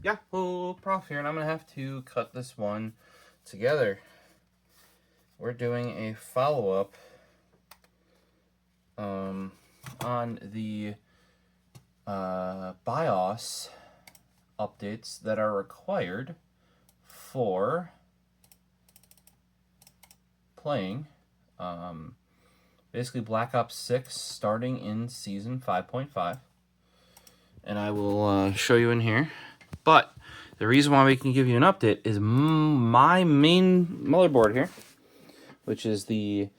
Yahoo! Prof here, and I'm going to have to cut this one together. We're doing a follow-up on the BIOS updates that are required for playing basically Black Ops 6 starting in Season 5.5. And I will show you in here. But the reason why we can give you an update is my main motherboard here, which is the,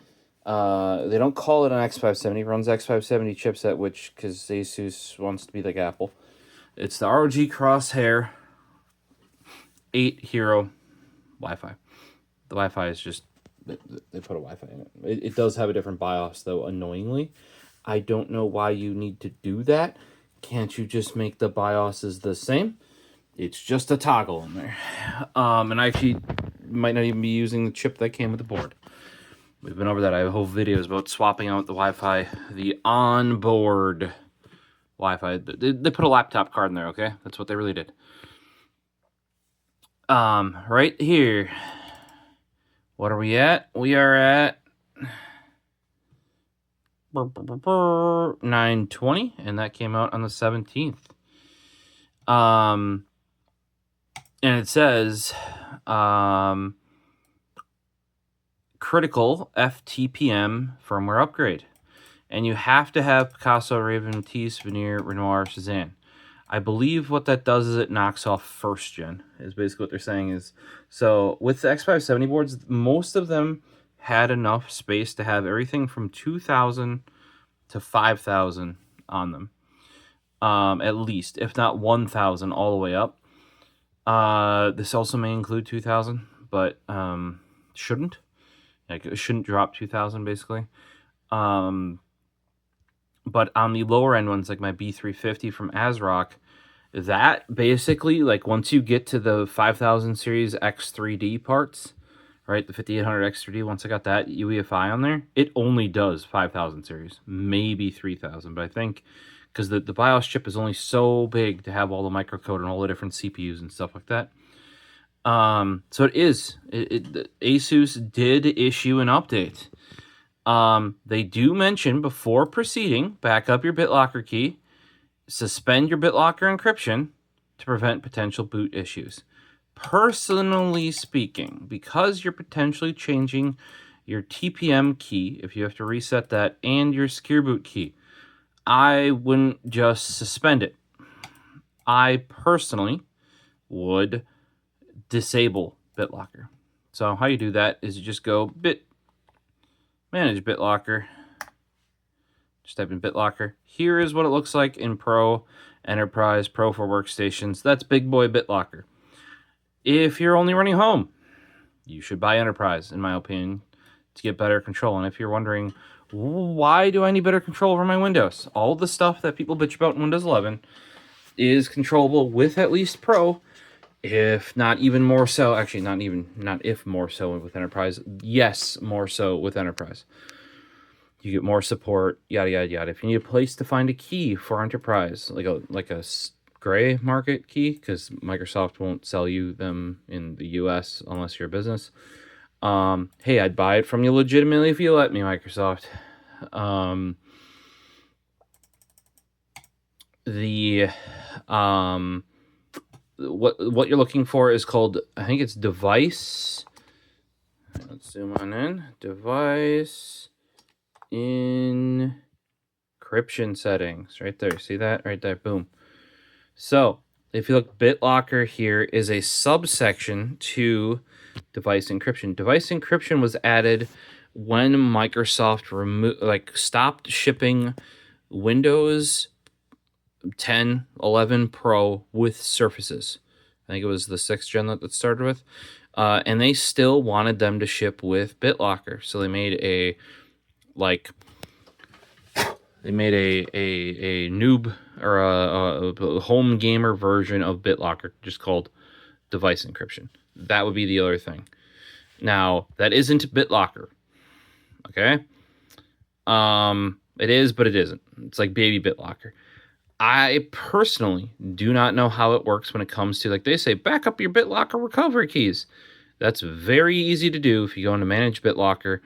they don't call it an X570, it runs X570 chipset, which, because ASUS wants to be like Apple. It's the ROG Crosshair 8 Hero Wi-Fi. The Wi-Fi is just, they put a Wi-Fi in it. It does have a different BIOS, though, annoyingly. I don't know why you need to do that. Can't you just make the BIOSes the same? It's just a toggle in there. And I actually might not even be using the chip that came with the board. We've been over that. I have whole videos about swapping out the Wi-Fi, the onboard Wi-Fi. They put a laptop card in there, okay? That's what they really did. Right here. What are we at? We are at 920, and that came out on the 17th. And it says, critical FTPM firmware upgrade. And you have to have Picasso, Raven, Matisse, Veneer, Renoir, Cezanne. I believe what that does is it knocks off first gen, is basically what they're saying is. So with the X570 boards, most of them had enough space to have everything from 2,000 to 5,000 on them. At least, if not 1,000 all the way up. This also may include 2,000, but shouldn't. Like, it shouldn't drop 2,000, basically. But on the lower end ones, like my B350 from ASRock, that basically, like, once you get to the 5,000 series X3D parts, right, the 5800 X3D, once I got that UEFI on there, it only does 5,000 series, maybe 3,000, but I think because the BIOS chip is only so big to have all the microcode and all the different CPUs and stuff like that. So ASUS did issue an update. They do mention before proceeding, back up your BitLocker key, suspend your BitLocker encryption to prevent potential boot issues. Personally speaking, because you're potentially changing your TPM key, if you have to reset that, and your secure boot key, I wouldn't just suspend it. I personally would disable BitLocker. So how you do that is you just go manage BitLocker. Just type in BitLocker. Here is what it looks like in Pro, Enterprise, Pro for workstations. That's big boy BitLocker. If you're only running home, you should buy Enterprise, in my opinion, to get better control. And if you're wondering, why do I need better control over my Windows? All the stuff that people bitch about in Windows 11 is controllable with at least Pro, if not even more so. Actually, not if more so with Enterprise. Yes, more so with Enterprise. You get more support, yada, yada, yada. If you need a place to find a key for Enterprise, like a gray market key, because Microsoft won't sell you them in the US unless you're a business. Hey, I'd buy it from you legitimately if you let me, Microsoft. What you're looking for is called, I think it's device. Let's zoom on in. Device encryption settings. Right there. See that? Right there. Boom. So if you look, BitLocker here is a subsection to device encryption. Device encryption was added when Microsoft stopped shipping Windows 10, 11 Pro with Surfaces. I think it was the 6th gen that started with. And they still wanted them to ship with BitLocker. So they made a noob or a home gamer version of BitLocker just called device encryption. That would be the other thing. Now, that isn't BitLocker. Okay? It is, but it isn't. It's like baby BitLocker. I personally do not know how it works when it comes to, like they say, back up your BitLocker recovery keys. That's very easy to do if you go into Manage BitLocker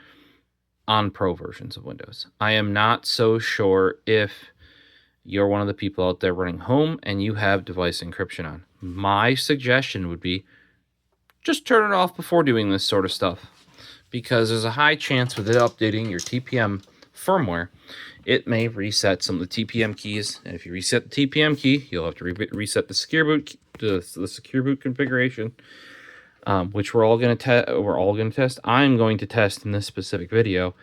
on Pro versions of Windows. I am not so sure if you're one of the people out there running home and you have device encryption on. My suggestion would be just turn it off before doing this sort of stuff, because there's a high chance with it updating your TPM firmware, it may reset some of the TPM keys. And if you reset the TPM key, you'll have to reset the secure boot, the secure boot configuration, which we're all going to test. I'm going to test in this specific video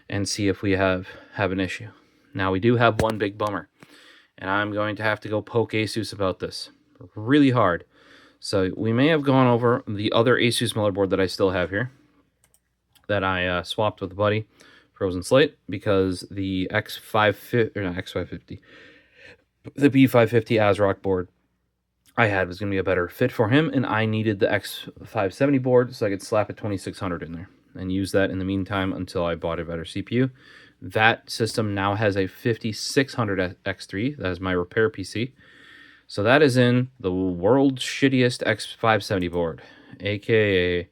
and see if we have an issue. Now, we do have one big bummer, and I'm going to have to go poke ASUS about this really hard. So we may have gone over the other ASUS motherboard that I still have here, that I swapped with a buddy, Frozen Slate, because the X550, the B550 ASRock board I had was going to be a better fit for him, and I needed the X570 board so I could slap a 2600 in there and use that in the meantime until I bought a better CPU. That system now has a 5600 X3. That is my repair PC. So that is in the world's shittiest X570 board, aka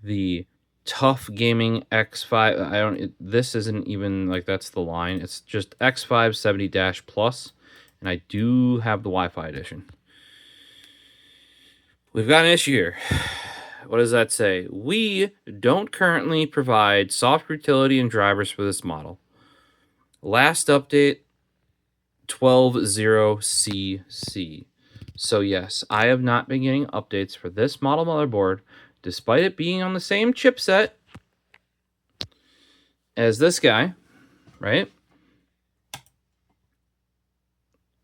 the Tough Gaming X5. This isn't even like that's the line. It's just X570 Plus, and I do have the Wi-Fi edition. We've got an issue here. What does that say? We don't currently provide software utility and drivers for this model. Last update, 12.0cc. So yes, I have not been getting updates for this model motherboard, despite it being on the same chipset as this guy, right?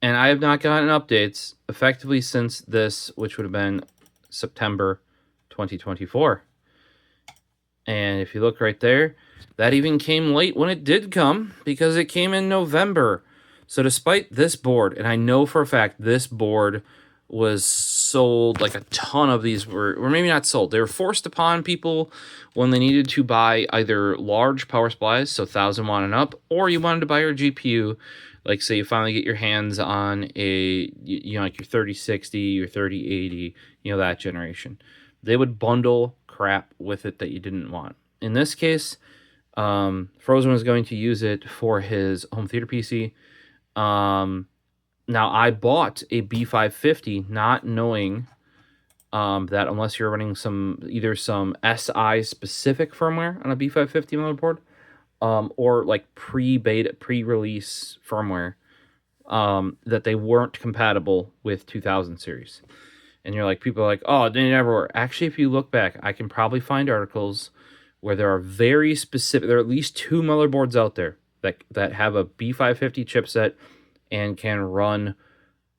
And I have not gotten updates effectively since this, which would have been September 2024. And if you look right there, that even came late when it did come, because it came in November. So despite this board, and I know for a fact this board was sold, like a ton of these were, or maybe not sold, they were forced upon people when they needed to buy either large power supplies, so 1000 watt and up, or you wanted to buy your GPU, like say you finally get your hands on a, like your 3060, your 3080, that generation. They would bundle crap with it that you didn't want. In this case, Frozen was going to use it for his home theater PC. Now, I bought a B550 not knowing that unless you're running either some SI specific firmware on a B550 motherboard, or like pre-release firmware, that they weren't compatible with 2000 series. And you're like, people are like, oh, they never were. Actually, if you look back, I can probably find articles where there are very specific, there are at least 2 motherboards out there that have a B550 chipset and can run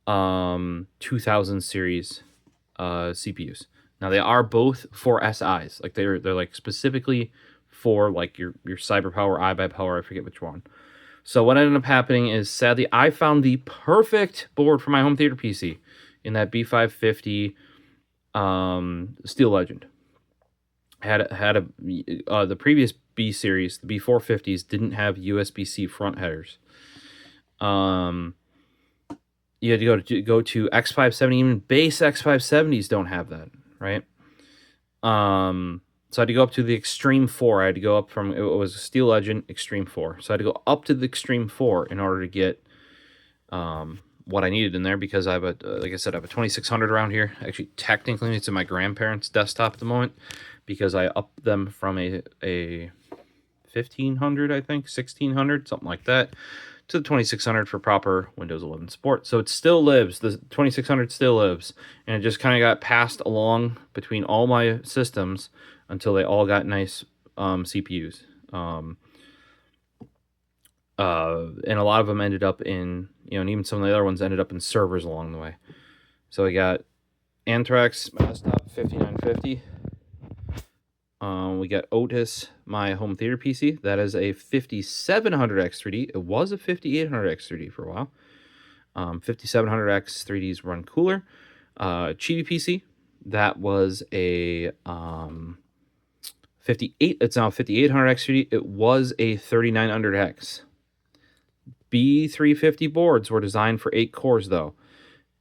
2000 series CPUs. Now, they are both for SIs. Like they're like specifically for like your Cyber Power, iBuy Power, I forget which one. So what ended up happening is, sadly, I found the perfect board for my home theater PC in that B550 Steel Legend. The previous B series, the B450s, didn't have USB-C front headers. You had to go to X570. Even base X570s don't have that, right? So I had to go up to the Extreme 4. I had to go up from, it was a Steel Legend Extreme 4. So I had to go up to the Extreme 4 in order to get what I needed in there, because I have like I said, I have a 2600 around here. Actually, technically, it's in my grandparents' desktop at the moment, because I upped them from a 1500, I think, 1600, something like that, to the 2600 for proper Windows 11 support. So it still lives. The 2600 still lives, and it just kind of got passed along between all my systems until they all got nice CPUs. And a lot of them ended up in, and even some of the other ones ended up in servers along the way. So we got Anthrax, my desktop 5950. We got Otis, my home theater PC. That is a 5700X 3D. It was a 5800X 3D for a while. 5700X 3Ds run cooler. Chibi PC. That was a 58. It's now 5800X 3D. It was a 3900X. B350 boards were designed for 8 cores, though.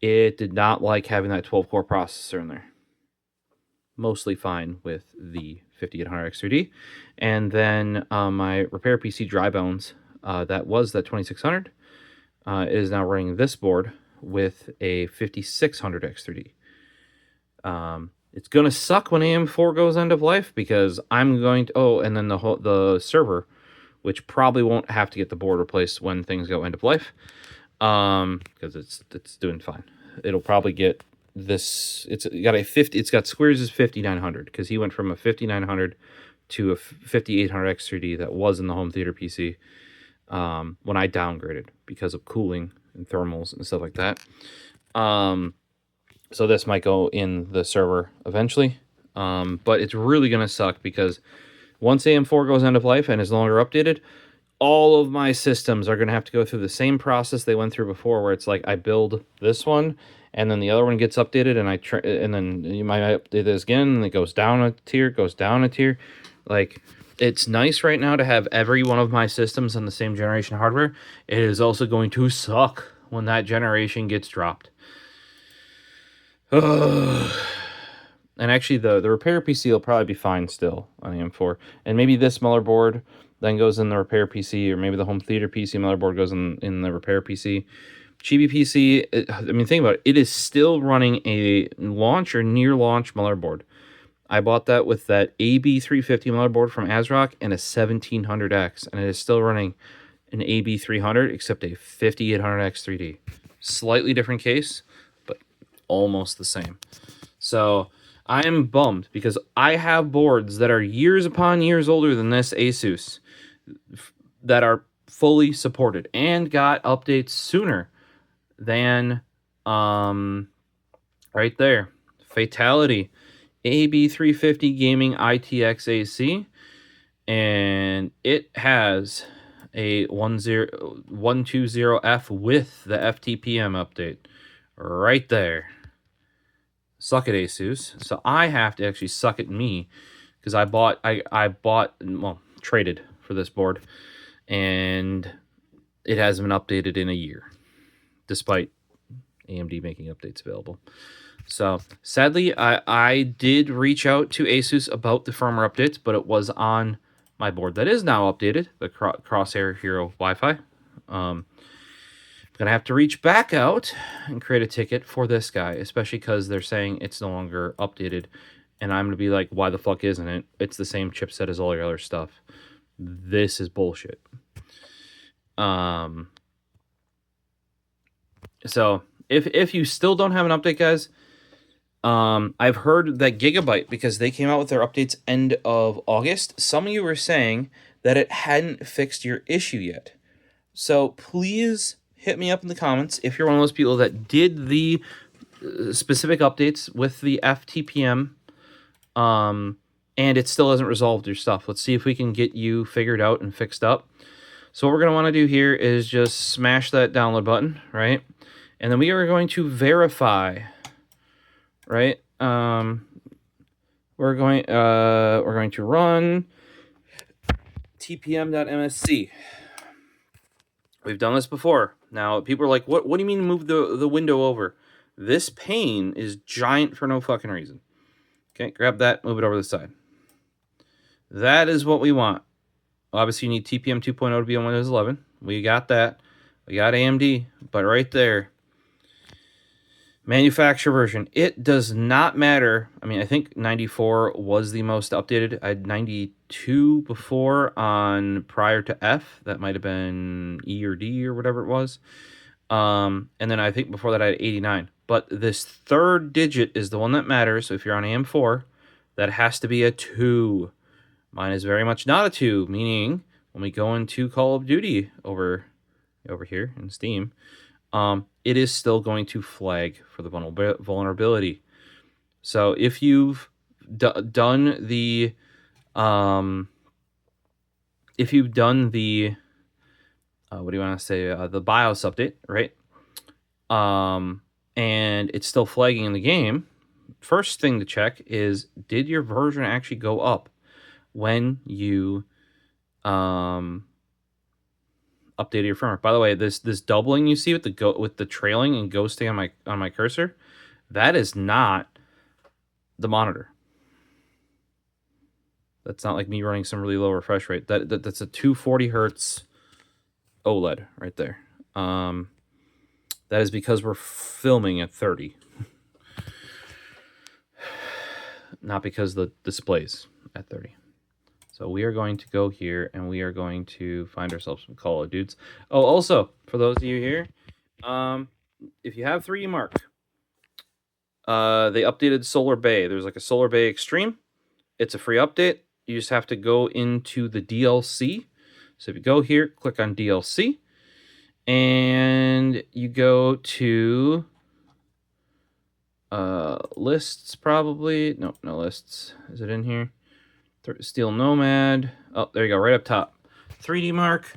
It did not like having that 12-core processor in there. Mostly fine with the 5800X3D. And then my repair PC dry bones, that was that 2600, is now running this board with a 5600X3D. It's going to suck when AM4 goes end of life because I'm going to... Oh, and then the server, which probably won't have to get the board replaced when things go end of life, because it's doing fine. It'll probably get this. It's got Squares' 5900 because he went from a 5900 to a 5800X3D that was in the home theater PC when I downgraded because of cooling and thermals and stuff like that. So this might go in the server eventually, but it's really going to suck because once AM4 goes end of life and is no longer updated, all of my systems are going to have to go through the same process they went through before, where it's like I build this one, and then the other one gets updated, and then you might update this again, and it goes down a tier, Like, it's nice right now to have every one of my systems on the same generation hardware. It is also going to suck when that generation gets dropped. And actually, the repair PC will probably be fine still on AM4. And maybe this motherboard then goes in the repair PC, or maybe the home theater PC motherboard goes in the repair PC. Chibi PC, I mean, think about it. It is still running a launch or near launch motherboard. I bought that with that AB350 motherboard from ASRock and a 1700X, and it is still running an AB300 except a 5800X 3D. Slightly different case, but almost the same. So I am bummed because I have boards that are years upon years older than this ASUS that are fully supported and got updates sooner than right there. Fatality. AB350 Gaming ITX AC, and it has a 120F with the FTPM update right there. Suck it, ASUS. So I have to actually suck it me because I traded for this board, and it hasn't been updated in a year, despite AMD making updates available. So sadly, I did reach out to ASUS about the firmware updates, but it was on my board that is now updated, the Corsair Hero Wi-Fi. I'm gonna have to reach back out and create a ticket for this guy, especially because they're saying it's no longer updated, and I'm gonna be like, why the fuck isn't it? It's the same chipset as all your other stuff. This is bullshit. So if you still don't have an update, guys, I've heard that Gigabyte, because they came out with their updates end of August, some of you were saying that it hadn't fixed your issue yet. So please hit me up in the comments if you're one of those people that did the specific updates with the FTPM, and it still hasn't resolved your stuff. Let's see if we can get you figured out and fixed up. So what we're going to want to do here is just smash that download button, right? And then we are going to verify, right? We're going to run tpm.msc. We've done this before. Now, people are like, what do you mean move the window over? This pane is giant for no fucking reason. Okay, grab that, move it over to the side. That is what we want. Obviously, you need TPM 2.0 to be on Windows 11. We got that. We got AMD, but right there, manufacturer version. It does not matter. I mean, I think 94 was the most updated. I had 92 before on prior to F. That might have been E or D or whatever it was. And then I think before that I had 89. But this third digit is the one that matters. So if you're on AM4, that has to be a 2. Mine is very much not a 2, meaning when we go into Call of Duty over here in Steam, it is still going to flag for the vulnerability. So if you've done the what do you want to say, the BIOS update, right? And it's still flagging in the game, first thing to check is, did your version actually go up when you updated your firmware. By the way, this doubling you see with the trailing and ghosting on my cursor, that is not the monitor. That's not like me running some really low refresh rate. That's a 240 hertz OLED right there. That is because we're filming at 30. Not because the display's at 30. So we are going to go here and we are going to find ourselves some Call of Dudes. Oh, also, for those of you here, if you have 3D Mark, they updated Solar Bay. There's like a Solar Bay Extreme. It's a free update. You just have to go into the DLC. So if you go here, click on DLC, and you go to lists probably. No lists. Is it in here? Steel Nomad. Oh, there you go, right up top. 3D Mark,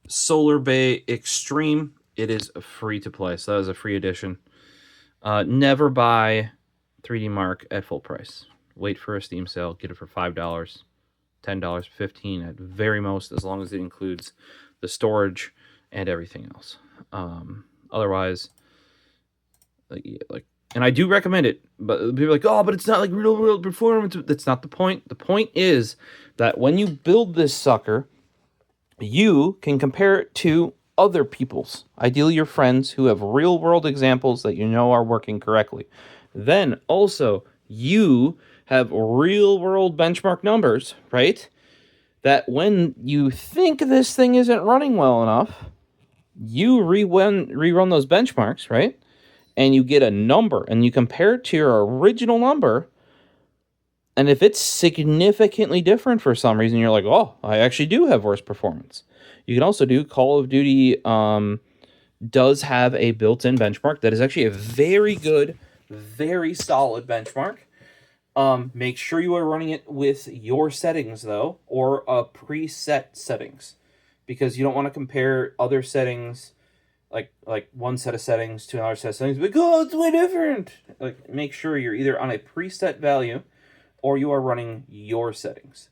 Solar Bay Extreme. It is free to play, so that was a free edition. Never buy 3D Mark at full price. Wait for a Steam sale. Get it for $5, $10, $15 at very most, as long as it includes the storage and everything else. Otherwise, like, and I do recommend it, but people are like, oh, but it's not like real world performance. That's not the point. The point is that when you build this sucker, you can compare it to other people's, ideally your friends who have real world examples that you know are working correctly. Then also you have real world benchmark numbers, right? That when you think this thing isn't running well enough, you rerun those benchmarks, right? And you get a number, and you compare it to your original number, and if it's significantly different for some reason, you're like, oh, I actually do have worse performance. You can also do Call of Duty does have a built-in benchmark that is actually a very good, very solid benchmark. Make sure you are running it with your settings, though, or preset settings, because you don't want to compare other settings, like one set of settings to another set of settings. Like, oh, it's way different. Like, make sure you're either on a preset value or you are running your settings.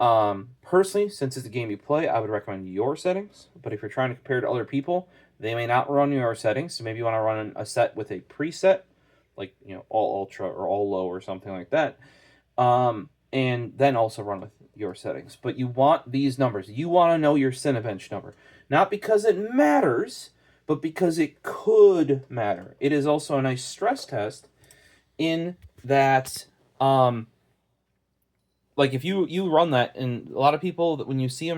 Personally, since it's a game you play, I would recommend your settings. But if you're trying to compare to other people, they may not run your settings. So maybe you want to run a set with a preset, like, you know, all ultra or all low or something like that. And then also run with your settings. But you want these numbers. You want to know your Cinebench number. Not because it matters, but because it could matter. It is also a nice stress test in that, like, if you run that, and a lot of people, when you see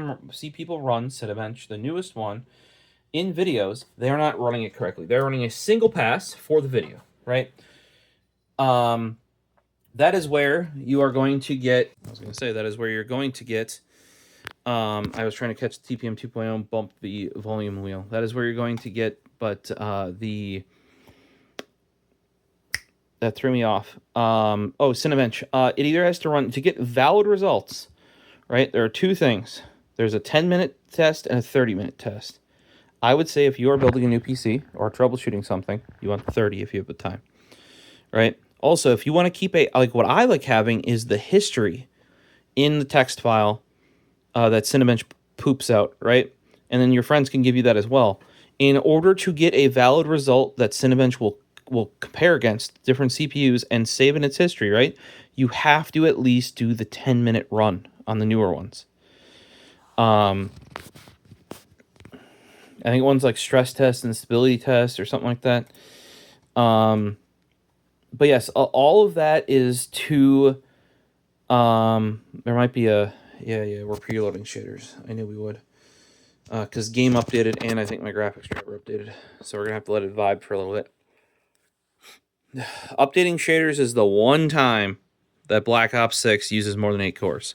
people run Cinebench, the newest one, in videos, they are not running it correctly. They're running a single pass for the video, right? That is where you are going to get, that is where you're going to get, I was trying to catch the TPM 2.0 and bump the volume wheel. That is where you're going to get, but that threw me off. Cinebench. It either has to run, to get valid results, right? There are two things. There's a 10-minute test and a 30-minute test. I would say if you are building a new PC or troubleshooting something, you want 30 if you have the time, right? Also, if you want to keep like what I like having is the history in the text file that Cinebench poops out, right? And then your friends can give you that as well. In order to get a valid result that Cinebench will compare against different CPUs and save in its history, right? You have to at least do the 10-minute run on the newer ones. I think one's like stress test and stability test or something like that. But yes, all of that is to, there might be a, yeah, we're preloading shaders. I knew we would. Because game updated and I think my graphics driver updated. So we're going to have to let it vibe for a little bit. Updating shaders is the one time that Black Ops 6 uses more than 8 cores.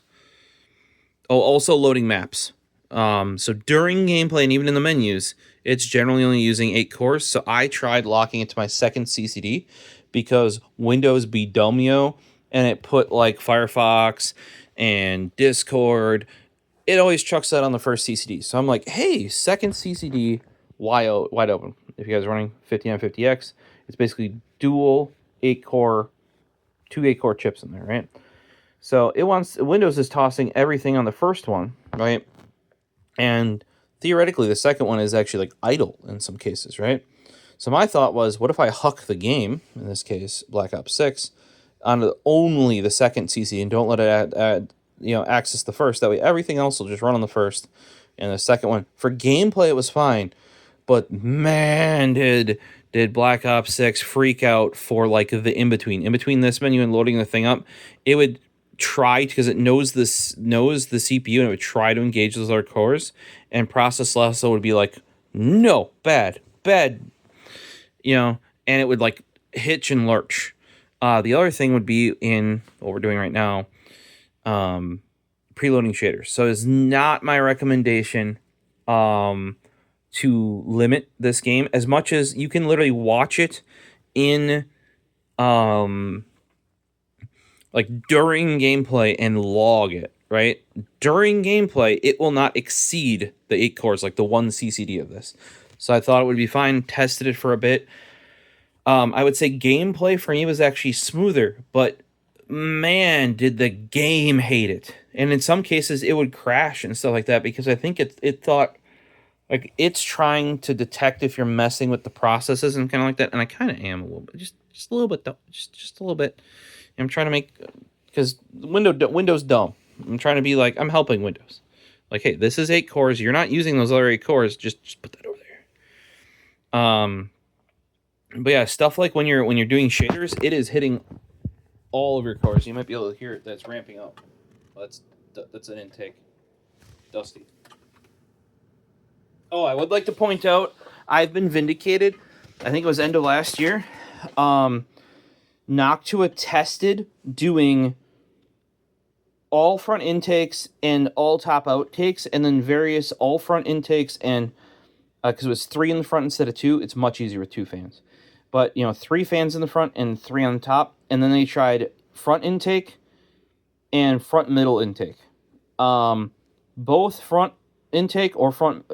Oh, also loading maps. So during gameplay and even in the menus, it's generally only using 8 cores. So I tried locking it to my second CCD because Windows be dumbio and it put like Firefox and Discord. It always chucks that on the first CCD. So I'm like, hey, second CCD wide open. If you guys are running 5950X, it's basically dual 8-core, 2 8-core chips in there, right? So Windows is tossing everything on the first one, right? And theoretically, the second one is actually like idle in some cases, right? So my thought was, what if I huck the game, in this case, Black Ops 6, on only the second CC and don't let it access the first. That way everything else will just run on the first. And the second one, for gameplay, it was fine. But man, did Black Ops 6 freak out for like the in-between. In between this menu and loading the thing up, it would try, because it knows the CPU, and it would try to engage those other cores, and process level would be like, no, bad, and it would like hitch and lurch. The other thing would be in what we're doing right now, preloading shaders. So it's not my recommendation to limit this game as much as you can literally watch it in like during gameplay and log it, right? During gameplay, it will not exceed the 8 cores, like the 1 CCD of this. So I thought it would be fine, tested it for a bit. I would say gameplay for me was actually smoother, but man, did the game hate it. And in some cases, it would crash and stuff like that, because I think it thought, like, it's trying to detect if you're messing with the processes and kind of like that. And I kind of am a little bit, just a little bit, though. Just a little bit. I'm trying to make, because Windows dumb. I'm trying to be like, I'm helping Windows. Like, hey, this is 8 cores. You're not using those other 8 cores. Just put that over there. But yeah, stuff like when you're doing shaders, it is hitting all of your cores. You might be able to hear it. That's ramping up. That's an intake. Dusty. Oh, I would like to point out, I've been vindicated. I think it was end of last year. Noctua tested doing all front intakes and all top outtakes, and then various all front intakes, and because it was 3 in the front instead of 2, it's much easier with 2 fans. But 3 fans in the front and 3 on the top, and then they tried front intake and front middle intake. Both front intake or front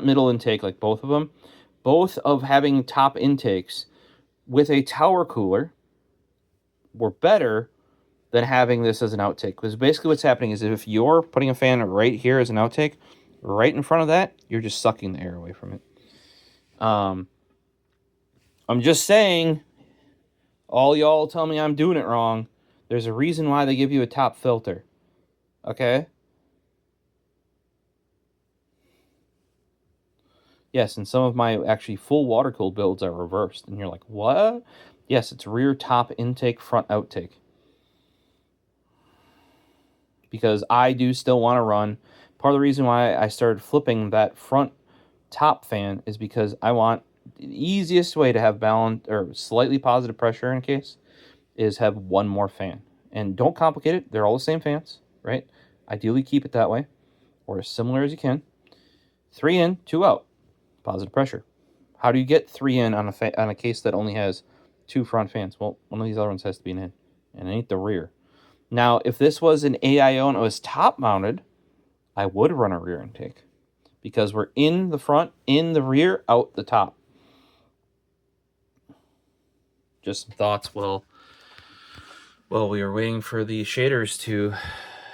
middle intake, like both of them, both of having top intakes with a tower cooler were better than having this as an outtake. Because basically what's happening is, if you're putting a fan right here as an outtake, right in front of that, you're just sucking the air away from it. I'm just saying, all y'all tell me I'm doing it wrong. There's a reason why they give you a top filter. Okay? Yes, and some of my actually full water-cooled builds are reversed. And you're like, what? Yes, it's rear top intake, front outtake. Because I do still want to run. Part of the reason why I started flipping that front top fan is because I want the easiest way to have balanced or slightly positive pressure in case is have one more fan. And don't complicate it. They're all the same fans, right? Ideally keep it that way, or as similar as you can. 3 in, 2 out. Positive pressure. How do you get 3 in on a case that only has 2 front fans? Well, one of these other ones has to be an in, and it ain't the rear. Now, if this was an AIO and it was top mounted, I would run a rear intake, because we're in the front, in the rear, out the top. Just some thoughts while we are waiting for the shaders to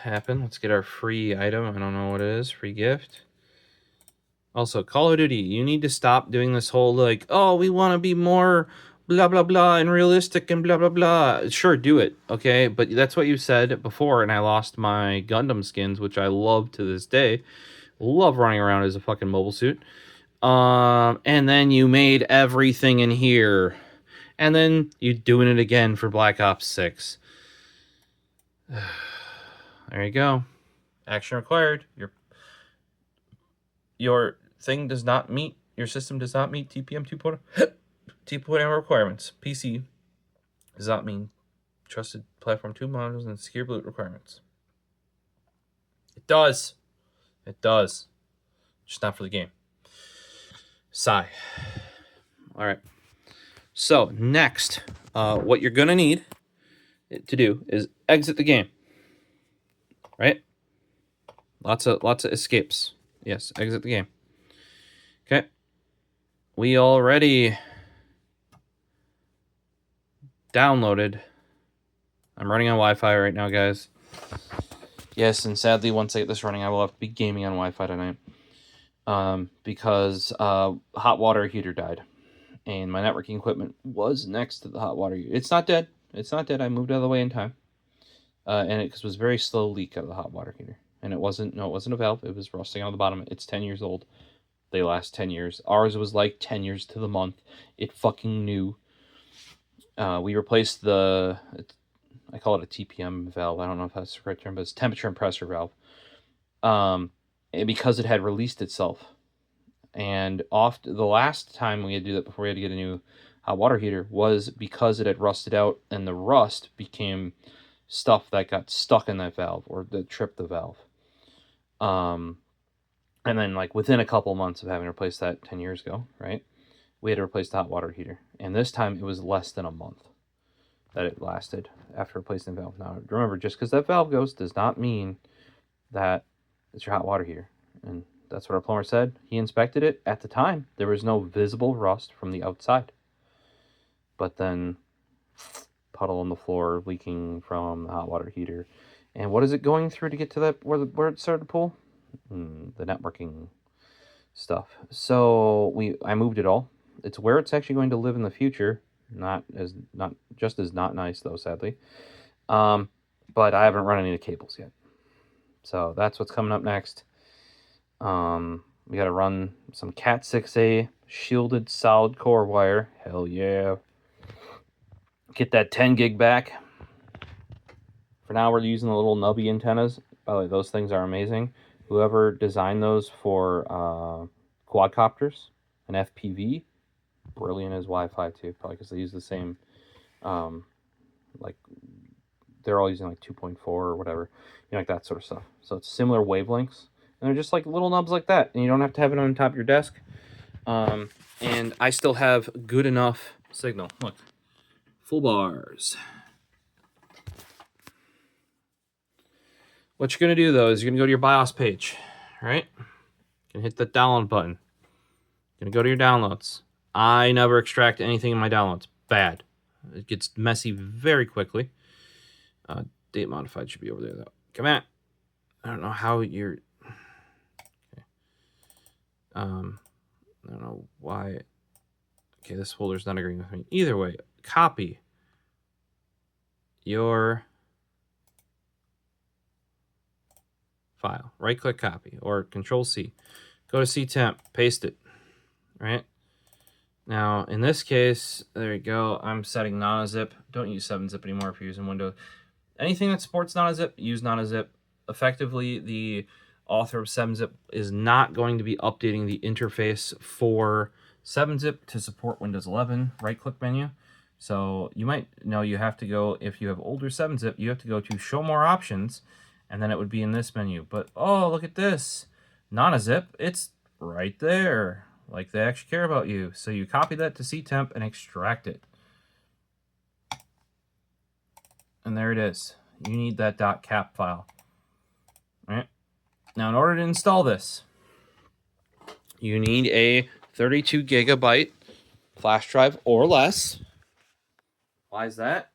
happen. Let's get our free item. I don't know what it is. Free gift. Also, Call of Duty, you need to stop doing this whole, like, oh, we want to be more blah, blah, blah, and realistic and blah, blah, blah. Sure, do it, okay? But that's what you said before, and I lost my Gundam skins, which I love to this day. Love running around as a fucking mobile suit. And then you made everything in here. And then you're doing it again for Black Ops 6. There you go. Action required. Your thing does not meet, your system does not meet TPM 2.0 requirements. PC does not mean trusted platform 2 modules and secure boot requirements. It does. It does. Just not for the game. Sigh. All right. So next, what you're going to need to do is exit the game. Right? Lots of escapes. Yes, exit the game. Okay. We already downloaded. I'm running on Wi-Fi right now, guys. Yes, and sadly, once I get this running, I will have to be gaming on Wi-Fi tonight. because hot water heater died, and my networking equipment was next to the hot water heater. It's not dead. It's not dead. I moved out of the way in time, and it was very slow leak out of the hot water heater, and it wasn't a valve. It was rusting on the bottom. It's 10 years old. They last 10 years. Ours was like 10 years to the month. It fucking knew. We replaced I call it a TPM valve. I don't know if that's the correct term, but it's temperature and pressure valve. Because it had released itself. And the last time we had to do that before we had to get a new hot water heater was because it had rusted out, and the rust became stuff that got stuck in that valve or that tripped the valve. And then like within a couple months of having replaced that 10 years ago, right, we had to replace the hot water heater. And this time it was less than a month that it lasted after replacing the valve. Now remember, just because that valve goes does not mean that it's your hot water heater. And that's what our plumber said. He inspected it. At the time, there was no visible rust from the outside. But then, puddle on the floor, leaking from the hot water heater. And what is it going through to get to that where it started to pull? The networking stuff. So I moved it all. It's where it's actually going to live in the future. Not just as not nice though, sadly. But I haven't run any of the cables yet. So that's what's coming up next. We got to run some Cat 6A shielded solid core wire. Hell yeah. Get that 10 gig back. For now, we're using the little nubby antennas. By the way, those things are amazing. Whoever designed those for quadcopters and FPV, brilliant as Wi-Fi too. Probably because they use the same, like they're all using like 2.4 or whatever, like that sort of stuff. So it's similar wavelengths. And they're just like little nubs like that. And you don't have to have it on top of your desk. And I still have good enough signal. Look. Full bars. What you're going to do, though, is you're going to go to your BIOS page. Right? You can hit the download button. You're going to go to your downloads. I never extract anything in my downloads. Bad. It gets messy very quickly. Date modified should be over there, though. Come on. I don't know how you're... I don't know why. Okay, this folder's not agreeing with me. Either way, copy your file. Right-click copy or Control-C. Go to CTemp, paste it. Right? Now, in this case, there you go. I'm setting non-zip. Don't use 7-zip anymore if you're using Windows. Anything that supports non-zip, use non-zip. Effectively, the author of 7-zip is not going to be updating the interface for 7-zip to support Windows 11 right-click menu. So you might know you have to go, if you have older 7-zip, you have to go to Show More Options, and then it would be in this menu. But, oh, look at this. Non-zip, it's right there. Like they actually care about you. So you copy that to CTemp and extract it. And there it is. You need that .cap file. All right. Now, in order to install this, you need a 32 gigabyte flash drive or less. Why is that?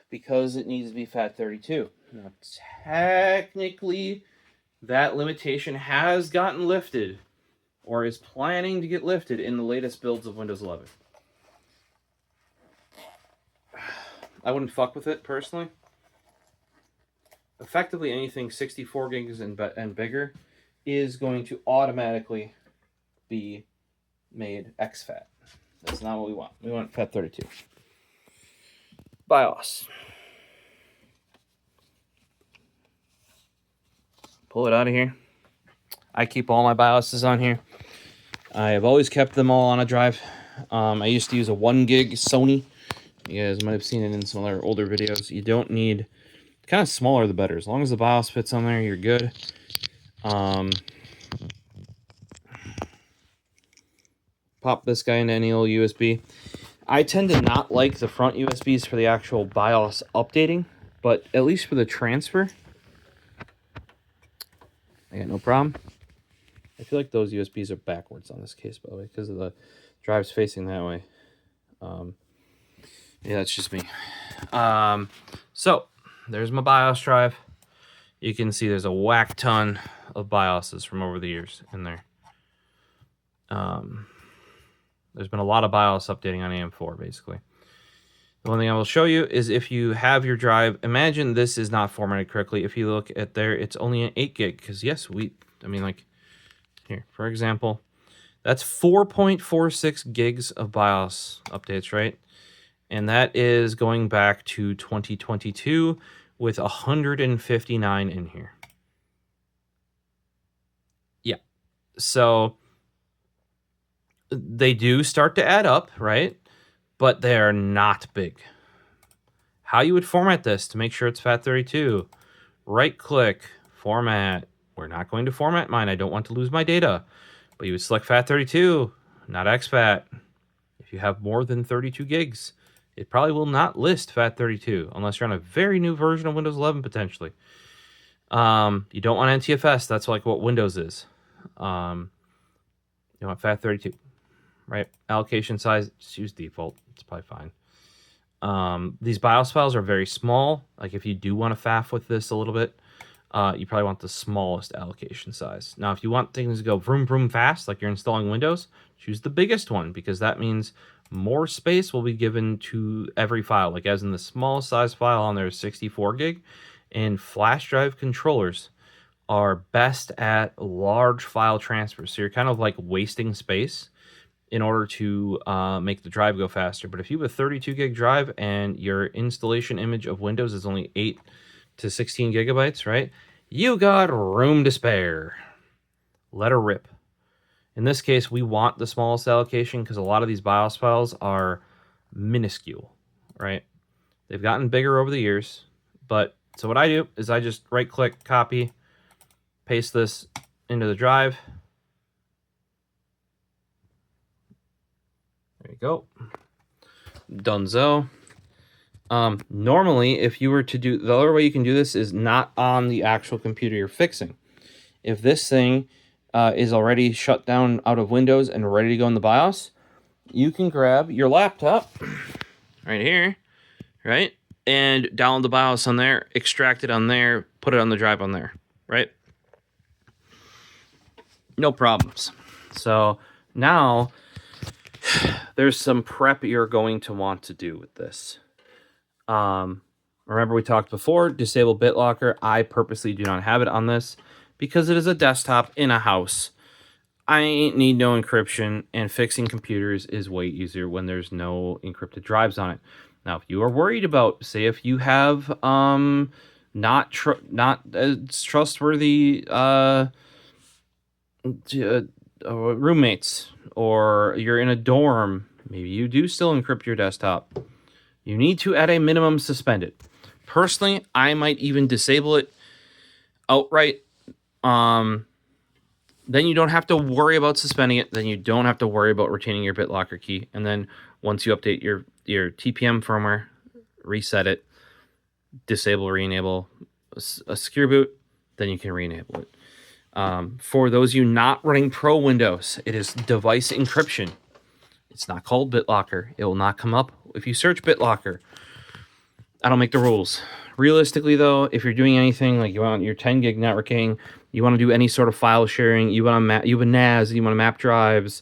Because it needs to be FAT32. Now, technically, that limitation has gotten lifted or is planning to get lifted in the latest builds of Windows 11. I wouldn't fuck with it, personally. Effectively, anything 64 gigs and bigger is going to automatically be made exFAT. That's not what we want. We want FAT32. BIOS. Pull it out of here. I keep all my BIOSes on here. I have always kept them all on a drive. I used to use a 1 gig Sony. You guys might have seen it in some other older videos. You don't need... kind of smaller the better. As long as the BIOS fits on there, you're good. Pop this guy into any old USB. I tend to not like the front USBs for the actual BIOS updating, but at least for the transfer, I got no problem. I feel like those USBs are backwards on this case, by the way, because of the drives facing that way. Yeah, that's just me. So there's my BIOS drive. You can see there's a whack ton of BIOSes from over the years in there. There's been a lot of BIOS updating on AM4, basically. The one thing I will show you is if you have your drive, imagine this is not formatted correctly. If you look at there, it's only an 8 gig, because yes, I mean, like, here, for example, that's 4.46 gigs of BIOS updates, right? And that is going back to 2022 with 159 in here. Yeah. So they do start to add up, right? But they are not big. How you would format this to make sure it's FAT32. Right click, format. We're not going to format mine. I don't want to lose my data. But you would select FAT32, not exFAT. If you have more than 32 gigs, it probably will not list FAT32 unless you're on a very new version of Windows 11 potentially. You don't want NTFS. That's like what Windows is. You want FAT32, right? Allocation size, just use default. It's probably fine. These BIOS files are very small. Like if you do want to faff with this a little bit, you probably want the smallest allocation size. Now, if you want things to go vroom, vroom fast, like you're installing Windows, choose the biggest one, because that means more space will be given to every file. Like as in the smallest size file on there is 64 gig, and flash drive controllers are best at large file transfers. So you're kind of like wasting space in order to make the drive go faster. But if you have a 32 gig drive and your installation image of Windows is only 8 to 16 gigabytes, right? You got room to spare. Let her rip. In this case, we want the smallest allocation because a lot of these BIOS files are minuscule, right? They've gotten bigger over the years. But so what I do is I just right click, copy, paste this into the drive. There you go. Donezo. Normally, if you were to do, the other way you can do this is not on the actual computer you're fixing. If this thing is already shut down out of Windows and ready to go in the BIOS, you can grab your laptop right here, right? And download the BIOS on there, extract it on there, put it on the drive on there, right? No problems. So now there's some prep you're going to want to do with this. Remember we talked before, disable BitLocker. I purposely do not have it on this because it is a desktop in a house. I ain't need no encryption, and fixing computers is way easier when there's no encrypted drives on it. Now, if you are worried about, say, if you have not as trustworthy roommates, or you're in a dorm, maybe you do still encrypt your desktop. You need to, at a minimum, suspend it. Personally, I might even disable it outright. Then you don't have to worry about suspending it. Then you don't have to worry about retaining your BitLocker key. And then once you update your TPM firmware, reset it, disable, re-enable a secure boot, then you can re-enable it. For those of you not running Pro Windows, it is device encryption. It's not called BitLocker. It will not come up if you search BitLocker. I don't make the rules. Realistically, though, if you're doing anything like you want your 10 gig networking, you want to do any sort of file sharing, you want to you have a NAS, you want to map drives,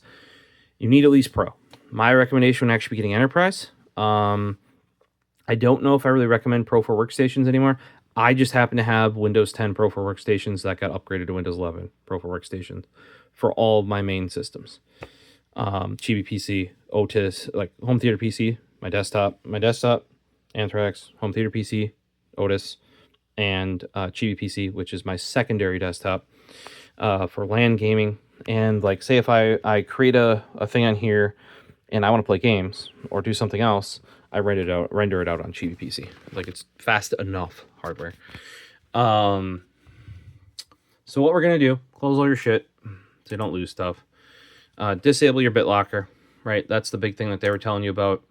you need at least Pro. My recommendation would actually be getting Enterprise. I don't know if I really recommend Pro for workstations anymore. I just happen to have Windows 10 Pro for workstations that got upgraded to Windows 11 Pro for workstations for all of my main systems. Chibi PC, Otis, like home theater PC, my desktop, Anthrax, home theater PC, Otis, and Chibi PC, which is my secondary desktop for LAN gaming. And like, say if I create a thing on here and I want to play games or do something else, I render it out on Chibi PC. Like, it's fast enough hardware. So what we're gonna do, close all your shit so you don't lose stuff. Disable your BitLocker, right? That's the big thing that they were telling you about.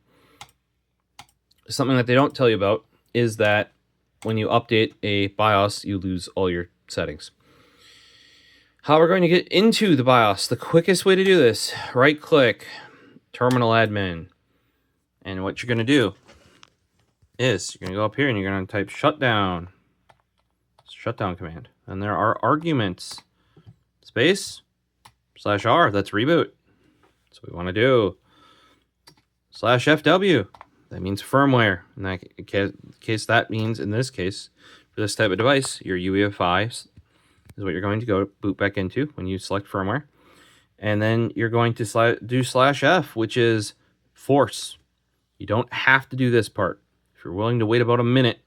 Something that they don't tell you about is that when you update a BIOS, you lose all your settings. How we're going to get into the BIOS, the quickest way to do this, right click, terminal admin. And what you're going to do is you're going to go up here and you're going to type shutdown command. And there are arguments space /R. That's reboot. That's what we want to do. /FW. That means firmware. In that case, that means, in this case, for this type of device, your UEFI is what you're going to go boot back into when you select firmware. And then you're going to do /F, which is force. You don't have to do this part. If you're willing to wait about a minute.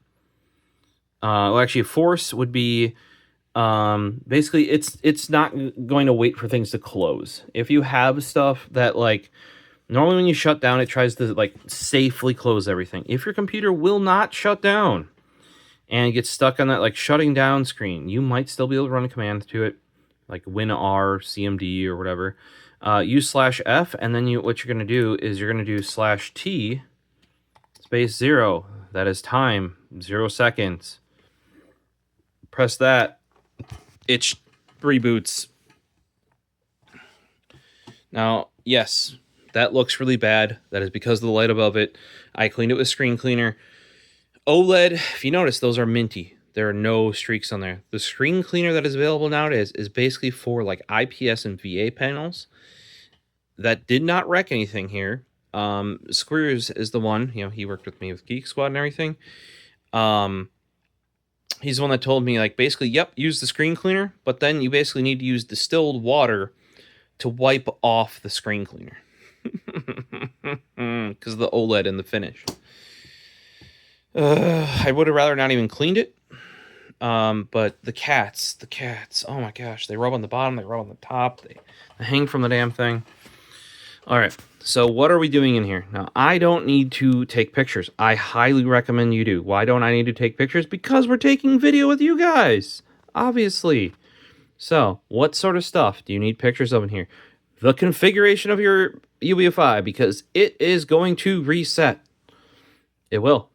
Well, actually, force would be basically it's not going to wait for things to close. If you have stuff that, like, normally when you shut down, it tries to, like, safely close everything. If your computer will not shut down and get stuck on that, like, shutting down screen, you might still be able to run a command to it, like WinR, CMD, or whatever. Use /F, and then what you're going to do is you're going to do /T space 0. That is time, 0 seconds. Press that. It reboots. Now, yes, that looks really bad. That is because of the light above it. I cleaned it with screen cleaner. OLED, if you notice, those are minty. There are no streaks on there. The screen cleaner that is available nowadays is basically for, like, IPS and VA panels. That did not wreck anything here. Squares is the one, you know, he worked with me with Geek Squad and everything. He's the one that told me, like, basically, yep, use the screen cleaner, but then you basically need to use distilled water to wipe off the screen cleaner. Because of the OLED and the finish. I would have rather not even cleaned it. But the cats, oh my gosh, they rub on the bottom, they rub on the top, they hang from the damn thing. All right, so what are we doing in here? Now, I don't need to take pictures. I highly recommend you do. Why don't I need to take pictures? Because we're taking video with you guys, obviously. So, what sort of stuff do you need pictures of in here? The configuration of your UEFI, because it is going to reset. It will.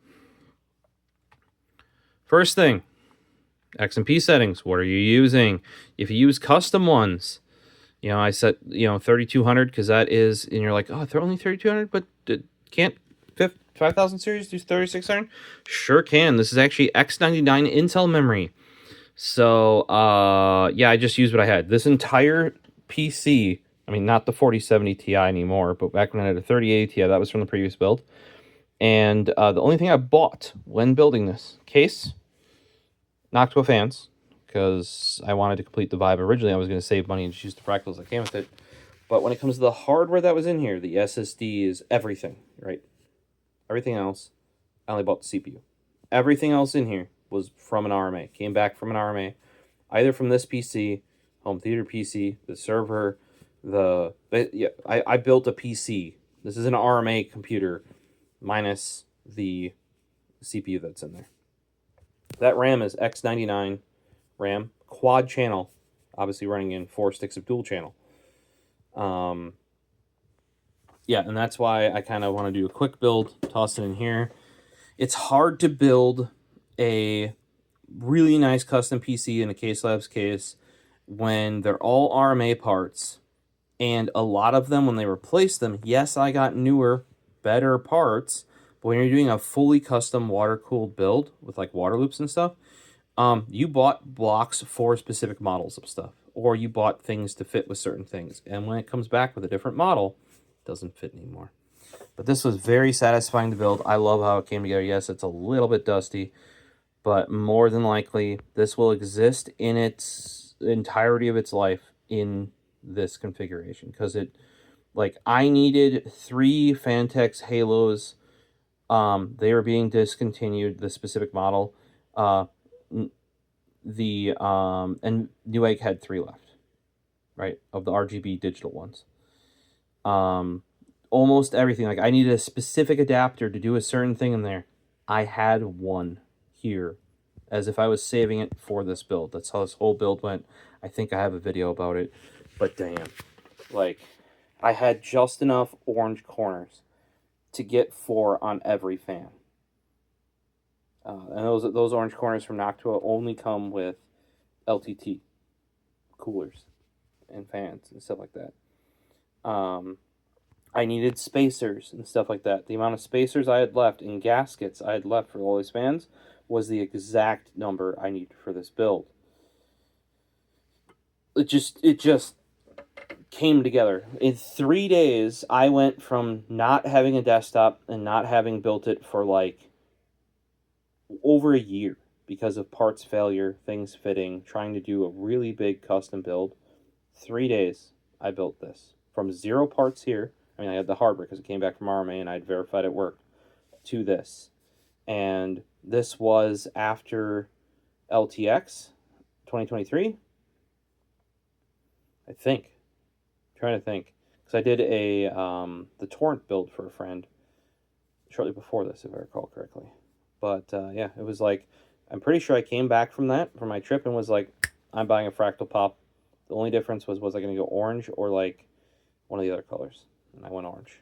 First thing, XMP settings. What are you using? If you use custom ones, you know, I set, 3200 because that is, and you're like, oh, they're only 3200, but can't 5000 series do 3600? Sure can. This is actually X99 Intel memory. So, yeah, I just used what I had. This entire PC, I mean, not the 4070 Ti anymore, but back when I had a 3080 Ti, that was from the previous build. And the only thing I bought when building this case, Noctua fans, because I wanted to complete the vibe. Originally, I was going to save money and just use the fractals that came with it. But when it comes to the hardware that was in here, the SSD is everything, right? Everything else, I only bought the CPU. Everything else in here was from an RMA. Came back from an RMA, either from this PC, home theater PC, the server, I built a PC. This is an RMA computer minus the CPU that's in there. That RAM is X99 RAM, quad channel, obviously running in 4 sticks of dual channel. Yeah, and that's why I kind of want to do a quick build, toss it in here. It's hard to build a really nice custom PC in a Case Labs case when they're all RMA parts, and a lot of them, when they replace them, yes, I got newer, better parts, but when you're doing a fully custom water-cooled build with, like, water loops and stuff, you bought blocks for specific models of stuff, or you bought things to fit with certain things, and when it comes back with a different model, it doesn't fit anymore. But this was very satisfying to build. I love how it came together. Yes, it's a little bit dusty, but more than likely, this will exist in its entirety of its life in this configuration, because I needed 3 Fantex Halos. They are being discontinued, the specific model. And Newegg had 3 left, right, of the RGB digital ones. Almost everything, like, I needed a specific adapter to do a certain thing in there. I had one here, as if I was saving it for this build. That's how this whole build went. I think I have a video about it, but damn, like, I had just enough orange corners to get 4 on every fan. And those orange corners from Noctua only come with LTT coolers and fans and stuff like that. I needed spacers and stuff like that. The amount of spacers I had left and gaskets I had left for all these fans was the exact number I needed for this build. it just came together. In 3 days, I went from not having a desktop and not having built it for like over a year because of parts failure, things fitting, trying to do a really big custom build. 3 days, I built this. From 0 parts here, I mean, I had the hardware because it came back from RMA and I'd verified it worked, to this. And this was after LTX 2023, I think. I'm trying to think. Because I did the Torrent build for a friend shortly before this, if I recall correctly. But yeah, it was like, I'm pretty sure I came back from that, from my trip, and was like, I'm buying a Fractal Pop. The only difference was I going to go orange or like one of the other colors? And I went orange.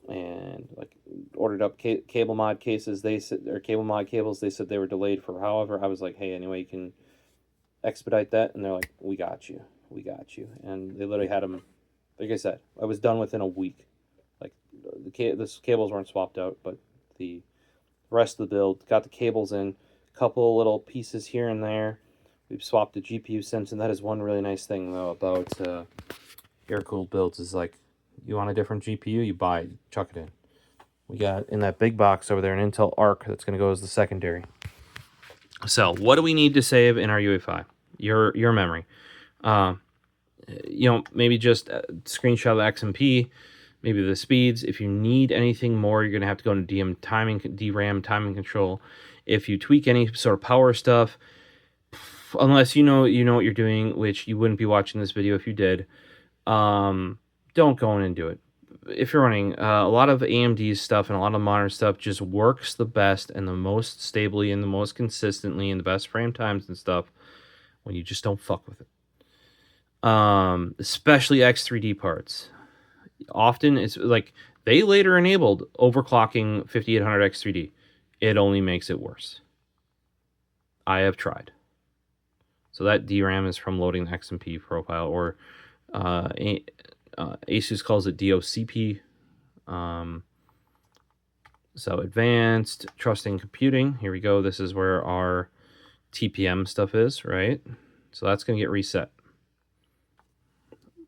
And like ordered up cable mod cases. They said, or cable mod cables. They said they were delayed for however. I was like, hey, anyway, you can expedite that. And they're like, we got you. And they literally had them. Like I said, I was done within a week. Like the cables weren't swapped out, but the rest of the build got the cables in. Couple little pieces here and there. We've swapped the GPU since, and that is one really nice thing though about air-cooled builds is like, you want a different GPU, you buy it, chuck it in. We got in that big box over there an Intel Arc that's going to go as the secondary. So what do we need to save in our UEFI? Your memory. You know, maybe just screenshot the XMP, maybe the speeds. If you need anything more, you're going to have to go into DRAM timing control. If you tweak any sort of power stuff, unless you know what you're doing, which you wouldn't be watching this video if you did, don't go in and do it. If you're running a lot of AMD's stuff and a lot of modern stuff, just works the best and the most stably and the most consistently and the best frame times and stuff when you just don't fuck with it. Especially X3D parts. Often it's like they later enabled overclocking 5800 X3D. It only makes it worse. I have tried. So that DRAM is from loading the XMP profile, or ASUS calls it DOCP. So advanced trusting computing. Here we go. This is where our TPM stuff is, right? So that's going to get reset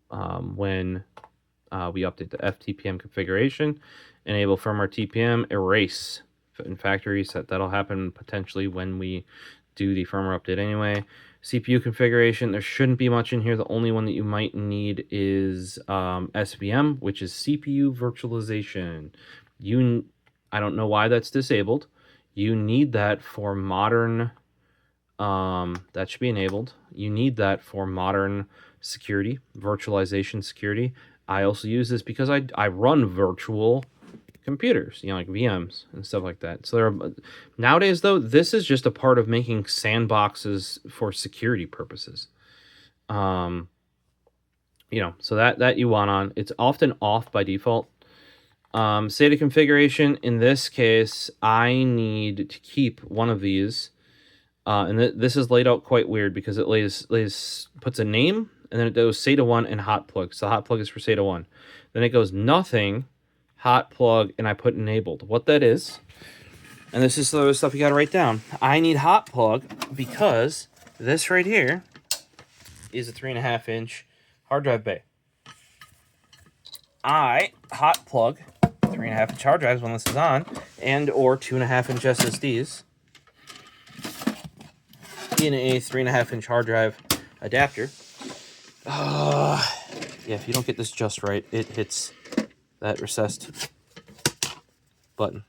when we update the FTPM configuration, enable firmware TPM, erase in factory reset. That'll happen potentially when we do the firmware update anyway. CPU configuration, there shouldn't be much in here. The only one that you might need is SVM, which is CPU virtualization. I don't know why that's disabled. You need that for modern, that should be enabled. You need that for modern security, virtualization security. I also use this because I run virtual computers, you know, like VMs and stuff like that. So nowadays though, this is just a part of making sandboxes for security purposes. You know, so that you want on. It's often off by default. SATA configuration, in this case, I need to keep one of these. And this is laid out quite weird because it puts a name and then it goes SATA 1 and hot plug. So hot plug is for SATA 1. Then it goes nothing, hot plug, and I put enabled. What that is, and this is the stuff you got to write down. I need hot plug because this right here is a 3.5-inch hard drive bay. I hot plug 3.5-inch hard drives when this is on, and or 2.5-inch SSDs in a 3.5-inch hard drive adapter. Yeah, if you don't get this just right, it hits that recessed button.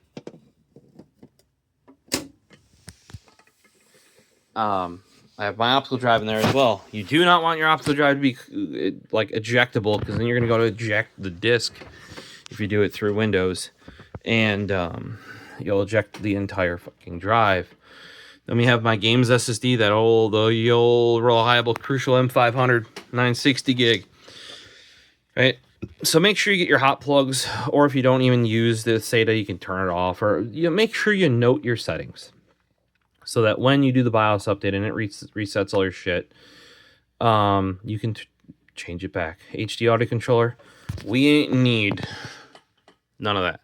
I have my optical drive in there as well. You do not want your optical drive to be like ejectable, because then you're going to go to eject the disk if you do it through Windows, and you'll eject the entire fucking drive. Then we have my games SSD, the old reliable Crucial M500 960 gig, right? So make sure you get your hot plugs, or if you don't even use the SATA, you can turn it off, or make sure you note your settings so that when you do the BIOS update and it resets all your shit, you can change it back. HD audio controller, we ain't need none of that.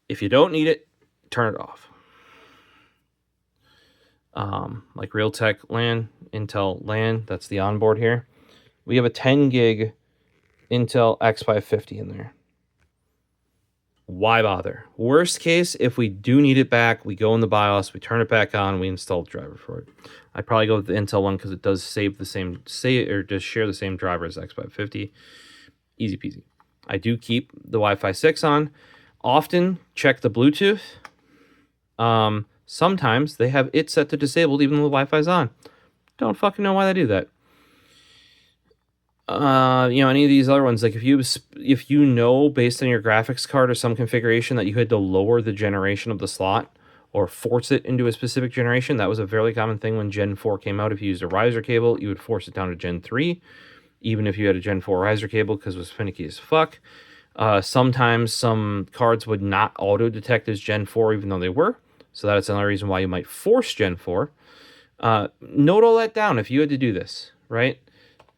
If you don't need it, turn it off. like Realtek LAN, Intel LAN. That's the onboard here. We have a 10 gig Intel X550 in there. Why bother? Worst case, if we do need it back, we go in the BIOS, we turn it back on, we install the driver for it. I'd probably go with the Intel one because it does save the same, just share the same driver as X550. Easy peasy. I do keep the Wi-Fi 6 on. Often check the Bluetooth. Sometimes they have it set to disabled even though the Wi-Fi's on. Don't fucking know why they do that. Any of these other ones, like if you know based on your graphics card or some configuration that you had to lower the generation of the slot or force it into a specific generation, that was a fairly common thing when Gen 4 came out. If you used a riser cable, you would force it down to Gen 3, even if you had a Gen 4 riser cable because it was finicky as fuck. Sometimes some cards would not auto-detect as Gen 4 even though they were, so that's another reason why you might force Gen 4. Note all that down if you had to do this, right?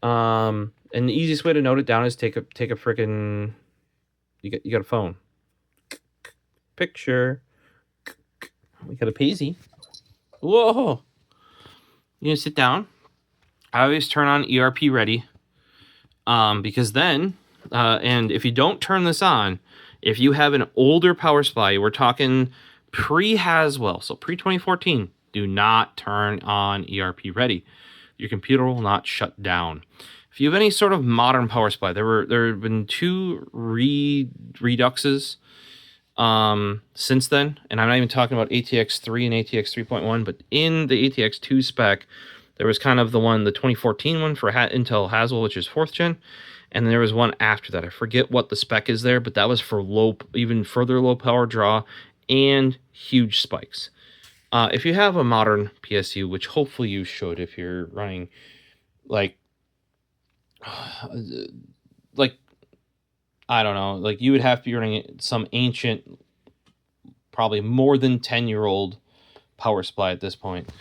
And the easiest way to note it down is take a freaking, you got a phone picture. We got a Paisy. Whoa! You gonna sit down? I always turn on ERP ready, because then, and if you don't turn this on, if you have an older power supply, we're talking pre-Haswell, so pre-2014, do not turn on ERP ready. Your computer will not shut down. If you have any sort of modern power supply, there have been two reduxes since then, and I'm not even talking about ATX 3 and ATX 3.1, but in the ATX 2 spec, there was kind of the 2014 one for Intel Haswell, which is 4th gen, and then there was one after that. I forget what the spec is there, but that was for even further low power draw and huge spikes. If you have a modern PSU, which hopefully you should if you're running like I don't know, like you would have to be running some ancient, probably more than 10-year-old power supply at this point.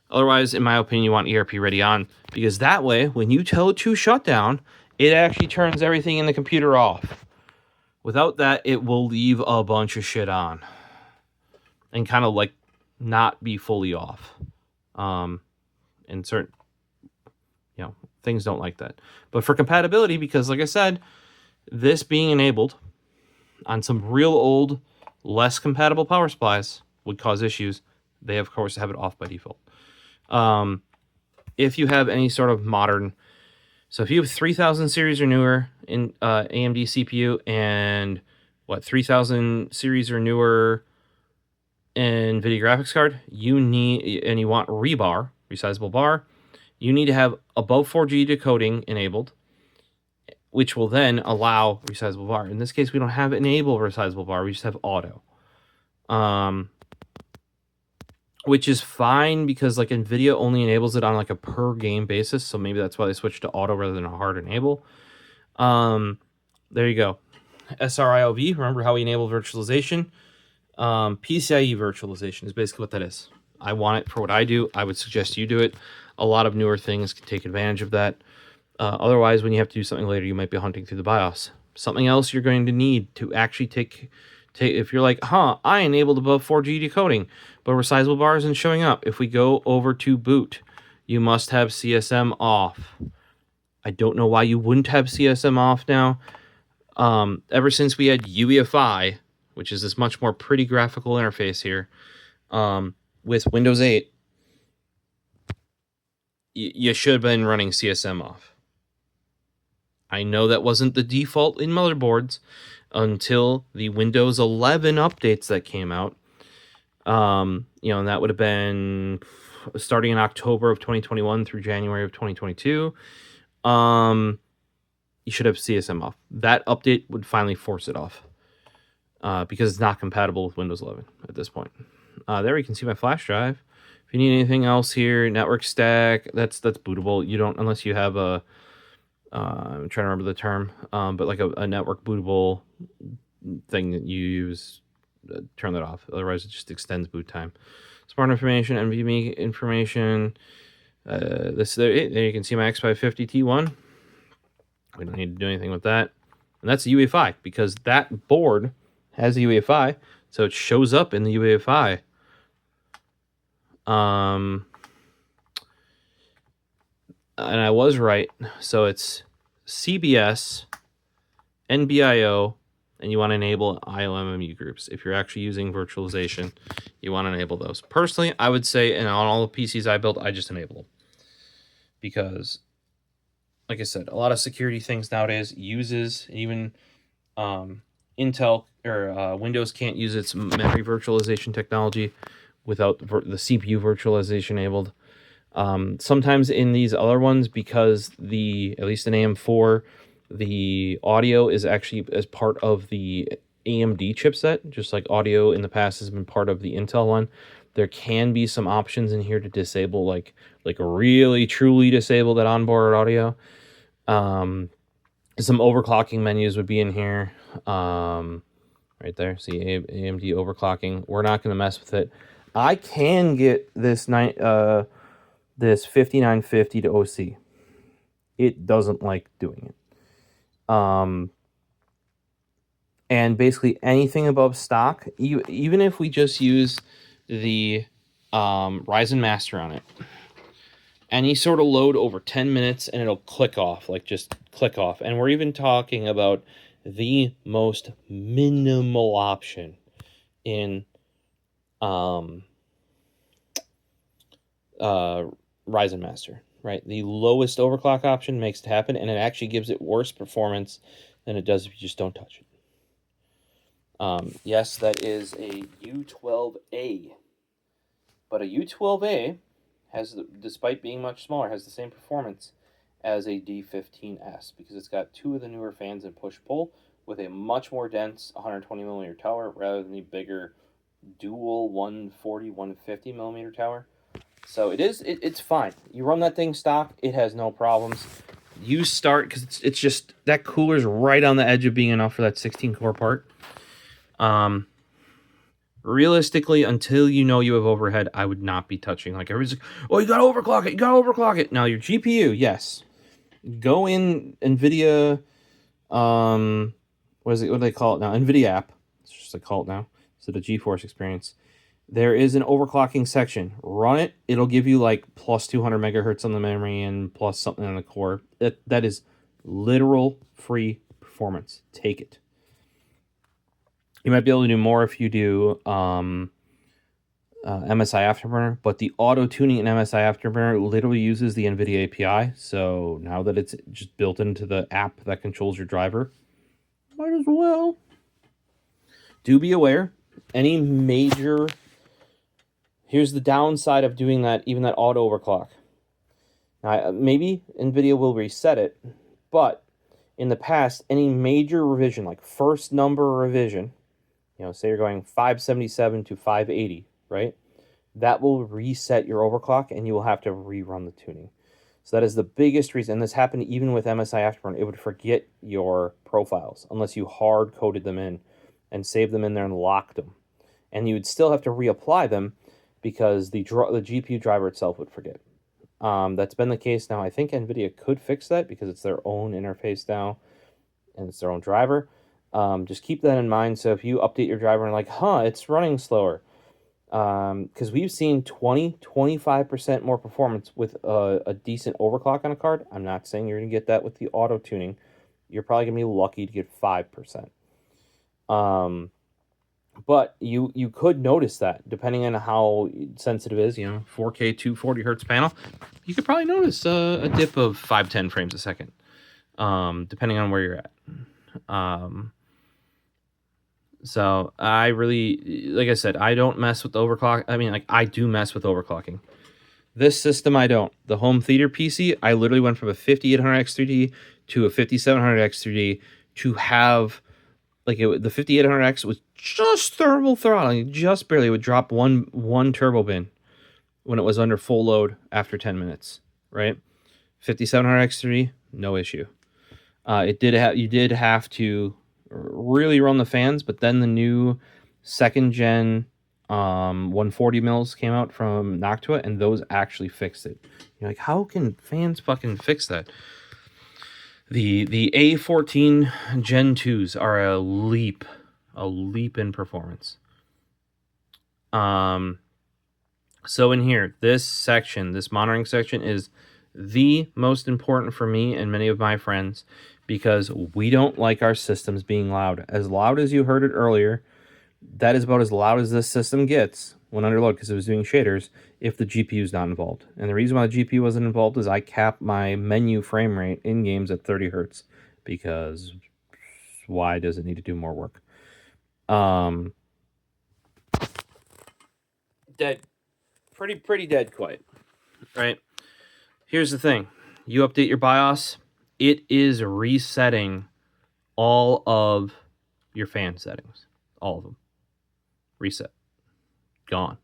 Otherwise, in my opinion, you want ERP ready on, because that way, when you tell it to shut down, it actually turns everything in the computer off. Without that, it will leave a bunch of shit on and kind of like not be fully off. And certain, things don't like that. But for compatibility, because like I said, this being enabled on some real old, less compatible power supplies would cause issues. They, of course, have it off by default. If you have any sort of modern, so if you have 3000 series or newer in AMD CPU and 3000 series or newer NVIDIA graphics card, you want resizable bar, you need to have above 4G decoding enabled, which will then allow resizable bar. In this case, we don't have enable resizable bar, we just have auto. Which is fine because like NVIDIA only enables it on like a per game basis, so maybe that's why they switched to auto rather than a hard enable. There you go. SRIOV, remember how we enable virtualization? PCIe virtualization is basically what that is. I want it for what I do. I would suggest you do it. A lot of newer things can take advantage of that. Otherwise, when you have to do something later, you might be hunting through the BIOS. Something else you're going to need to actually take if you're like, I enabled above 4G decoding, but resizable bar isn't showing up. If we go over to boot, you must have CSM off. I don't know why you wouldn't have CSM off now. Ever since we had UEFI, which is this much more pretty graphical interface here, with Windows 8, you should have been running CSM off. I know that wasn't the default in motherboards until the Windows 11 updates that came out. And that would have been starting in October of 2021 through January of 2022. You should have CSM off. That update would finally force it off because it's not compatible with Windows 11 at this point. There you can see my flash drive. If you need anything else here, network stack, that's bootable. You don't, unless you have a, I'm trying to remember the term, but like a network bootable thing that you use, turn that off. Otherwise, it just extends boot time. Smart information, NVMe information. There you can see my X550 T1. We don't need to do anything with that. And that's a UEFI because that board has a UEFI, so it shows up in the UEFI. And I was right. So it's CBS, NBIO, and you want to enable IOMMU groups. If you're actually using virtualization, you want to enable those. Personally, I would say, and on all the PCs I built, I just enable them. Because, like I said, a lot of security things nowadays uses, even Intel or Windows can't use its memory virtualization technology without the CPU virtualization enabled. Sometimes in these other ones, because at least in AM4, the audio is actually as part of the AMD chipset, just like audio in the past has been part of the Intel one. There can be some options in here to disable, like really truly disable that onboard audio. Some overclocking menus would be in here. Right there, see AMD overclocking. We're not going to mess with it. I can get this 5950 to OC. It doesn't like doing it. And basically anything above stock, even if we just use the Ryzen Master on it, any sort of load over 10 minutes and it'll click off, like just click off. And we're even talking about the most minimal option in Ryzen Master, right? The lowest overclock option makes it happen, and it actually gives it worse performance than it does if you just don't touch it. Yes, that is a U12A, but a U12A has, despite being much smaller, has the same performance as a D15S because it's got two of the newer fans in push-pull with a much more dense 120mm tower rather than the bigger dual 140, 150mm tower. So it's fine. You run that thing stock, it has no problems. You start, because it's just, that cooler's right on the edge of being enough for that 16-core part. Realistically, until you know you have overhead, I would not be touching. Like, everybody's like, oh, you gotta overclock it, you gotta overclock it. Now, your GPU, yes. Go in NVIDIA, what do they call it now? NVIDIA app. It's just what they call it now. So the GeForce experience. There is an overclocking section. Run it. It'll give you like plus 200 megahertz on the memory and plus something on the core. That is literal free performance. Take it. You might be able to do more if you do MSI Afterburner, but the auto tuning in MSI Afterburner literally uses the NVIDIA API. So now that it's just built into the app that controls your driver, might as well. Do be aware, any major... Here's the downside of doing that, even that auto overclock. Now, maybe NVIDIA will reset it, but in the past, any major revision, like first number revision, say you're going 577 to 580, right? That will reset your overclock, and you will have to rerun the tuning. So that is the biggest reason, and this happened even with MSI Afterburner. It would forget your profiles unless you hard-coded them in and saved them in there and locked them. And you would still have to reapply them, because the GPU driver itself would forget. That's been the case now. I think NVIDIA could fix that because it's their own interface now, and it's their own driver. Just keep that in mind. So if you update your driver and like, it's running slower, because we've seen 20-25% more performance with a decent overclock on a card. I'm not saying you're going to get that with the auto tuning. You're probably going to be lucky to get 5%. But you could notice that, depending on how sensitive it is, 4K 240 hertz panel, you could probably notice a dip of 5-10 frames a second, depending on where you're at. So I really, like I said, I don't mess with overclock. I mean, like, I do mess with overclocking. This system, I don't. The home theater PC, I literally went from a 5800X3D to a 5700X3D to have... Like, the 5800X was just thermal throttling, just barely. It would drop one turbo bin when it was under full load after 10 minutes, right? 5700X3, no issue. You did have to really run the fans, but then the new second gen 140 mils came out from Noctua, and those actually fixed it. You're like, how can fans fucking fix that? The A14 Gen 2s are a leap in performance. So in here, this section, this monitoring section is the most important for me and many of my friends because we don't like our systems being loud. As loud as you heard it earlier, that is about as loud as this system gets when under load because it was doing shaders if the GPU is not involved. And the reason why the GPU wasn't involved is I cap my menu frame rate in games at 30 hertz because why does it need to do more work? Dead. Pretty dead quiet, right? Here's the thing. You update your BIOS, it is resetting all of your fan settings. All of them. Reset. Gone.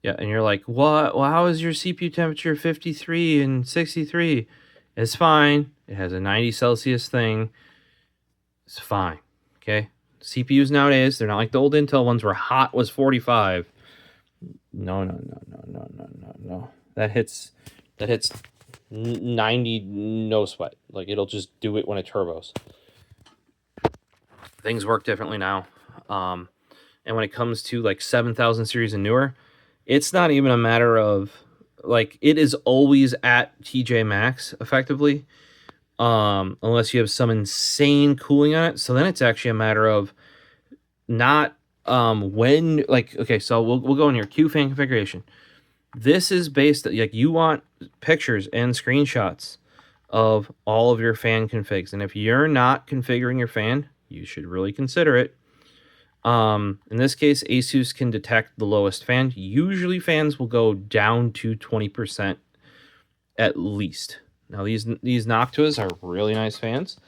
Yeah, and you're like, what? Well, how is your CPU temperature 53 and 63? It's fine. It has a 90 Celsius thing. It's fine. Okay? CPUs nowadays, they're not like the old Intel ones where hot was 45. No. That hits 90, no sweat. Like, it'll just do it when it turbos. Things work differently now. And when it comes to like 7000 series and newer, it's not even a matter of like it is always at TJ max effectively, unless you have some insane cooling on it. So then it's actually a matter of not when like okay. So we'll go in here. Q fan configuration. This is based like you want pictures and screenshots of all of your fan configs, and if you're not configuring your fan, you should really consider it. In this case, ASUS can detect the lowest fan. Usually fans will go down to 20% at least. Now these Noctuas are really nice fans.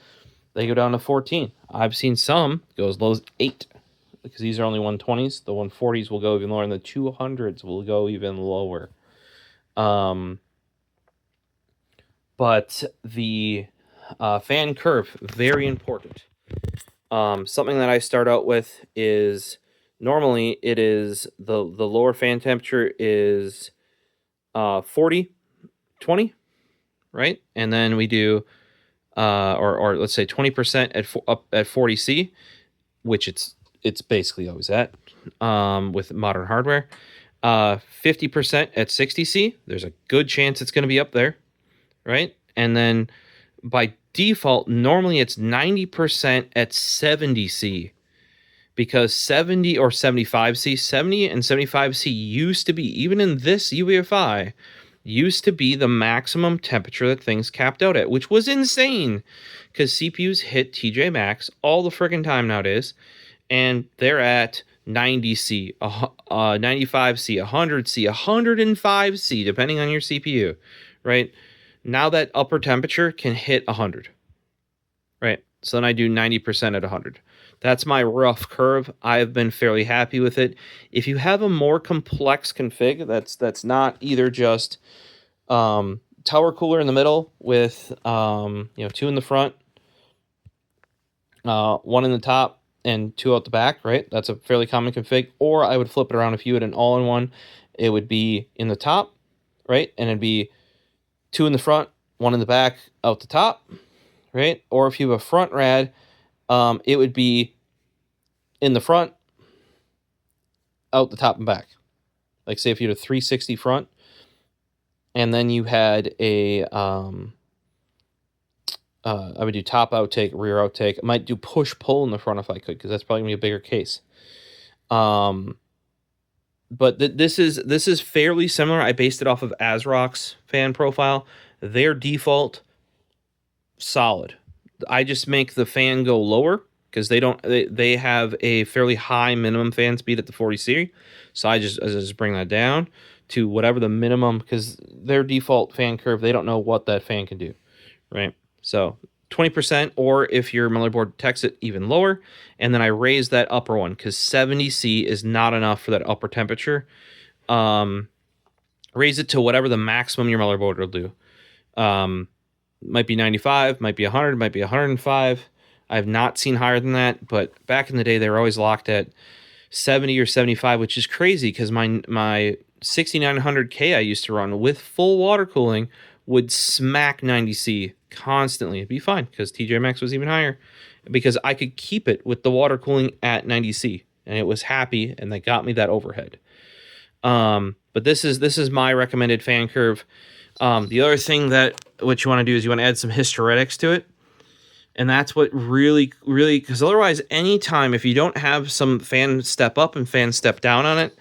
They go down to 14. I've seen some go as low as 8 because these are only 120s. The 140s will go even lower, and the 200s will go even lower. But the fan curve, very important. Something that I start out with is normally it is the lower fan temperature is 40, 20, right? And then we do or let's say 20% up at 40C, which it's basically always at with modern hardware. 50% at 60C. There's a good chance it's going to be up there, right? And then by default, normally it's 90% at 70C because 70 or 75C, 70 and 75C used to be, even in this UEFI, used to be the maximum temperature that things capped out at, which was insane because CPUs hit TJ max all the friggin' time nowadays, and they're at 90C, 95C, 100C, 105C, depending on your CPU, right? Now that upper temperature can hit 100, right? So then I do 90% at 100. That's my rough curve. I've been fairly happy with it. If you have a more complex config, that's not either just tower cooler in the middle with 2 in the front, 1 in the top, and 2 out the back, right? That's a fairly common config. Or I would flip it around. If you had an all-in-one, it would be in the top, right? And it'd be 2 in the front, 1 in the back, out the top, right? Or if you have a front rad, it would be in the front, out the top and back. Like say if you had a 360 front, and then you had a, I would do top outtake, rear outtake. I might do push pull in the front if I could, because that's probably gonna be a bigger case. But this is fairly similar. I based it off of ASRock's fan profile. Their default, solid. I just make the fan go lower because they have a fairly high minimum fan speed at the 40C. So I just bring that down to whatever the minimum, because their default fan curve, they don't know what that fan can do, right? So 20%, or if your motherboard detects it, even lower. And then I raise that upper one because 70C is not enough for that upper temperature. Raise it to whatever the maximum your motherboard will do. Might be 95, might be 100, might be 105. I have not seen higher than that, but back in the day, they were always locked at 70 or 75, which is crazy because my 6900K I used to run with full water cooling would smack 90C constantly. It'd be fine because TJ Max was even higher because I could keep it with the water cooling at 90C, and it was happy, and they got me that overhead. But this is my recommended fan curve. The other thing what you want to do is you want to add some hysteretics to it. And that's what really, because otherwise, anytime if you don't have some fan step up and fan step down on it,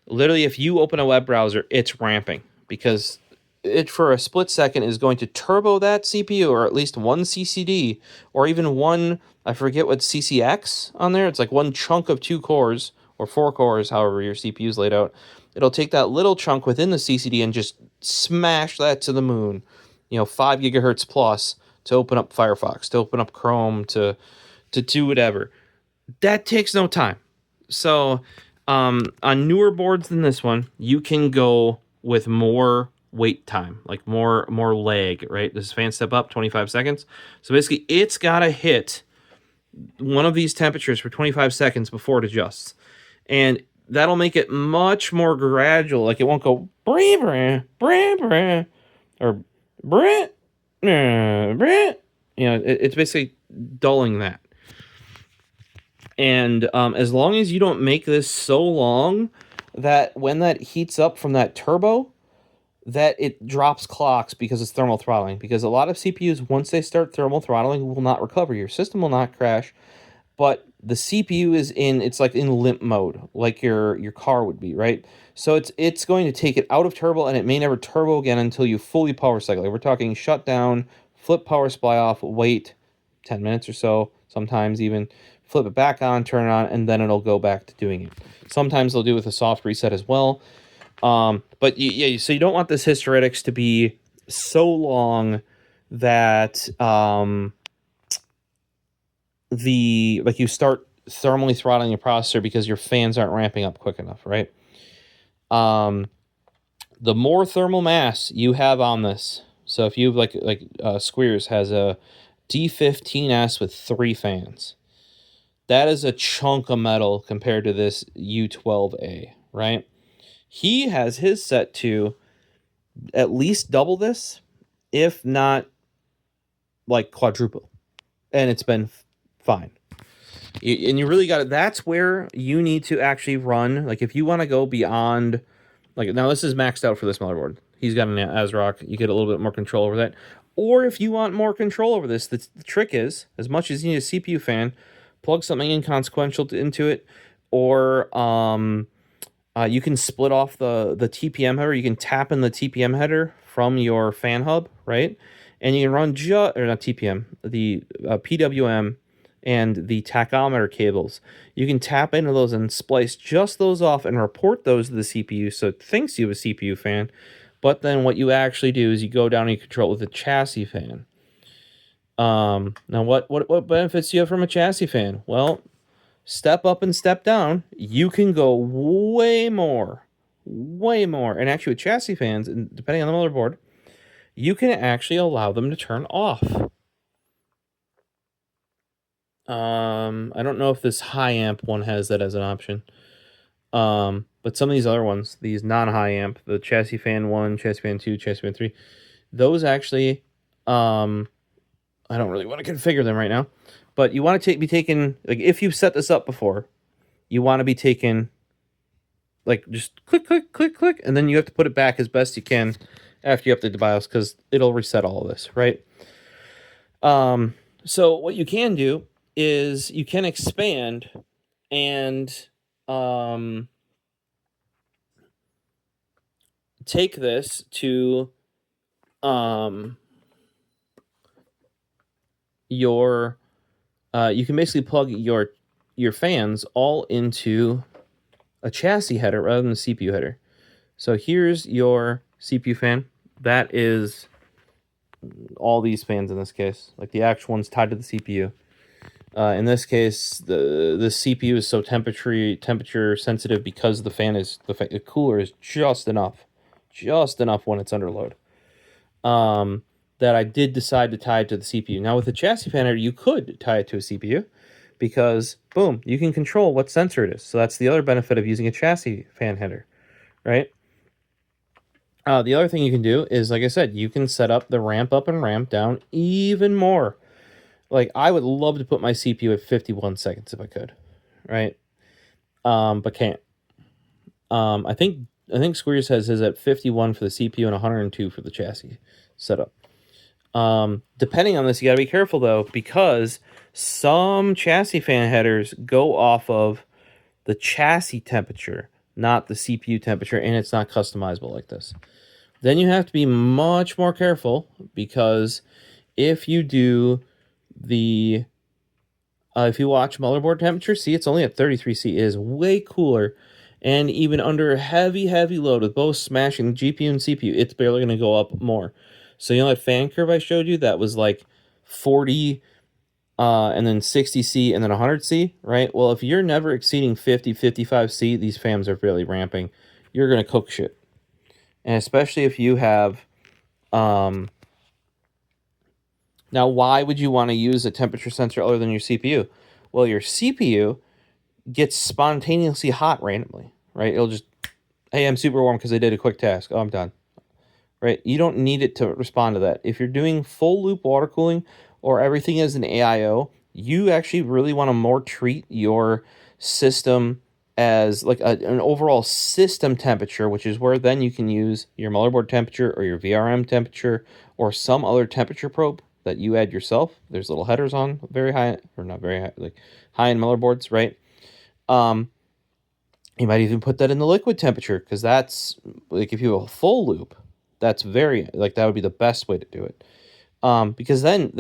literally if you open a web browser, it's ramping because it for a split second is going to turbo that CPU or at least one CCD or even one, I forget what CCX on there. It's like one chunk of 2 cores or 4 cores, however your CPU is laid out. It'll take that little chunk within the CCD and just smash that to the moon, 5 gigahertz plus to open up Firefox, to open up Chrome, to do whatever. That takes no time. So on newer boards than this one, you can go with more wait time, like more lag, right? This is fan step up, 25 seconds. So basically, it's got to hit one of these temperatures for 25 seconds before it adjusts. And that'll make it much more gradual. Like it won't go brah, brah, brah, brah, or brah, brah. It's basically dulling that. And as long as you don't make this so long that when that heats up from that turbo, that it drops clocks because it's thermal throttling. Because a lot of CPUs, once they start thermal throttling, will not recover. Your system will not crash, but the CPU is it's like in limp mode, like your car would be, right? So it's going to take it out of turbo, and it may never turbo again until you fully power cycle. We're talking shut down, flip power supply off, wait 10 minutes or so, sometimes even flip it back on, turn it on, and then it'll go back to doing it. Sometimes they'll do it with a soft reset as well. But so you don't want this hysteretics to be so long that you start thermally throttling your processor because your fans aren't ramping up quick enough, right? The more thermal mass you have on this, so if you have Squeers has a D15S with 3 fans, that is a chunk of metal compared to this U12A, right? He has his set to at least double this, if not like quadruple, and it's been fine. And you really got it. That's where you need to actually run. Like if you want to go beyond, like now this is maxed out for this motherboard. He's got an ASRock. You get a little bit more control over that. Or if you want more control over this, the trick is, as much as you need a CPU fan, plug something inconsequential into it, or you can split off the TPM header. You can tap in the TPM header from your fan hub, right? And you can run or not TPM, the PWM and the tachometer cables. You can tap into those and splice just those off and report those to the CPU so it thinks you have a CPU fan. But then what you actually do is you go down and you control it with a chassis fan. Now, what benefits do you have from a chassis fan? Well, step up and step down, you can go way more. And actually with chassis fans, and depending on the motherboard, you can actually allow them to turn off. I don't know if this high amp one has that as an option. But some of these other ones, these non-high amp, the chassis fan 1, chassis fan 2, chassis fan 3, those actually, I don't really want to configure them right now. But you want to be taken, like if you've set this up before, you want to be taken, like just click, click, click, click, and then you have to put it back as best you can after you update the BIOS because it'll reset all of this, right? So what you can do is you can expand and take this to your you can basically plug your fans all into a chassis header rather than a CPU header. So here's your CPU fan. That is all these fans in this case, like the actual ones tied to the CPU. In this case, the CPU is so temperature sensitive because the fan is the cooler is just enough when it's under load. That I did decide to tie it to the CPU. Now with the chassis fan header, you could tie it to a CPU because boom, you can control what sensor it is. So that's the other benefit of using a chassis fan header, right? The other thing you can do is, like I said, you can set up the ramp up and ramp down even more. Like, I would love to put my CPU at 51 seconds if I could, right? But can't. I think I think Squeers has his at 51 for the CPU and 102 for the chassis setup. Depending on this, you gotta be careful though, because some chassis fan headers go off of the chassis temperature, not the CPU temperature, and it's not customizable like this. Then you have to be much more careful, because if you do the if you watch motherboard temperature, see it's only at 33C. It is way cooler, and even under heavy load with both smashing GPU and CPU, it's barely going to go up more. So you know that fan curve I showed you, that was like 40 and then 60C and then 100C, right? Well, if you're never exceeding 50, 55C, these fans are really ramping. You're going to cook shit. And especially if you have... now, why would you want to use a temperature sensor other than your CPU? Well, your CPU gets spontaneously hot randomly, right? It'll just, hey, I'm super warm because I did a quick task. Oh, I'm done, right? You don't need it to respond to that. If you're doing full loop water cooling or everything is an AIO, you actually really want to more treat your system as like an overall system temperature, which is where then you can use your motherboard temperature or your VRM temperature or some other temperature probe that you add yourself. There's little headers on very high, or not very high, like high-end motherboards, right? You might even put that in the liquid temperature, because that's like, if you have a full loop, that's very, like, that would be the best way to do it. Because then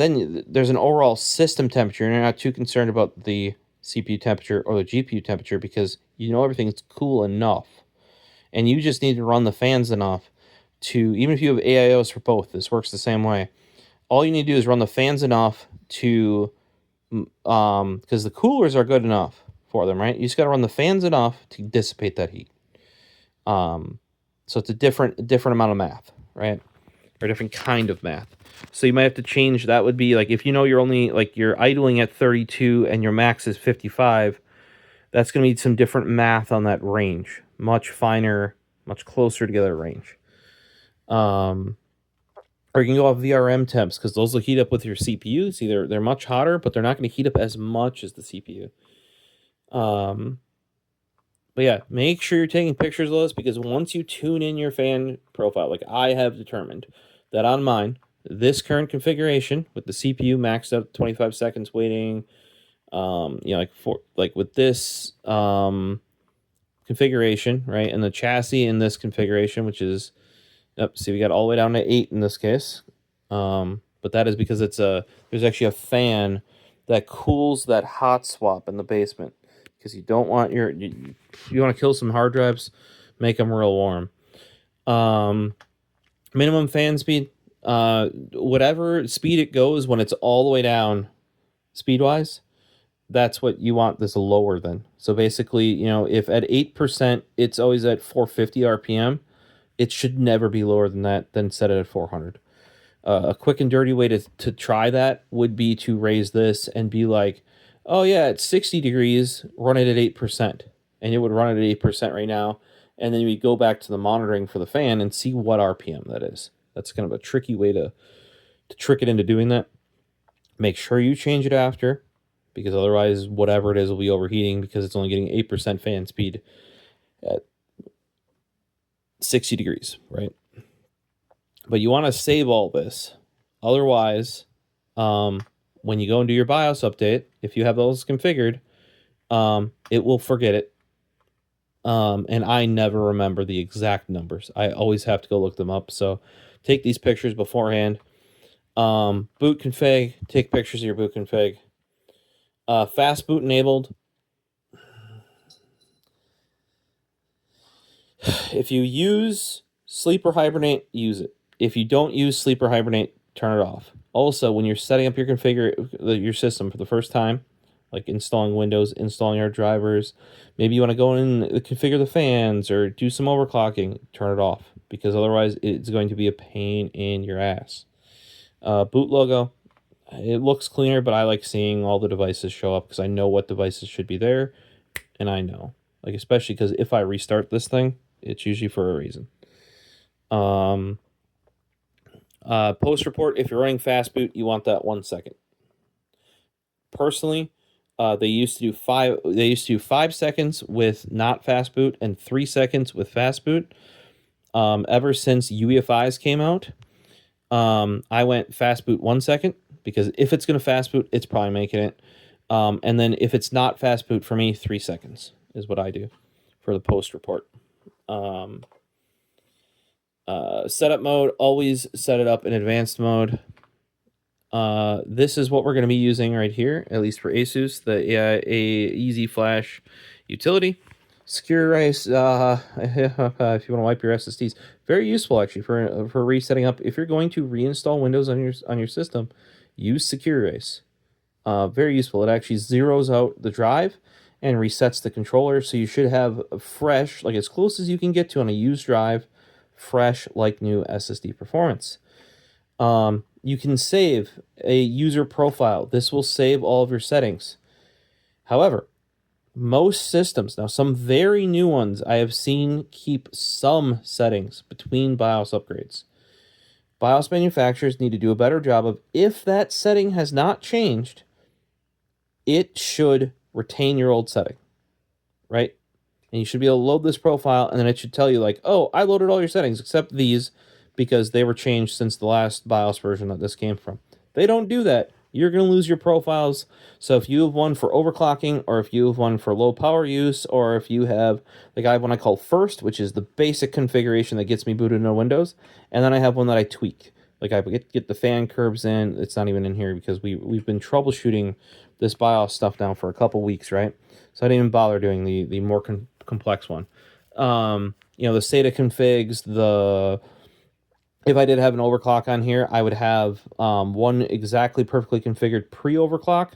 there's an overall system temperature, and you're not too concerned about the CPU temperature or the GPU temperature, because you know everything's cool enough, and you just need to run the fans enough to, even if you have AIOs for both, this works the same way. All you need to do is run the fans enough to, because the coolers are good enough for them, right? You just got to run the fans enough to dissipate that heat. So it's a different amount of math, right? Or a different kind of math. So you might have to change. That would be like, if you know you're only, like, you're idling at 32 and your max is 55, that's going to be some different math on that range. Much finer, much closer together range. Or you can go off VRM temps, because those will heat up with your CPU. See, they're much hotter, but they're not going to heat up as much as the CPU. But yeah, make sure you're taking pictures of this, because once you tune in your fan profile, like I have determined that on mine, this current configuration with the CPU maxed out 25 seconds waiting, like with this configuration, right, and the chassis in this configuration, which is, see, we got all the way down to 8 in this case. But that is because there's actually a fan that cools that hot swap in the basement, because you don't want you want to kill some hard drives, make them real warm. Minimum fan speed, whatever speed it goes when it's all the way down speed wise, that's what you want this lower than. So basically, if at 8% it's always at 450 RPM, it should never be lower than that, then set it at 400. A quick and dirty way to try that would be to raise this and be like, oh yeah, it's 60 degrees, run it at 8%. And it would run it at 8% right now. And then you go back to the monitoring for the fan and see what RPM that is. That's kind of a tricky way to trick it into doing that. Make sure you change it after, because otherwise whatever it is will be overheating, because it's only getting 8% fan speed at 60 degrees, right? But you want to save all this. Otherwise, when you go and do your BIOS update, if you have those configured, it will forget it. And I never remember the exact numbers. I always have to go look them up. So take these pictures beforehand. Boot config, take pictures of your boot config. Fast boot enabled. If you use sleep or hibernate, use it. If you don't use sleep or hibernate, turn it off. Also, when you're setting up your system for the first time, like installing Windows, installing our drivers, maybe you want to go in and configure the fans or do some overclocking, turn it off, because otherwise it's going to be a pain in your ass. Boot logo, it looks cleaner, but I like seeing all the devices show up, because I know what devices should be there, and I know, like, especially because if I restart this thing, it's usually for a reason. Post report, if you're running fast boot, you want that 1 second. Personally, They used to do 5 seconds with not fast boot and 3 seconds with fast boot. Ever since UEFIs came out, I went fast boot 1 second, because if it's going to fast boot, it's probably making it. And then if it's not fast boot for me, 3 seconds is what I do for the post report. Setup mode, always set it up in advanced mode. This is what we're going to be using right here, at least for ASUS, the Easy Flash utility. Secure Ice, if you want to wipe your SSDs, very useful actually for resetting up. If you're going to reinstall Windows on your system, use Secure Ice. Very useful. It actually zeroes out the drive and resets the controller, so you should have fresh, like as close as you can get to on a used drive, fresh like new SSD performance. You can save a user profile. This will save all of your settings. However, most systems, now some very new ones, I have seen keep some settings between BIOS upgrades. BIOS manufacturers need to do a better job of, if that setting has not changed, it should retain your old setting, right? And you should be able to load this profile, and then it should tell you like, oh, I loaded all your settings except these because they were changed since the last BIOS version that this came from. They don't do that. You're going to lose your profiles. So if you have one for overclocking, or if you have one for low power use, or if you have, like I have one I call first, which is the basic configuration that gets me booted into Windows, and then I have one that I tweak. Like I get the fan curves in. It's not even in here because we've been troubleshooting this BIOS stuff now for a couple weeks, right? So I didn't even bother doing the more complex one. You know, the SATA configs, if I did have an overclock on here, I would have one exactly perfectly configured pre-overclock,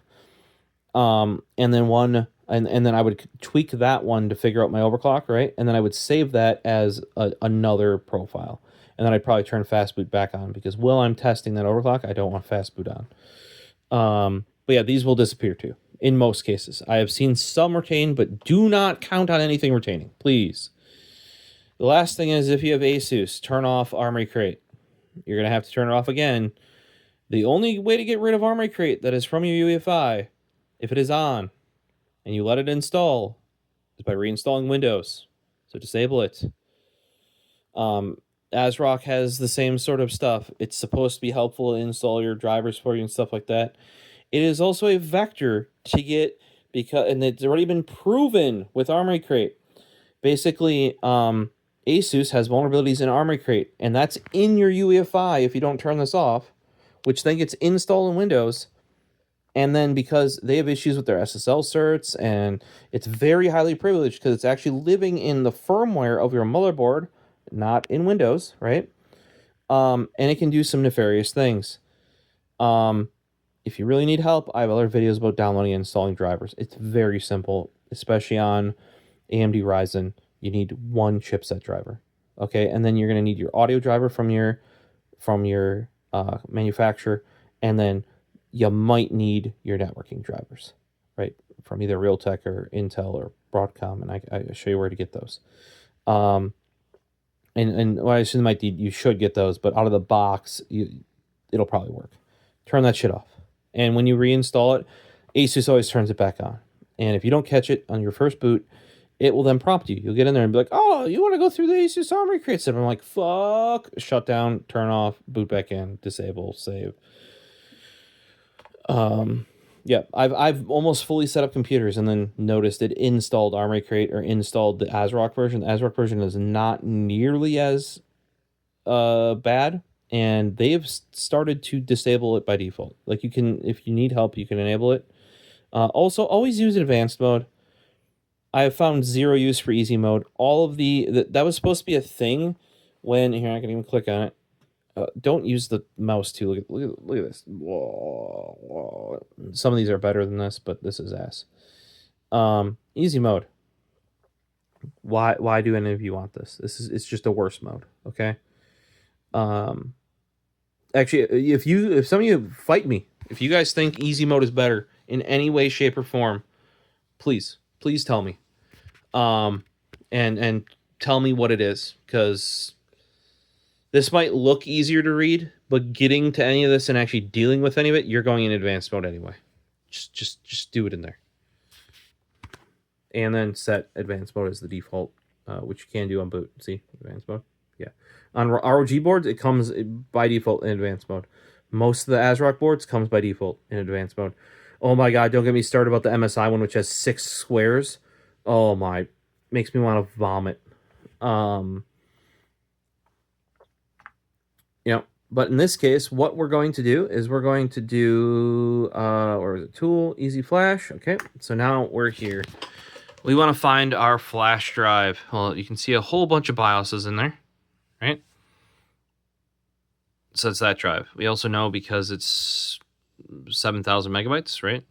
and then one, and then I would tweak that one to figure out my overclock, right? And then I would save that as another profile, and then I'd probably turn fast boot back on, because while I'm testing that overclock, I don't want fast boot on. But yeah, these will disappear too in most cases. I have seen some retain, but do not count on anything retaining, please. The last thing is, if you have ASUS, turn off Armory Crate. You're going to have to turn it off again. The only way to get rid of Armory Crate that is from your UEFI, if it is on, and you let it install, is by reinstalling Windows. So disable it. ASRock has the same sort of stuff. It's supposed to be helpful to install your drivers for you and stuff like that. It is also a vector to get, and it's already been proven with Armory Crate. Basically, ASUS has vulnerabilities in Armory Crate, and that's in your UEFI if you don't turn this off, which then gets installed in Windows. And then because they have issues with their SSL certs, and it's very highly privileged because it's actually living in the firmware of your motherboard, not in Windows, right? And it can do some nefarious things. If you really need help, I have other videos about downloading and installing drivers. It's very simple, especially on AMD Ryzen. You need one chipset driver, okay? And then you're going to need your audio driver from your manufacturer, and then you might need your networking drivers, right? From either Realtek or Intel or Broadcom, and I show you where to get those. And well, I assume you should get those, but out of the box, it'll probably work. Turn that shit off. And when you reinstall it, ASUS always turns it back on. And if you don't catch it on your first boot, it will then prompt you. You'll get in there and be like, oh, you want to go through the ASUS Armory Crate system? I'm like, fuck. Shut down, turn off, boot back in, disable, save. Yeah, I've almost fully set up computers and then noticed it installed Armory Crate or installed the ASRock version. The ASRock version is not nearly as bad, and they've started to disable it by default. Like, you can, if you need help, you can enable it. Also, always use advanced mode. I have found zero use for easy mode. All of that was supposed to be a thing when, here, I can even click on it. Don't use the mouse too. Look at this. Whoa, whoa. Some of these are better than this, but this is ass. Easy mode. Why do any of you want this? It's just a worse mode, okay? Actually, if some of you fight me, if you guys think easy mode is better in any way, shape, or form, please tell me. And tell me what it is, because this might look easier to read, but getting to any of this and actually dealing with any of it, you're going in advanced mode anyway. Just do it in there. and then set advanced mode as the default, which you can do on boot. See, advanced mode. Yeah. On ROG boards, it comes by default in advanced mode. Most of the ASRock boards comes by default in advanced mode. Oh my god, don't get me started about the MSI one, which has 6 squares. Oh my, makes me want to vomit. You know, but in this case, what we're going to do is we're going to do, or is it tool, easy flash. Okay, so now we're here. We want to find our flash drive. Well, you can see a whole bunch of BIOSes in there, right? So it's that drive. We also know because it's 7,000 megabytes, right?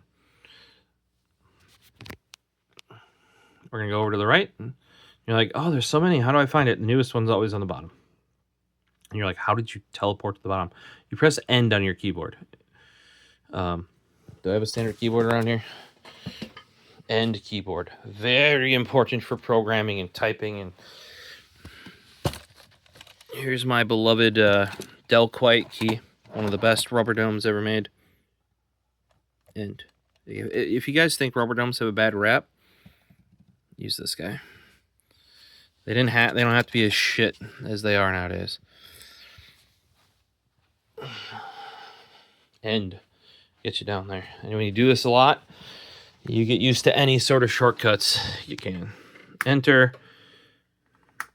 We're going to go over to the right. You're like, oh, there's so many. How do I find it? The newest one's always on the bottom. And you're like, how did you teleport to the bottom? You press End on your keyboard. Do I have a standard keyboard around here? End keyboard. Very important for programming and typing. And here's my beloved Del Quiet key. One of the best rubber domes ever made. And if you guys think rubber domes have a bad rap, use this guy. They don't have to be as shit as they are nowadays. End gets you down there. And when you do this a lot, you get used to any sort of shortcuts you can. Enter.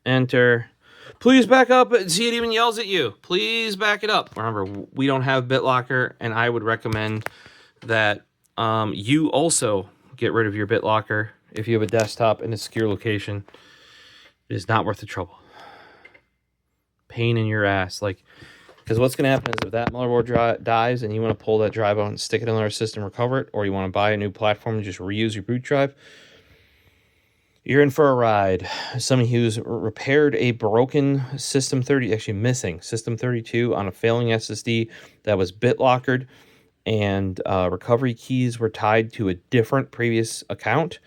Enter. Please back up. See, it even yells at you. Please back it up. Remember, we don't have BitLocker, and I would recommend that you also get rid of your BitLocker if you have a desktop in a secure location. It is not worth the trouble. Pain in your ass. Like, because what's going to happen is if that motherboard dies and you want to pull that drive out and stick it in another system, recover it, or you want to buy a new platform and just reuse your boot drive, you're in for a ride. Somebody who's repaired a broken System 30, actually missing System 32 on a failing SSD that was BitLockered, and recovery keys were tied to a different previous account.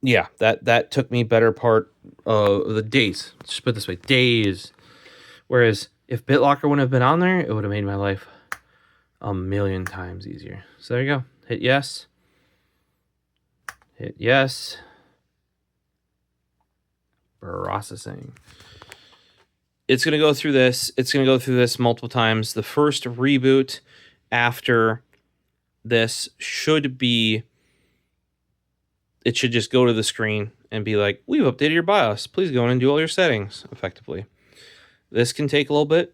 Yeah, that took me better part of the days. Just put it this way, days. Whereas if BitLocker wouldn't have been on there, it would have made my life a million times easier. So there you go. Hit yes. Hit yes. Processing. It's going to go through this. It's going to go through this multiple times. The first reboot after this should be... It should just go to the screen and be like, we've updated your BIOS. Please go in and do all your settings effectively. This can take a little bit.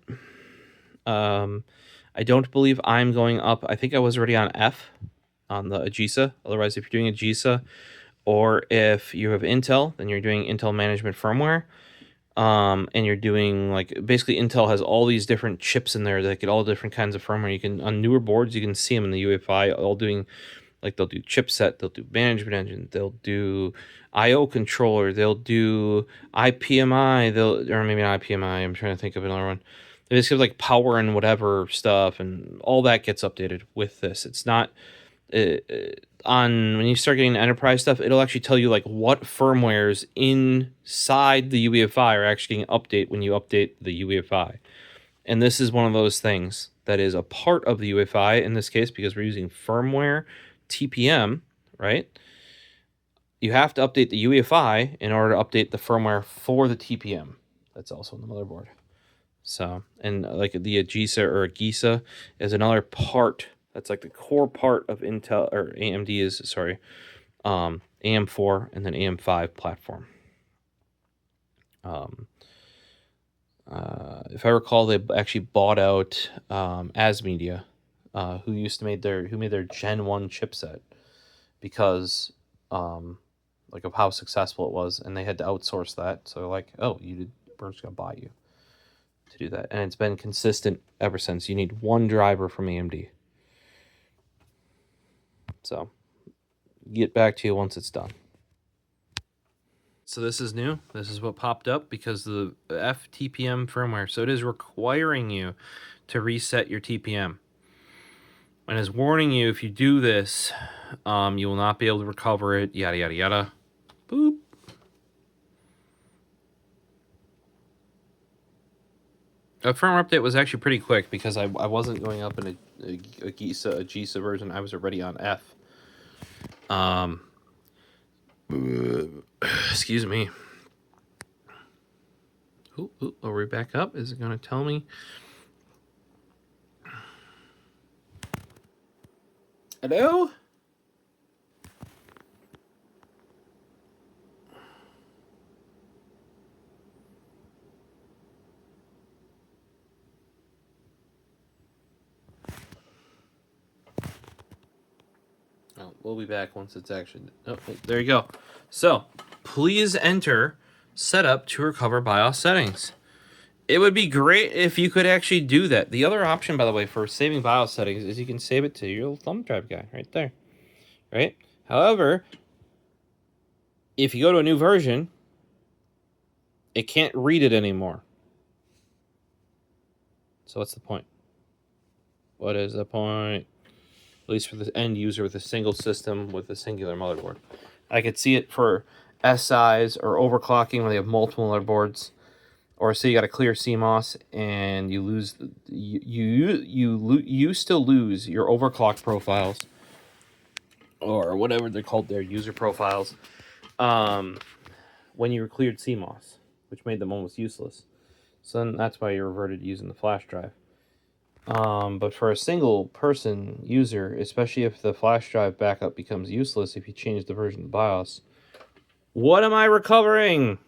I don't believe I'm going up. I think I was already on F on the AGISA. Otherwise, if you're doing AGISA or if you have Intel, then you're doing Intel Management Firmware. And you're doing, like, basically Intel has all these different chips in there that get all different kinds of firmware. You can, on newer boards, you can see them in the UEFI all doing... Like, they'll do chipset, they'll do management engine, they'll do I/O controller, they'll do IPMI, or maybe not IPMI, I'm trying to think of another one. They just have, like, power and whatever stuff, and all that gets updated with this. It's not... when you start getting enterprise stuff, it'll actually tell you, like, what firmwares inside the UEFI are actually getting update when you update the UEFI. And this is one of those things that is a part of the UEFI in this case, because we're using firmware TPM, right? You have to update the UEFI in order to update the firmware for the TPM. That's also on the motherboard. So, and like the AGISA or AGISA is another part. That's like the core part of Intel or AMD is, sorry, AM4 and then AM5 platform. If I recall, they actually bought out ASMedia, who made their Gen 1 chipset because like of how successful it was, and they had to outsource that. So like, oh, we're just gonna buy you to do that, and it's been consistent ever since. You need one driver from AMD. So get back to you once it's done. So this is new. This is what popped up because the FTPM firmware. So it is requiring you to reset your TPM. And is warning you if you do this, you will not be able to recover it, yada, yada, yada. Boop. A firmware update was actually pretty quick because I wasn't going up in a GISA version. I was already on F. Excuse me. Ooh, are we back up? Is it going to tell me? Hello? Oh, we'll be back once it's actually... Oh, there you go. So, please enter setup to recover BIOS settings. It would be great if you could actually do that. The other option, by the way, for saving BIOS settings is you can save it to your little thumb drive guy right there. Right? However, if you go to a new version, it can't read it anymore. So what's the point? What is the point? At least for the end user with a single system with a singular motherboard. I could see it for SIs or overclocking when they have multiple motherboards. Or say you got a clear CMOS and you lose, you still lose your overclock profiles or whatever they're called, their user profiles, when you were cleared CMOS, which made them almost useless. So then that's why you reverted to using the flash drive. But for a single person user, especially if the flash drive backup becomes useless if you change the version of the BIOS, what am I recovering?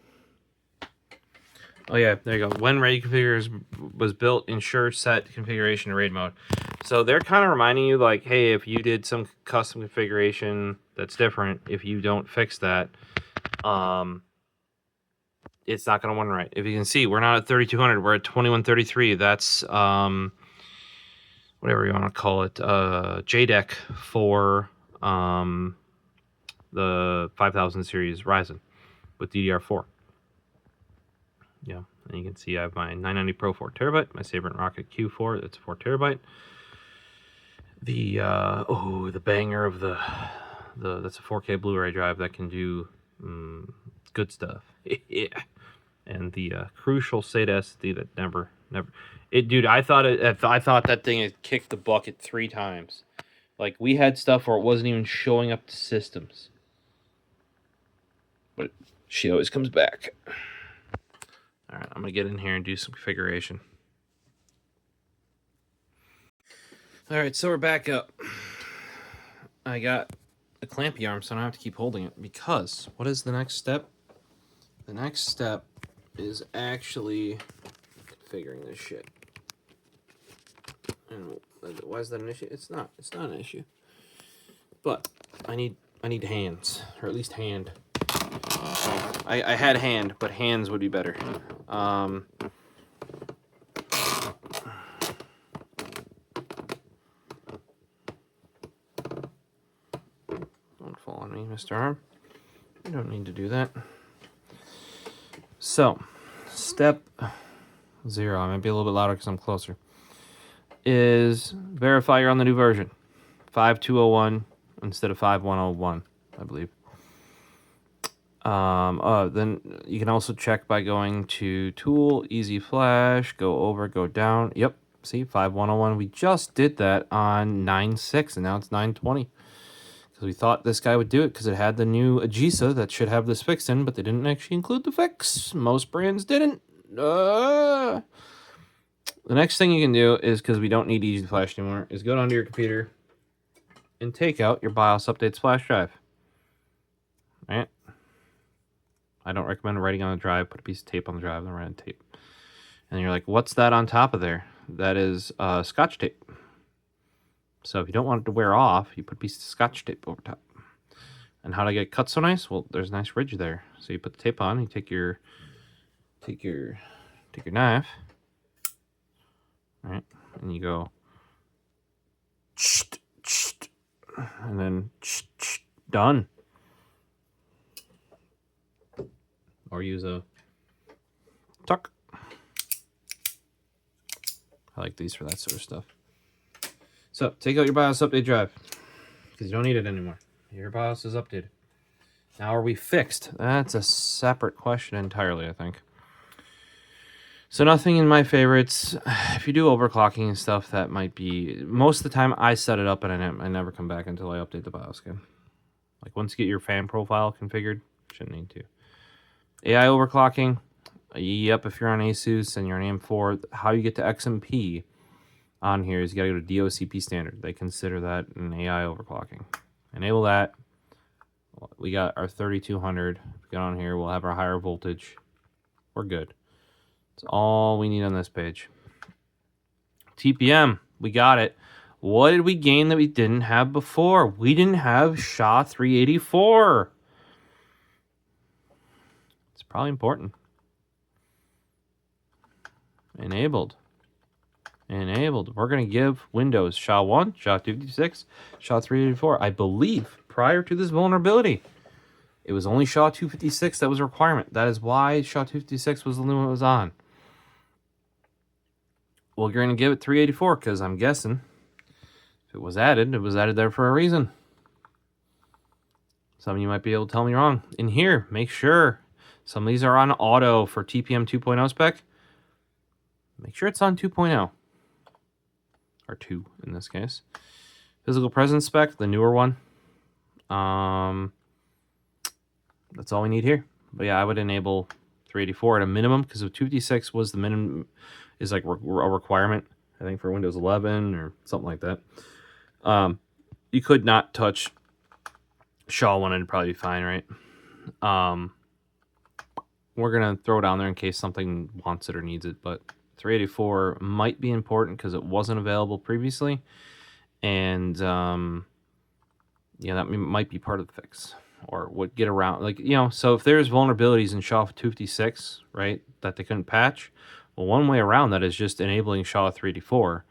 Oh yeah, there you go. When Ready Configures was built, ensure set configuration in RAID mode. So they're kind of reminding you like, hey, if you did some custom configuration that's different, if you don't fix that, it's not going to run right. If you can see, we're not at 3200, we're at 2133. That's whatever you want to call it, JDEC for the 5000 series Ryzen with DDR4. Yeah, and you can see I have my 990 Pro 4TB, my Sabre and Rocket Q4, that's 4TB. The banger of the that's a 4K Blu-ray drive that can do good stuff. Yeah, and the crucial SATA SSD that never. Dude, I thought that thing had kicked the bucket 3 times. Like we had stuff where it wasn't even showing up to systems, but she always comes back. All right, I'm going to get in here and do some configuration. All right, so we're back up. I got a clampy arm, so I don't have to keep holding it, because what is the next step? The next step is actually configuring this shit. And why is that an issue? It's not an issue. But I need hands, or at least hand. I had hand, but hands would be better. Don't fall on me, Mr. Arm. You don't need to do that. So, step 0, I might be a little bit louder because I'm closer, is verify you're on the new version. 5201 instead of 5101, I believe. Then you can also check by going to Tool, Easy Flash, go over, go down. Yep, see, 5101. We just did that on 9.6, and now it's 9.20. Because we thought this guy would do it because it had the new GISA that should have this fix in, but they didn't actually include the fix. Most brands didn't. The next thing you can do is, because we don't need Easy Flash anymore, is go down to your computer and take out your BIOS Updates flash drive. Right? I don't recommend writing on the drive. Put a piece of tape on the drive and write on tape. And you're like, what's that on top of there? That is Scotch tape. So if you don't want it to wear off, you put a piece of Scotch tape over top. And how to get it cut so nice? Well, there's a nice ridge there. So you put the tape on. You take your knife, right? And you go, and then done. Or use a tuck. I like these for that sort of stuff. So take out your BIOS update drive because you don't need it anymore. Your BIOS is updated. Now, are we fixed? That's a separate question entirely, I think. So nothing in my favorites. If you do overclocking and stuff, that might be... Most of the time, I set it up and I never come back until I update the BIOS again. Like, once you get your fan profile configured, shouldn't need to. AI overclocking, yep, if you're on ASUS and you're on AM4, how you get to XMP on here is you got to go to DOCP standard. They consider that an AI overclocking. Enable that. We got our 3200. Get on here, we'll have our higher voltage. We're good. That's all we need on this page. TPM, we got it. What did we gain that we didn't have before? We didn't have SHA-384. It's probably important. Enabled. Enabled. We're going to give Windows SHA-1, SHA-256, SHA-384. I believe prior to this vulnerability, it was only SHA-256 that was a requirement. That is why SHA-256 was the only one that was on. Well, you're going to give it 384 because I'm guessing if it was added there for a reason. Some of you might be able to tell me wrong. In here, make sure some of these are on auto for TPM 2.0 spec. Make sure it's on 2.0. Or 2 in this case. Physical presence spec, the newer one. That's all we need here. But yeah, I would enable 384 at a minimum because if 256 was the minimum, is like a requirement, I think, for Windows 11 or something like that. You could not touch SHA-1 and it'd probably be fine, right? We're going to throw it down there in case something wants it or needs it, but 384 might be important because it wasn't available previously. And, yeah, that might be part of the fix. Or what get around, like, you know, so if there's vulnerabilities in SHA-256, right, that they couldn't patch, well, one way around that is just enabling SHA-384.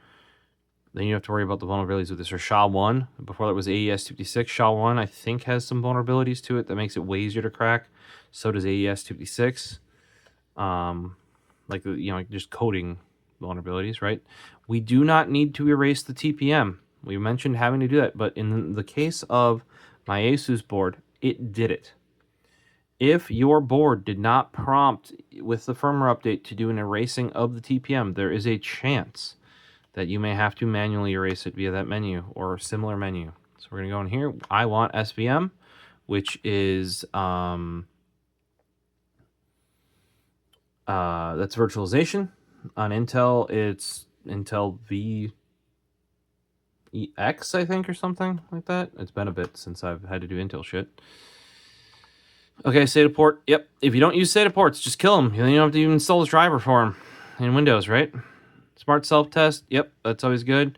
Then you have to worry about the vulnerabilities with this. Or SHA-1, before that was AES-256. SHA-1, I think, has some vulnerabilities to it that makes it way easier to crack. So does AES-256. Like, you know, just coding vulnerabilities, right? We do not need to erase the TPM. We mentioned having to do that, but in the case of my ASUS board, it did it. If your board did not prompt with the firmware update to do an erasing of the TPM, there is a chance that you may have to manually erase it via that menu or a similar menu. So we're going to go in here. I want SVM, which is that's virtualization. On Intel, it's Intel VEX, I think, or something like that. It's been a bit since I've had to do Intel shit. Okay, SATA port. Yep. If you don't use SATA ports, just kill them. You don't have to even install this driver for them in Windows, right? Smart self-test. Yep, that's always good.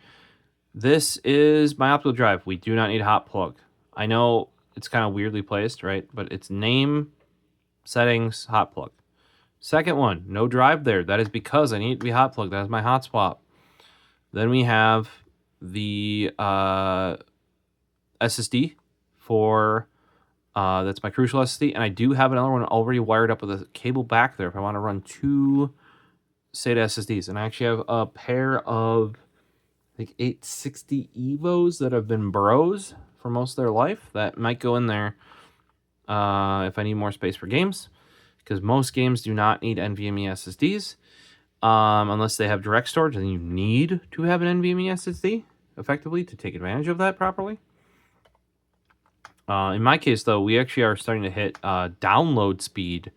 This is my optical drive. We do not need a hot plug. I know it's kind of weirdly placed, right? But it's name, settings, hot plug. Second one, no drive there. That is because I need to be hot plugged. That is my hot swap. Then we have the SSD for... that's my Crucial SSD, and I do have another one already wired up with a cable back there if I want to run 2 SATA SSDs. And I actually have a pair of, I think, 860 EVOs that have been bros for most of their life that might go in there if I need more space for games, because most games do not need NVMe SSDs unless they have direct storage, and you need to have an NVMe SSD effectively to take advantage of that properly. In my case, though, we actually are starting to hit download speed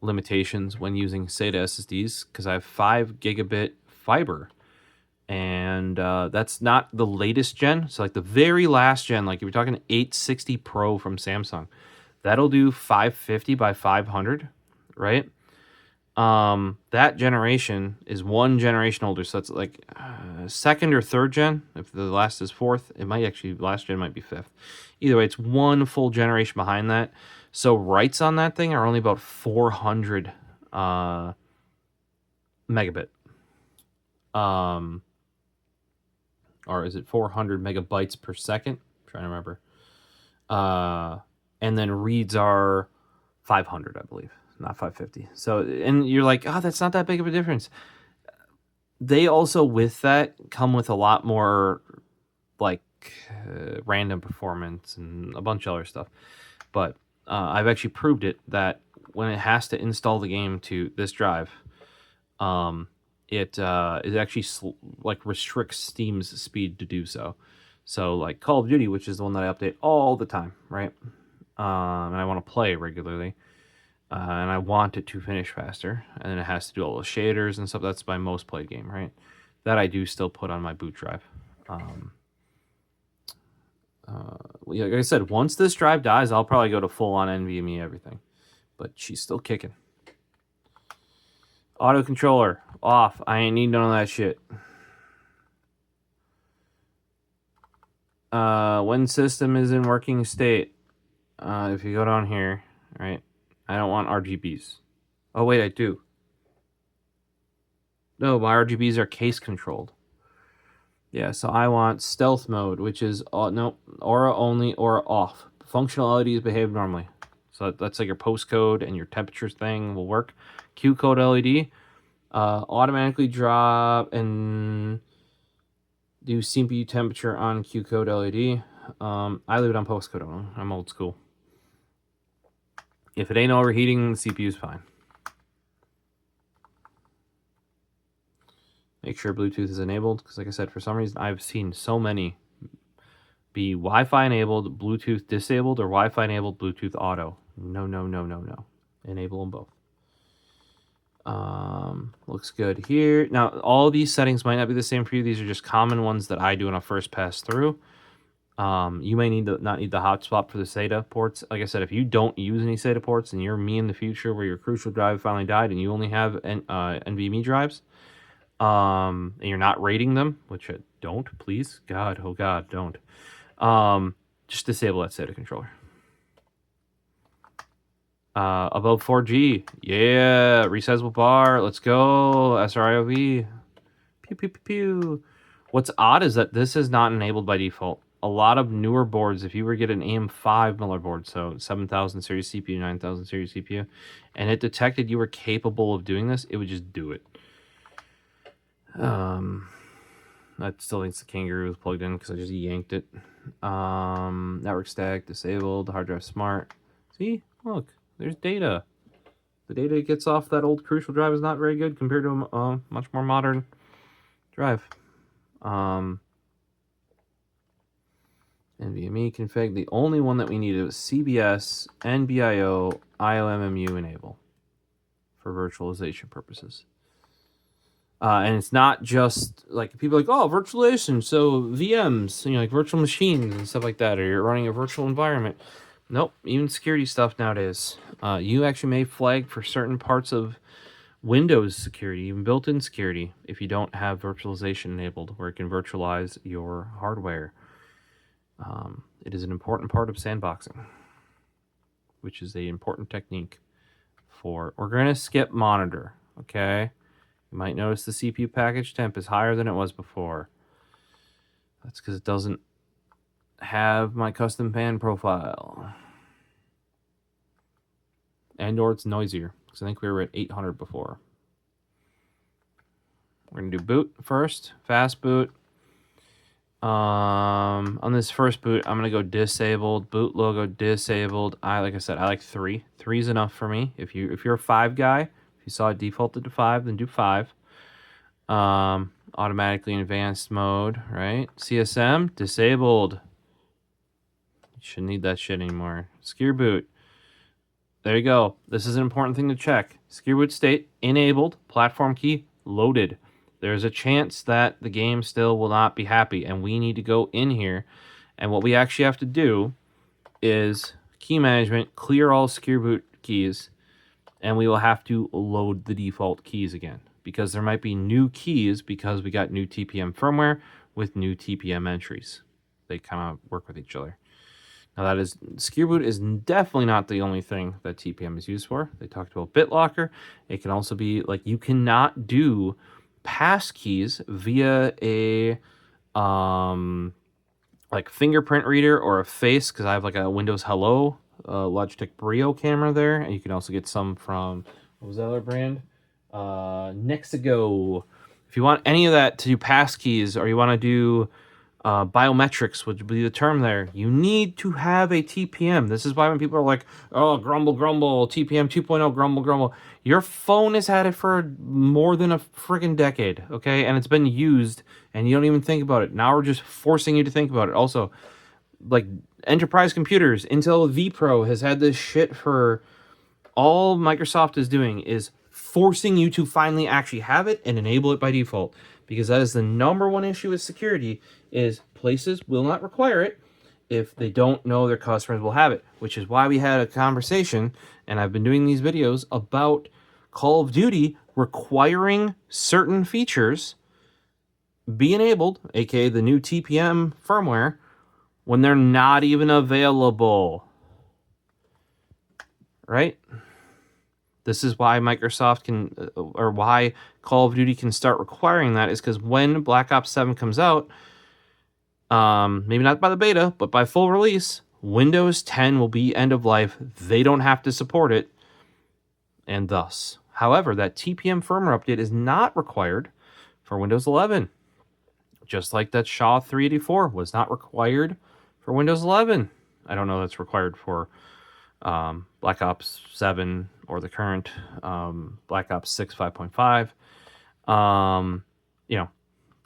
limitations when using SATA SSDs because I have 5 gigabit fiber. And that's not the latest gen. So, like, the very last gen, like if you're talking 860 Pro from Samsung, that'll do 550 by 500, right? That generation is 1 generation older. So, it's like second or third gen. If the last is 4th, it might actually, last gen might be 5th. Either way, it's 1 full generation behind that. So writes on that thing are only about 400 megabit. Or is it 400 megabytes per second? I'm trying to remember. And then reads are 500, I believe, not 550. So, and you're like, oh, that's not that big of a difference. They also, with that, come with a lot more, like, random performance and a bunch of other stuff. But I've actually proved it that when it has to install the game to this drive, it actually like restricts Steam's speed to do so. So like Call of Duty, which is the one that I update all the time, right? And I want to play regularly, and I want it to finish faster, and then it has to do all the shaders and stuff. That's my most played game, right? That I do still put on my boot drive. Like I said, once this drive dies, I'll probably go to full-on NVMe everything. But she's still kicking. Auto controller off. I ain't need none of that shit. When system is in working state, if you go down here, right? I don't want RGBs. Oh wait, I do. No, my RGBs are case controlled. Yeah, so I want stealth mode, which is no aura only, aura off. Functional LEDs behave normally. So that's like your postcode and your temperature thing will work. Q code LED, automatically drop and do CPU temperature on Q code LED. I leave it on postcode only. I'm old school. If it ain't overheating, the CPU is fine. Make sure Bluetooth is enabled, because like I said, for some reason I've seen so many be Wi-Fi enabled, Bluetooth disabled, or Wi-Fi enabled, Bluetooth auto. No. Enable them both. Looks good here. Now, all these settings might not be the same for you. These are just common ones that I do on a first pass through. You may not need the hotspot for the SATA ports. Like I said, if you don't use any SATA ports and you're me in the future where your crucial drive finally died and you only have NVMe drives, and you're not rating them, which don't, please, God, oh God, don't. Just disable that SATA controller. Above 4G, yeah, resizable bar, let's go, SRIOV, pew, pew, pew, pew. What's odd is that this is not enabled by default. A lot of newer boards, if you were to get an AM5 motherboard, so 7000 series CPU, 9000 series CPU, and it detected you were capable of doing this, it would just do it. That still thinks the Kangaroo is plugged in because I just yanked it. Network stack disabled, hard drive smart. See, look, there's data. The data it gets off that old Crucial drive is not very good compared to a much more modern drive. NVMe config. The only one that we needed was CBS, NBIO, IOMMU enable for virtualization purposes. And it's not just like people are like, oh, virtualization, so VMs, like virtual machines and stuff like that, or you're running a virtual environment. Nope, even security stuff nowadays. You actually may flag for certain parts of Windows security, even built-in security, if you don't have virtualization enabled, where it can virtualize your hardware. It is an important part of sandboxing, which is an important technique for... We're going to skip monitor, okay? You might notice the CPU package temp is higher than it was before. That's because it doesn't have my custom fan profile. And or it's noisier, because I think we were at 800 before. We're going to do boot first, fast boot. On this first boot, I'm going to go disabled, boot logo disabled. Like I said, I like 3. 3 is enough for me. If you're a 5 guy, if you saw it defaulted to 5, then do 5. Automatically in advanced mode, right? CSM disabled. You shouldn't need that shit anymore. Secure boot. There you go. This is an important thing to check. Secure boot state enabled. Platform key loaded. There's a chance that the game still will not be happy, and we need to go in here. And what we actually have to do is key management, clear all secure boot keys, and we will have to load the default keys again, because there might be new keys because we got new TPM firmware with new TPM entries. They kind of work with each other. Now secure boot is definitely not the only thing that TPM is used for. They talked about BitLocker. It can also be like you cannot do pass keys via a like fingerprint reader or a face, because I have like a Windows Hello Logitech Brio camera there, and you can also get some from, what was that other brand? Nexigo. If you want any of that to do pass keys, or you want to do biometrics would be the term there. You need to have a TPM. This is why when people are like, oh, grumble, TPM 2.0, grumble. Your phone has had it for more than a friggin' decade, okay? And it's been used, and you don't even think about it. Now we're just forcing you to think about it. Also, like, enterprise computers, Intel vPro has had this shit for... All Microsoft is doing is forcing you to finally actually have it and enable it by default, because that is the number one issue with security, is places will not require it if they don't know their customers will have it, which is why we had a conversation, and I've been doing these videos about Call of Duty requiring certain features be enabled, aka the new TPM firmware, when they're not even available. Right? This is why Microsoft can, or why Call of Duty can start requiring that, is because when Black Ops 7 comes out, maybe not by the beta, but by full release, Windows 10 will be end of life. They don't have to support it, and thus. However, that TPM firmware update is not required for Windows 11. Just like that SHA 384 was not required for Windows 11. I don't know that's required for Black Ops 7 or the current Black Ops 6 5.5.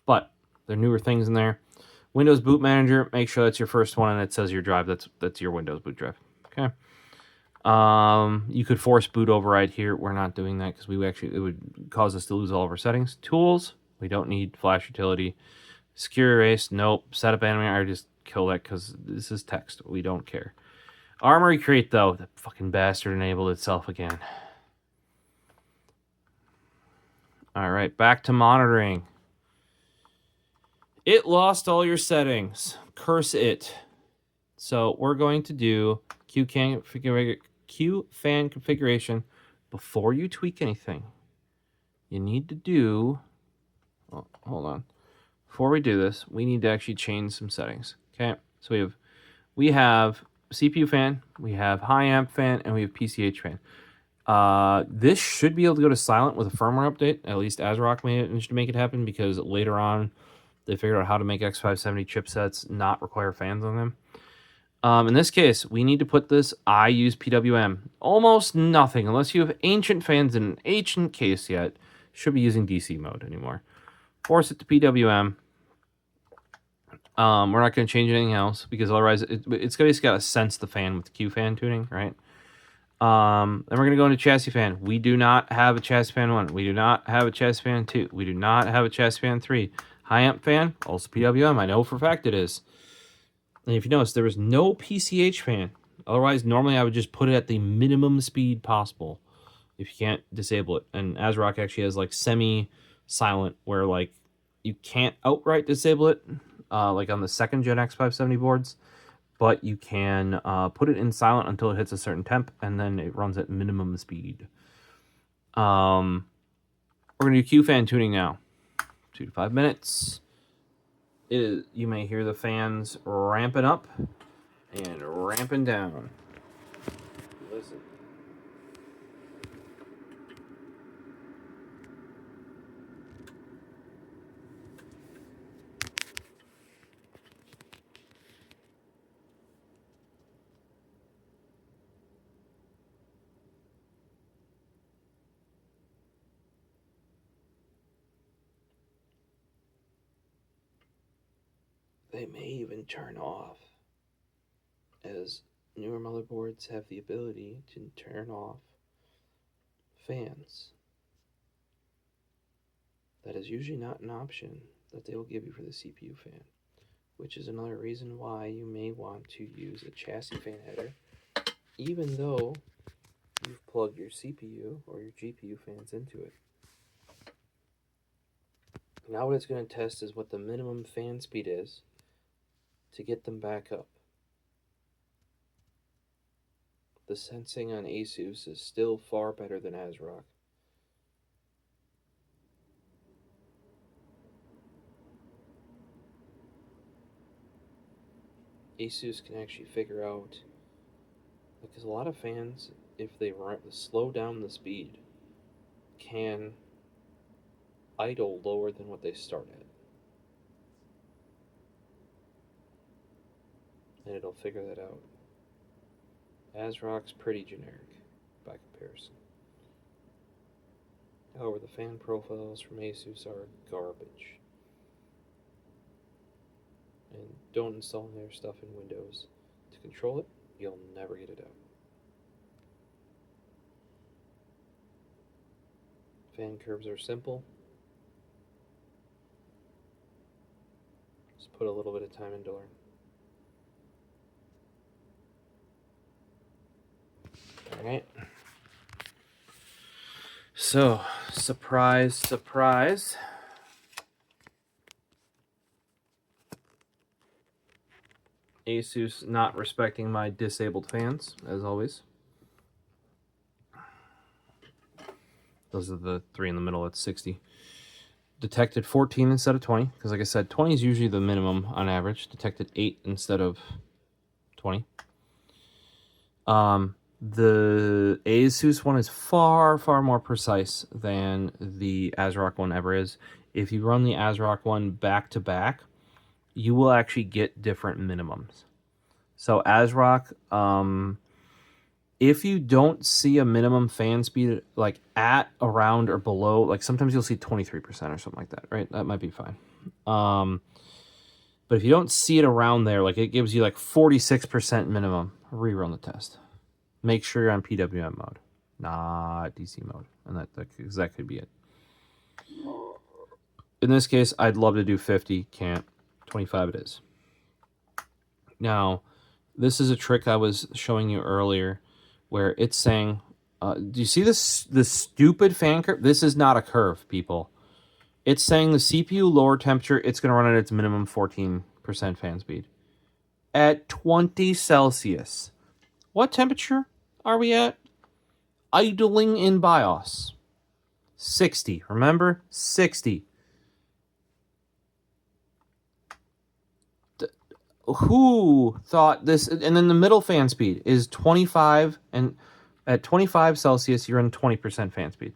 But there are newer things in there. Windows Boot Manager, make sure that's your first one and it says your drive. That's your Windows boot drive. Okay. You could force boot override here. We're not doing that because it would cause us to lose all of our settings. Tools, we don't need flash utility. Secure erase, nope. Setup anime, I just kill that because this is text. We don't care. Armory Crate, though, the fucking bastard enabled itself again. All right, back to monitoring. It lost all your settings. Curse it. So we're going to do Q-fan configuration before you tweak anything. You need to do... Oh, hold on. Before we do this, we need to actually change some settings. Okay, so we have CPU fan, we have high amp fan, and we have PCH fan. This should be able to go to silent with a firmware update. At least ASRock managed to make it happen, because later on they figured out how to make X570 chipsets not require fans on them. In this case, we need to put this, I use PWM. Almost nothing, unless you have ancient fans in an ancient case yet, should be using DC mode anymore. Force it to PWM. We're not going to change anything else, because otherwise it's got to sense the fan with the Q fan tuning, right? Then we're going to go into chassis fan. We do not have a chassis fan 1. We do not have a chassis fan 2. We do not have a chassis fan 3. High amp fan, also PWM. I know for a fact it is. And if you notice, there is no PCH fan. Otherwise, normally I would just put it at the minimum speed possible if you can't disable it. And ASRock actually has like semi-silent, where like you can't outright disable it, like on the second gen X570 boards, but you can put it in silent until it hits a certain temp, and then it runs at minimum speed. We're going to do Q-fan tuning now. 2 to 5 minutes. You may hear the fans ramping up and ramping down. Listen. They may even turn off, as newer motherboards have the ability to turn off fans. That is usually not an option that they will give you for the CPU fan, which is another reason why you may want to use a chassis fan header, even though you've plugged your CPU or your GPU fans into it. Now what it's going to test is what the minimum fan speed is to get them back up. The sensing on ASUS is still far better than ASRock. ASUS can actually figure out, because a lot of fans, if they slow down the speed, can idle lower than what they start at. and it'll figure that out. ASRock's pretty generic by comparison. However, the fan profiles from ASUS are garbage. And don't install their stuff in Windows. To control it, you'll never get it out. Fan curves are simple. Just put a little bit of time into learn. Alright. So, surprise, surprise. ASUS not respecting my disabled fans, as always. Those are the three in the middle at 60. Detected 14 instead of 20, because like I said, 20 is usually the minimum on average. Detected 8 instead of 20. The ASUS one is far, far more precise than the ASRock one ever is. If you run the ASRock one back to back, you will actually get different minimums. So ASRock, if you don't see a minimum fan speed like at, around, or below, like sometimes you'll see 23% or something like that, right? That might be fine. But if you don't see it around there, like it gives you like 46% minimum, rerun the test. Make sure you're on PWM mode, not DC mode, and that could be it. In this case, I'd love to do 50, can't. 25 it is. Now, this is a trick I was showing you earlier, where it's saying, do you see this stupid fan curve? This is not a curve, people. It's saying the CPU lower temperature, it's going to run at its minimum 14% fan speed. At 20 Celsius. What temperature are we at? Idling in BIOS. 60. Remember? 60. Who thought this? And then the middle fan speed is 25, and at 25 Celsius, you're in 20% fan speed.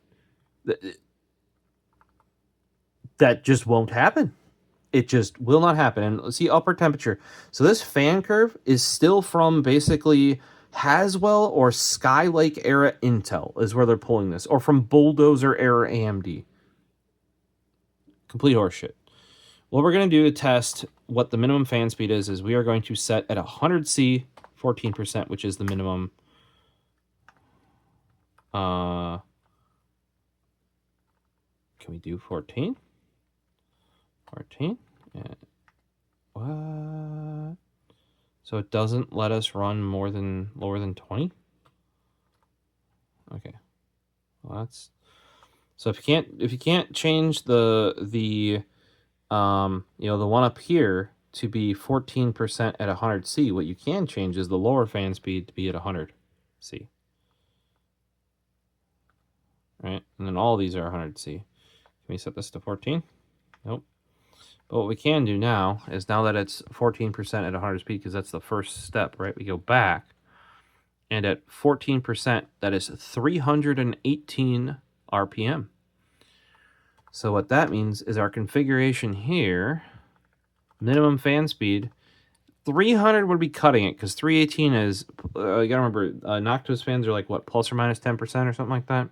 That just won't happen. It just will not happen. And see, upper temperature. So this fan curve is still from basically Haswell or Skylake era Intel is where they're pulling this, or from Bulldozer era AMD. Complete horseshit. What we're going to do to test what the minimum fan speed is we are going to set at 100C 14%, which is the minimum. Can we do 14? 14? Yeah. What? So it doesn't let us run lower than 20? Okay. Well, that's so if you can't change the one up here to be 14% at 100C, what you can change is the lower fan speed to be at 100C. Right? And then all these are 100C. Can we set this to 14? Nope. But what we can do now is, now that it's 14% at 100 speed, because that's the first step, right? We go back, and at 14%, that is 318 RPM. So what that means is our configuration here, minimum fan speed, 300 would be cutting it, because 318 is, you gotta remember, Noctis fans are like, what, plus or minus 10% or something like that?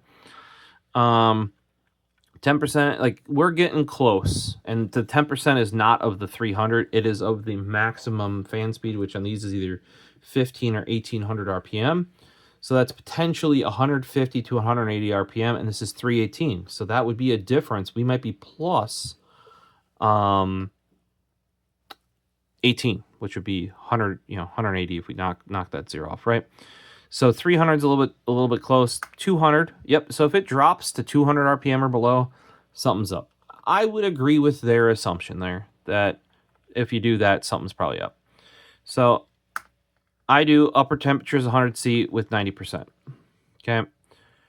10%, like, we're getting close, and the 10% is not of the 300, it is of the maximum fan speed, which on these is either 15 or 1800 RPM. So that's potentially 150 to 180 RPM, and this is 318. So that would be a difference. We might be plus 18, which would be 100, 180 if we knock that zero off, right? So 300 is a little bit close. 200, yep. So if it drops to 200 RPM or below, something's up. I would agree with their assumption there that if you do that, something's probably up. So I do upper temperatures 100C with 90%. Okay.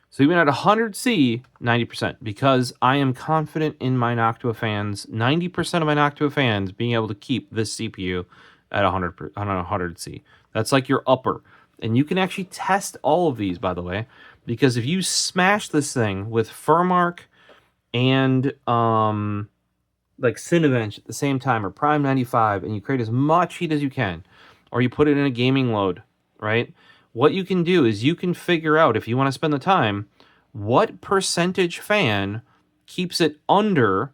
So even at 100C, 90%, because I am confident in my Noctua fans, 90% of my Noctua fans being able to keep this CPU at 100C. That's like your upper. And you can actually test all of these, by the way, because if you smash this thing with Firmware and like Cinebench at the same time, or Prime 95, and you create as much heat as you can, or you put it in a gaming load, right? What you can do is you can figure out, if you want to spend the time, what percentage fan keeps it under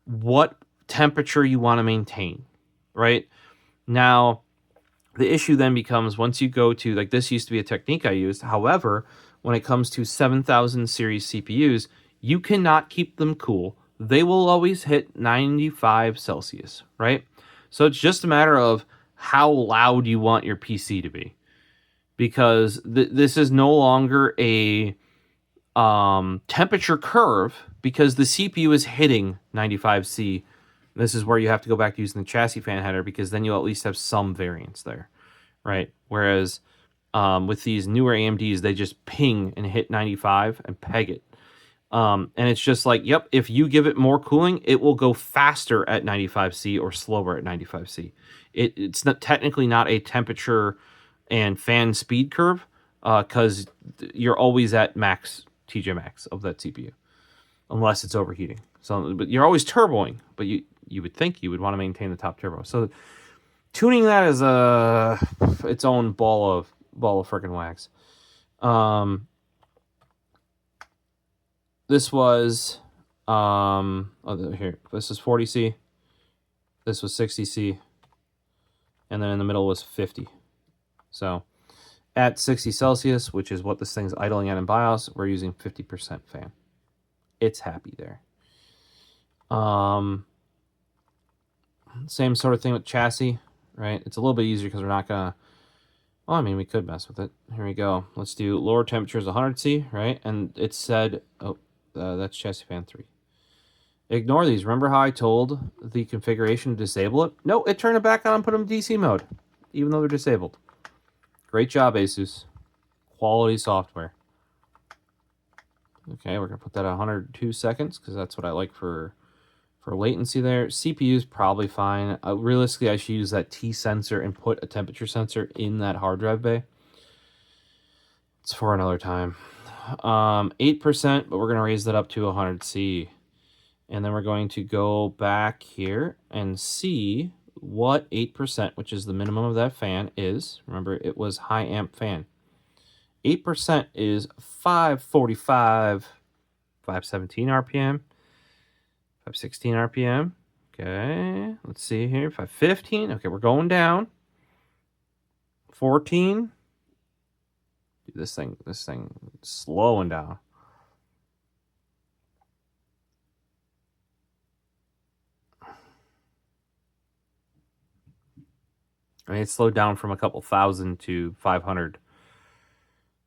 what temperature you want to maintain, right? Now, the issue then becomes once you go to, like, this used to be a technique I used. However, when it comes to 7000 series CPUs, you cannot keep them cool. They will always hit 95 Celsius, right? So it's just a matter of how loud you want your PC to be. Because this is no longer a temperature curve, because the CPU is hitting 95C. This is where you have to go back to using the chassis fan header, because then you'll at least have some variance there, right? Whereas with these newer AMDs, they just ping and hit 95 and peg it. And it's just like, yep, if you give it more cooling, it will go faster at 95C or slower at 95C. It's not technically not a temperature and fan speed curve, because you're always at max TJ max of that CPU, unless it's overheating. So, but you're always turboing, but you would think you would want to maintain the top turbo. So tuning that is its own ball of freaking wax. This was here. This is 40C. This was 60C, and then in the middle was 50. So at 60 Celsius, which is what this thing's idling at in BIOS, we're using 50% fan. It's happy there. Same sort of thing with chassis, right? It's a little bit easier because we're not gonna. Well, I mean, we could mess with it. Here we go. Let's do lower temperatures, 100C, right? And it said, that's chassis fan 3. Ignore these. Remember how I told the configuration to disable it? No, it turned it back on and put them in DC mode, even though they're disabled. Great job, ASUS. Quality software. Okay, we're going to put that at 102 seconds because that's what I like for latency there. CPU is probably fine. Realistically, I should use that T sensor and put a temperature sensor in that hard drive bay. It's for another time. 8%, but we're going to raise that up to 100C. And then we're going to go back here and see what 8%, which is the minimum of that fan, is. Remember, it was high amp fan. 8% is 545, 517 RPM, 516 RPM. Okay, let's see here. 515. Okay, we're going down. 14. This thing slowing down. I mean, it slowed down from a couple thousand to 500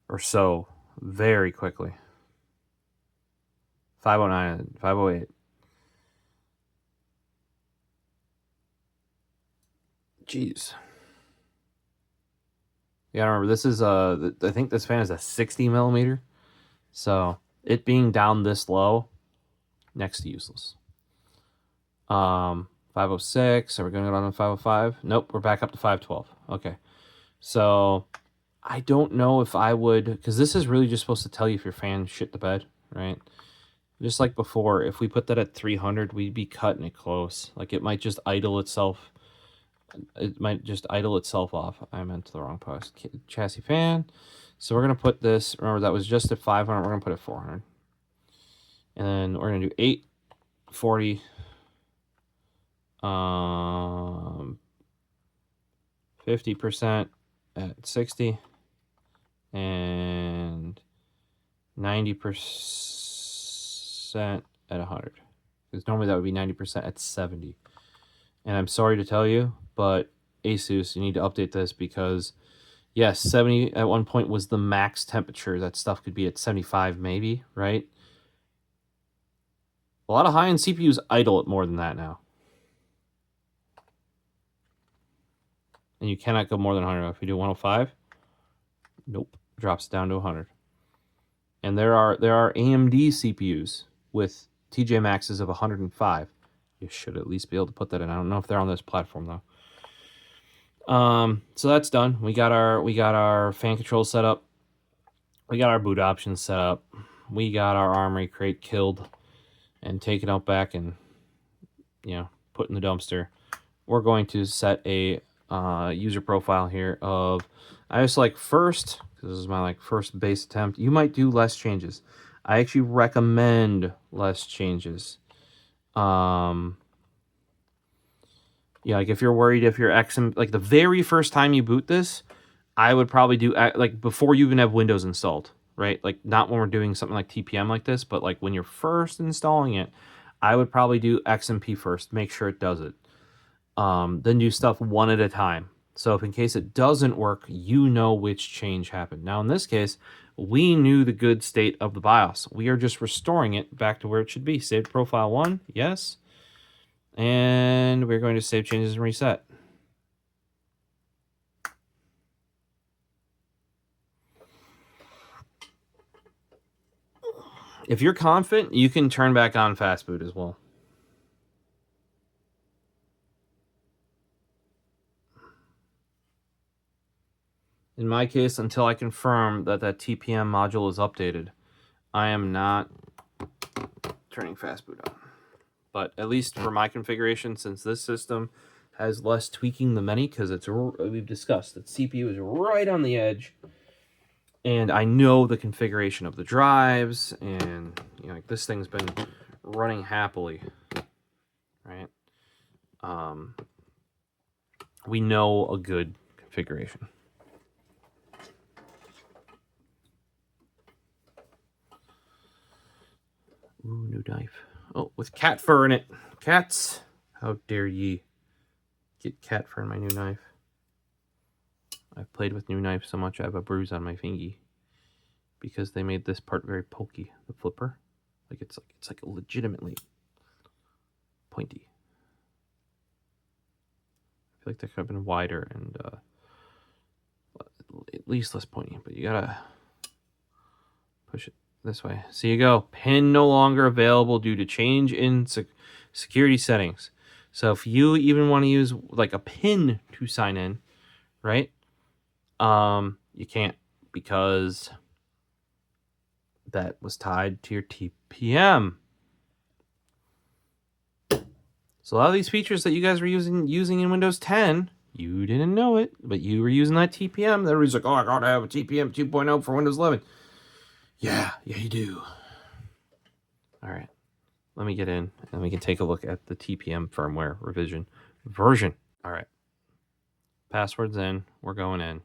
or so very quickly. 509, 508. Jeez. Yeah, remember, this is I think this fan is a 60 millimeter. So it being down this low, next to useless. 506. Are we going to go down to 505? Nope, we're back up to 512. Okay. So I don't know if I would, because this is really just supposed to tell you if your fan shit the bed, right? Just like before, if we put that at 300, we'd be cutting it close. Like, it might just idle itself. It might just idle itself off. I meant the wrong post. Chassis fan. So we're going to put this, remember that was just at 500, we're going to put it at 400. And then we're going to do 840. 50% at 60 and 90% at 100, because normally that would be 90% at 70. And I'm sorry to tell you, but ASUS, you need to update this, because yes, 70 at one point was the max temperature. That stuff could be at 75 maybe, right? A lot of high-end CPUs idle at more than that now. And you cannot go more than 100. If you do 105, nope, drops down to 100. And there are AMD CPUs with TJ maxes of 105. You should at least be able to put that in. I don't know if they're on this platform though. So that's done. We got our fan control set up. We got our boot options set up. We got our Armory crate killed and taken out back and, you know, put in the dumpster. We're going to set a user profile here of, I just like first, this is my like first base attempt. You might do less changes. I actually recommend less changes. Yeah, like if you're worried if your XM, like the very first time you boot this, I would probably do, like before you even have Windows installed, right? Like not when we're doing something like TPM like this, but like when you're first installing it, I would probably do XMP first, make sure it does it. Then do stuff one at a time. So if in case it doesn't work, you know which change happened. Now in this case, we knew the good state of the BIOS. We are just restoring it back to where it should be. Saved profile 1, yes. And we're going to save changes and reset. If you're confident, you can turn back on fast boot as well. In my case, until I confirm that that TPM module is updated, I am not turning fast boot on. But at least for my configuration, since this system has less tweaking than many, because it's, we've discussed that CPU is right on the edge, and I know the configuration of the drives, and you know, like this thing's been running happily, right? We know a good configuration. Ooh, new knife. Oh, with cat fur in it. Cats, how dare ye get cat fur in my new knife. I've played with new knives so much I have a bruise on my fingy because they made this part very pokey, the flipper. Like it's like legitimately pointy. I feel like they could have been wider and at least less pointy, but you gotta push it this way. So you go. Pin no longer available due to change in security settings. So if you even want to use like a pin to sign in, right? You can't, because that was tied to your TPM. So a lot of these features that you guys were using in Windows 10, you didn't know it, but you were using that TPM. Everybody's like, oh, I gotta have a TPM 2.0 for Windows 11. Yeah, you do. All right, let me get in and we can take a look at the TPM firmware revision version. All right, password's in, we're going in.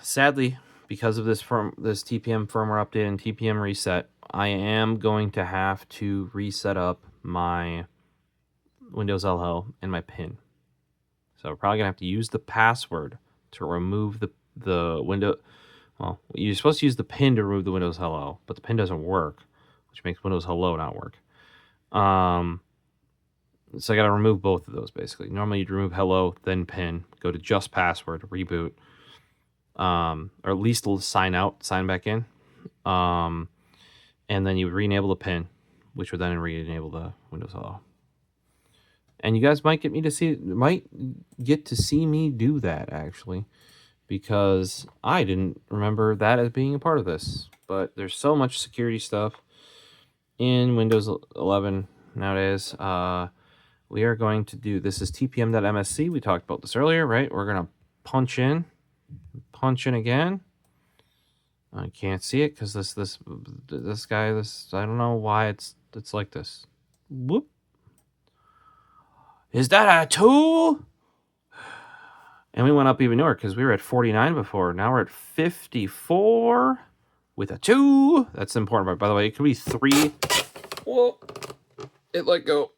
Sadly, because of this TPM firmware update and TPM reset, I am going to have to reset up my Windows LO and my PIN. So we're probably gonna have to use the password to remove the window. Well, you're supposed to use the PIN to remove the Windows Hello, but the PIN doesn't work, which makes Windows Hello not work. So I got to remove both of those basically. Normally you'd remove Hello, then PIN, go to just password, reboot, or at least sign out, sign back in, and then you would re-enable the PIN, which would then re-enable the Windows Hello. And you guys might get to see me do that actually, because I didn't remember that as being a part of this. But there's so much security stuff in Windows 11 nowadays. We are going to do, this is tpm.msc. We talked about this earlier, right? We're going to punch in again. I can't see it because this guy, I don't know why it's like this. Whoop. Is that a 2? And we went up even more because we were at 49 before. Now we're at 54 with a 2. That's the important part. By the way, it could be 3. Whoa. It let go.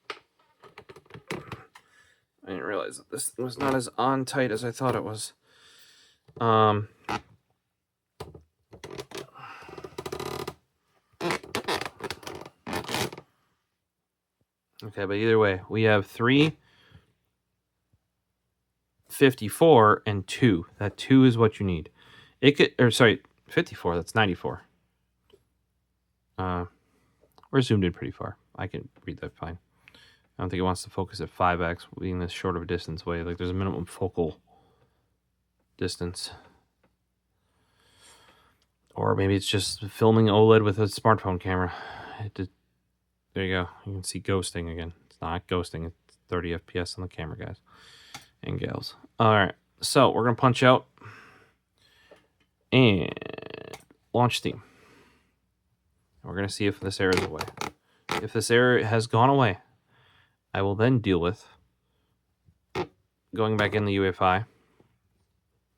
I didn't realize that this was not as on tight as I thought it was. Okay, but either way, we have 3, 54, and 2. That 2 is what you need. It could, or sorry, 54. That's 94. We're zoomed in pretty far. I can read that fine. I don't think it wants to focus at 5x, being this short of a distance away. Like there's a minimum focal distance. Or maybe it's just filming OLED with a smartphone camera. There you go. You can see ghosting again. It's not ghosting. It's 30 FPS on the camera, guys. and gals. All right, so we're gonna punch out and launch Steam. We're gonna see if this error is away. If this error has gone away, I will then deal with going back in the UEFI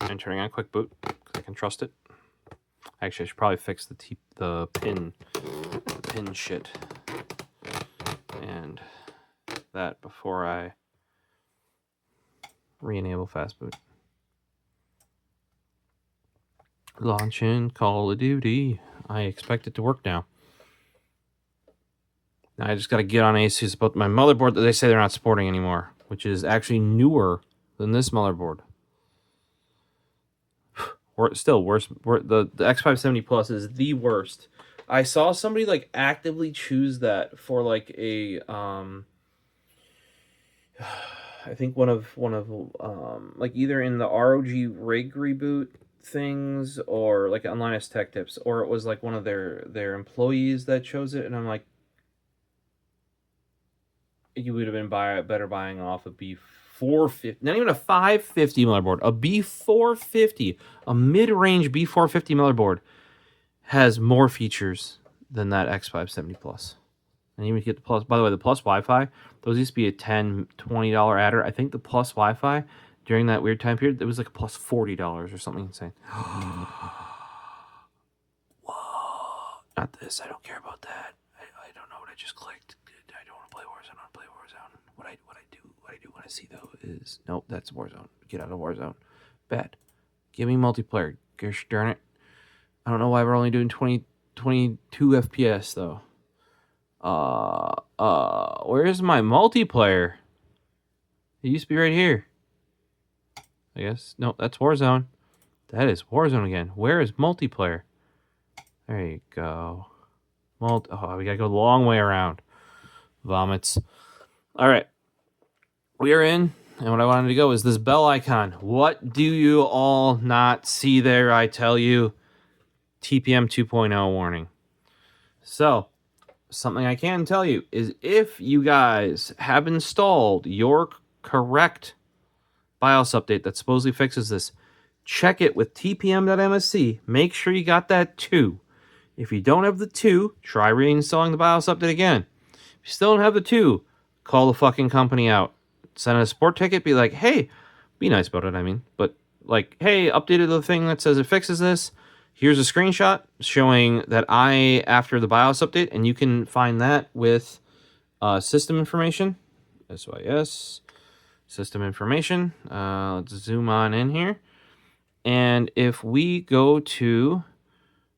and turning on quick boot because I can trust it. Actually, I should probably fix the pin shit and that before I re-enable fast boot. Launching Call of Duty. I expect it to work now. Now I just got to get on ASUS about my motherboard that they say they're not supporting anymore, which is actually newer than this motherboard. Or still worse. The X570 Plus is the worst. I saw somebody like actively choose that for like a I think one of like either in the ROG rig reboot things or like on Linus Tech Tips, or it was like one of their employees that chose it, and I'm like, you would have been better buying off a B450, not even a 550 motherboard, a B450, a mid-range B450 motherboard has more features than that X570 Plus. And even if you get the Plus, by the way, the Plus Wi-Fi, those used to be a $10, $20 adder. I think the Plus Wi-Fi during that weird time period, it was like a plus $40 or something insane. Whoa. Not this. I don't care about that. I don't know what I just clicked. I don't want to play Warzone. I want to play Warzone. What I do want to see though is nope, that's Warzone. Get out of Warzone. Bad. Give me multiplayer. Gosh darn it. I don't know why we're only doing 22 FPS though. Where's my multiplayer? It used to be right here. I guess. No, that's Warzone. That is Warzone again. Where is multiplayer? There you go. Oh, we gotta go the long way around. Vomits. All right. We are in, and what I wanted to go is this bell icon. What do you all not see there, I tell you? TPM 2.0 warning. So, something I can tell you is if you guys have installed your correct BIOS update that supposedly fixes this, check it with tpm.msc. Make sure you got that 2. If you don't have the 2, try reinstalling the BIOS update again. If you still don't have the 2, call the fucking company out. Send a support ticket. Be like, hey, be nice about it, I mean. But like, hey, updated the thing that says it fixes this. Here's a screenshot showing that after the BIOS update, and you can find that with system information. SYS, system information. Let's zoom on in here. And if we go to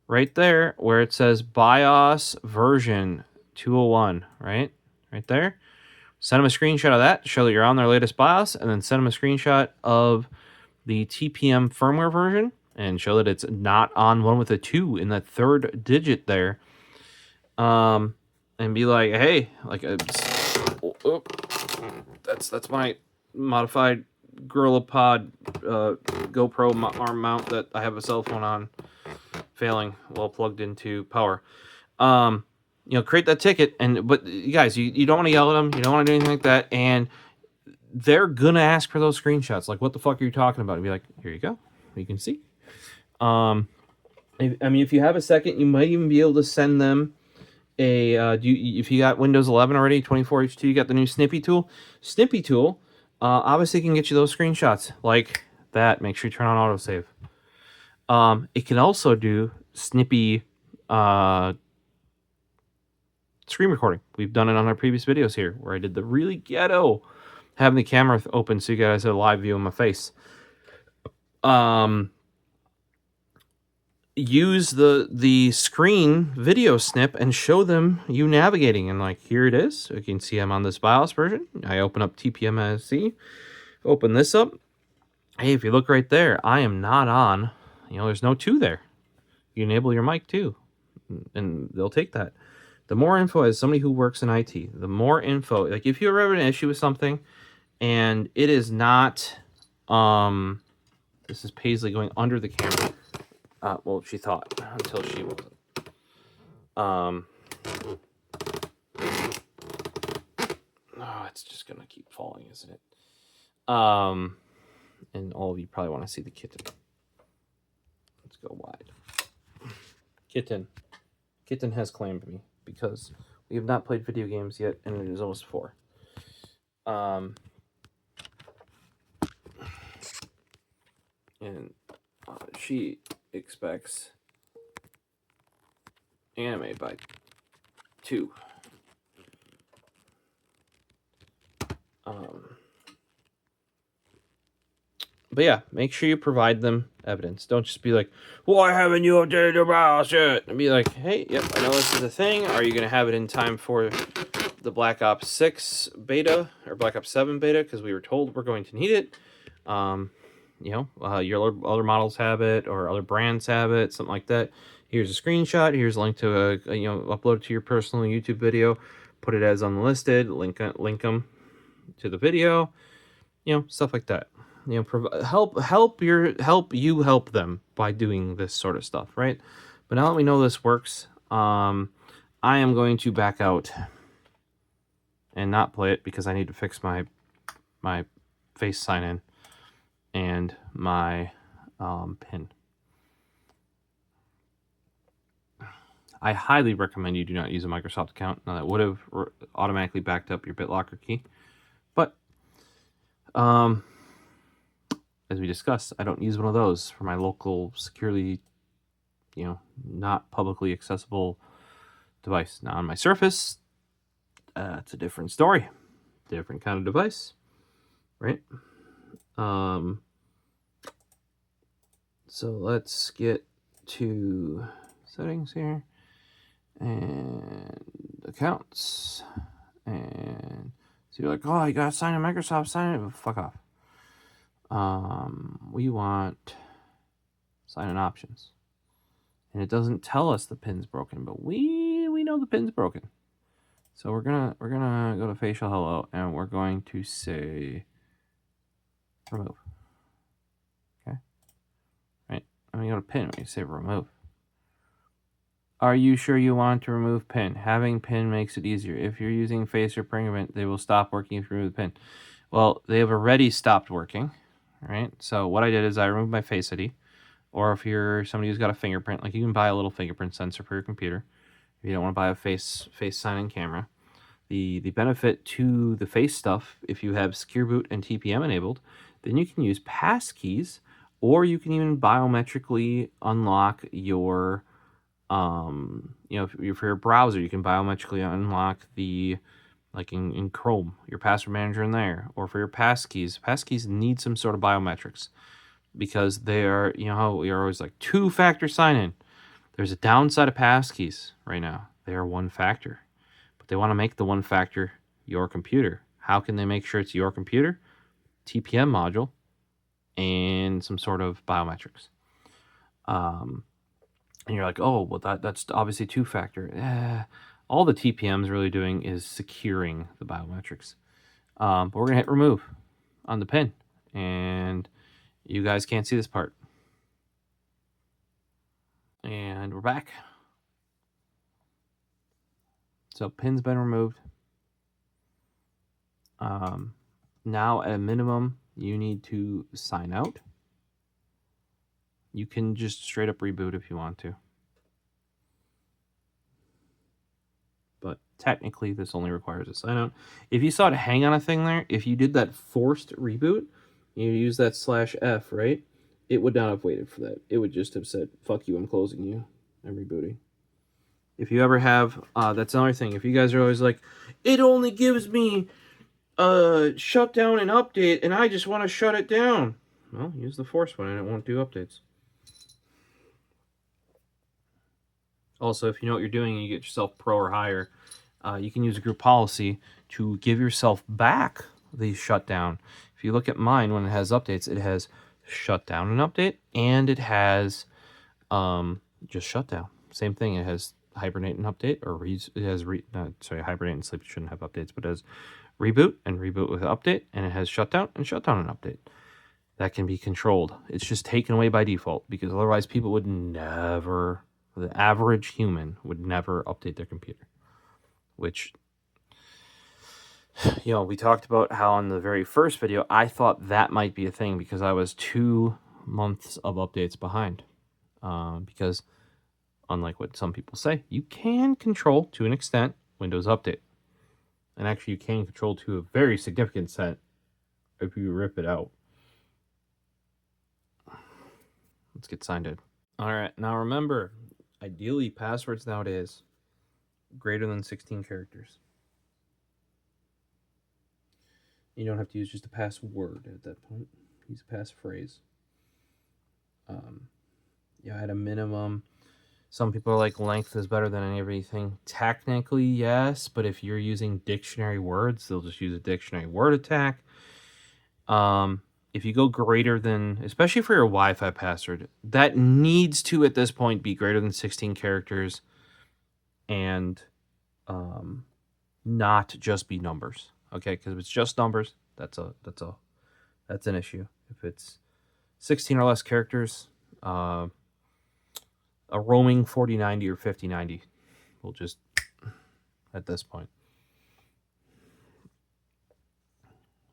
right there where it says BIOS version 201, right there, send them a screenshot of that to show that you're on their latest BIOS, and then send them a screenshot of the TPM firmware version and show that it's not on one with a 2 in that third digit there. And be like, hey, like, that's my modified Gorilla Pod GoPro arm mount that I have a cell phone on failing while plugged into power. Create that ticket, but you guys, you don't want to yell at them, you don't want to do anything like that, and they're gonna ask for those screenshots. Like, what the fuck are you talking about? And be like, here you go, you can see. If you have a second, you might even be able to send them if you got Windows 11 already, 24H2, you got the new Snippy tool. Snippy tool, obviously can get you those screenshots like that. Make sure you turn on autosave. It can also do Snippy screen recording. We've done it on our previous videos here, where I did the really ghetto having the camera open so you guys have a live view of my face. Use the screen video snip and show them you navigating, and like, here it is. You can see I'm on this BIOS version. I open up TPMSC, open this up. Hey, if you look right there, I am not on, there's no 2 there. You enable your mic too, and they'll take that. The more info, as somebody who works in IT, the more info, like if you ever have an issue with something and it is not, this is Paisley going under the camera. Well, she thought until she wasn't. It's just gonna keep falling, isn't it? And all of you probably want to see the kitten. Let's go wide. Kitten has claimed me because we have not played video games yet, and it is almost 4. And she expects anime by 2. But yeah, make sure you provide them evidence. Don't just be like, why haven't you updated your BIOS yet? And be like, hey, yep, I know this is a thing. Are you going to have it in time for the Black Ops 6 beta or Black Ops 7 beta? Because we were told we're going to need it. Your other models have it or other brands have it, something like that. Here's a screenshot. Here's a link to upload it to your personal YouTube video. Put it as unlisted. Link them to the video. Stuff like that. Help them by doing this sort of stuff, right? But now that we know this works, I am going to back out and not play it because I need to fix my face sign in and my PIN. I highly recommend you do not use a Microsoft account. Now that would have automatically backed up your BitLocker key, but as we discussed, I don't use one of those for my local securely, not publicly accessible device. Now on my Surface, it's a different story, different kind of device, right? So let's get to settings here and accounts, and so you're like, oh, you gotta sign in Microsoft, sign in. Fuck off. We want sign in options, and it doesn't tell us the pin's broken, but we know the pin's broken. So we're gonna go to facial hello, and we're going to say remove. Okay, right? And we go to pin. We say remove. Are you sure you want to remove pin? Having pin makes it easier. If you're using face or fingerprint, they will stop working if you remove the pin. Well, they have already stopped working. Right, so what I did is I removed my Face ID, or if you're somebody who's got a fingerprint, like you can buy a little fingerprint sensor for your computer. If you don't want to buy a face sign-in camera, the benefit to the face stuff, if you have Secure Boot and TPM enabled, then you can use passkeys, or you can even biometrically unlock your, for your browser, you can biometrically unlock the. Like in Chrome, your password manager in there, or for your passkeys need some sort of biometrics because they are, how we are always like 2-factor sign-in. There's a downside of passkeys right now. They are 1-factor, but they want to make the 1-factor your computer. How can they make sure it's your computer? TPM module and some sort of biometrics. And you're like, oh, well, that's obviously 2-factor. All the TPM is really doing is securing the biometrics. But we're going to hit remove on the pin. And you guys can't see this part. And we're back. So pin's been removed. Now, at a minimum, you need to sign out. You can just straight up reboot if you want to. But technically, this only requires a sign out. If you saw it hang on a thing there, if you did that forced reboot, you use that /F, right? It would not have waited for that. It would just have said, fuck you, I'm closing you. I'm rebooting. If you ever have, that's another thing. If you guys are always like, it only gives me shutdown and update, and I just want to shut it down. Well, use the force one, and it won't do updates. Also, if you know what you're doing and you get yourself pro or higher, you can use a group policy to give yourself back the shutdown. If you look at mine, when it has updates, it has shutdown and update, and it has just shutdown. Same thing. It has hibernate and update, or hibernate and sleep shouldn't have updates, but it has reboot and reboot with update, and it has shutdown and update. That can be controlled. It's just taken away by default because otherwise people would never. The average human would never update their computer, which You know, we talked about how on the very first video, I thought that might be a thing because I was 2 months of updates behind. Because unlike what some people say, you can control, to an extent, Windows Update. And actually, you can control to a very significant extent if you rip it out. Let's get signed in. All right, now remember, ideally, passwords nowadays, greater than 16 characters. You don't have to use just a password at that point. Use a passphrase. At a minimum, some people are like length is better than everything. Technically, yes, but if you're using dictionary words, they'll just use a dictionary word attack. If you go greater than, especially for your Wi-Fi password, that needs to at this point be greater than 16 characters, and not just be numbers. Okay, because if it's just numbers, that's an issue. If it's 16 or less characters, a roaming 4090 or 5090 will just at this point.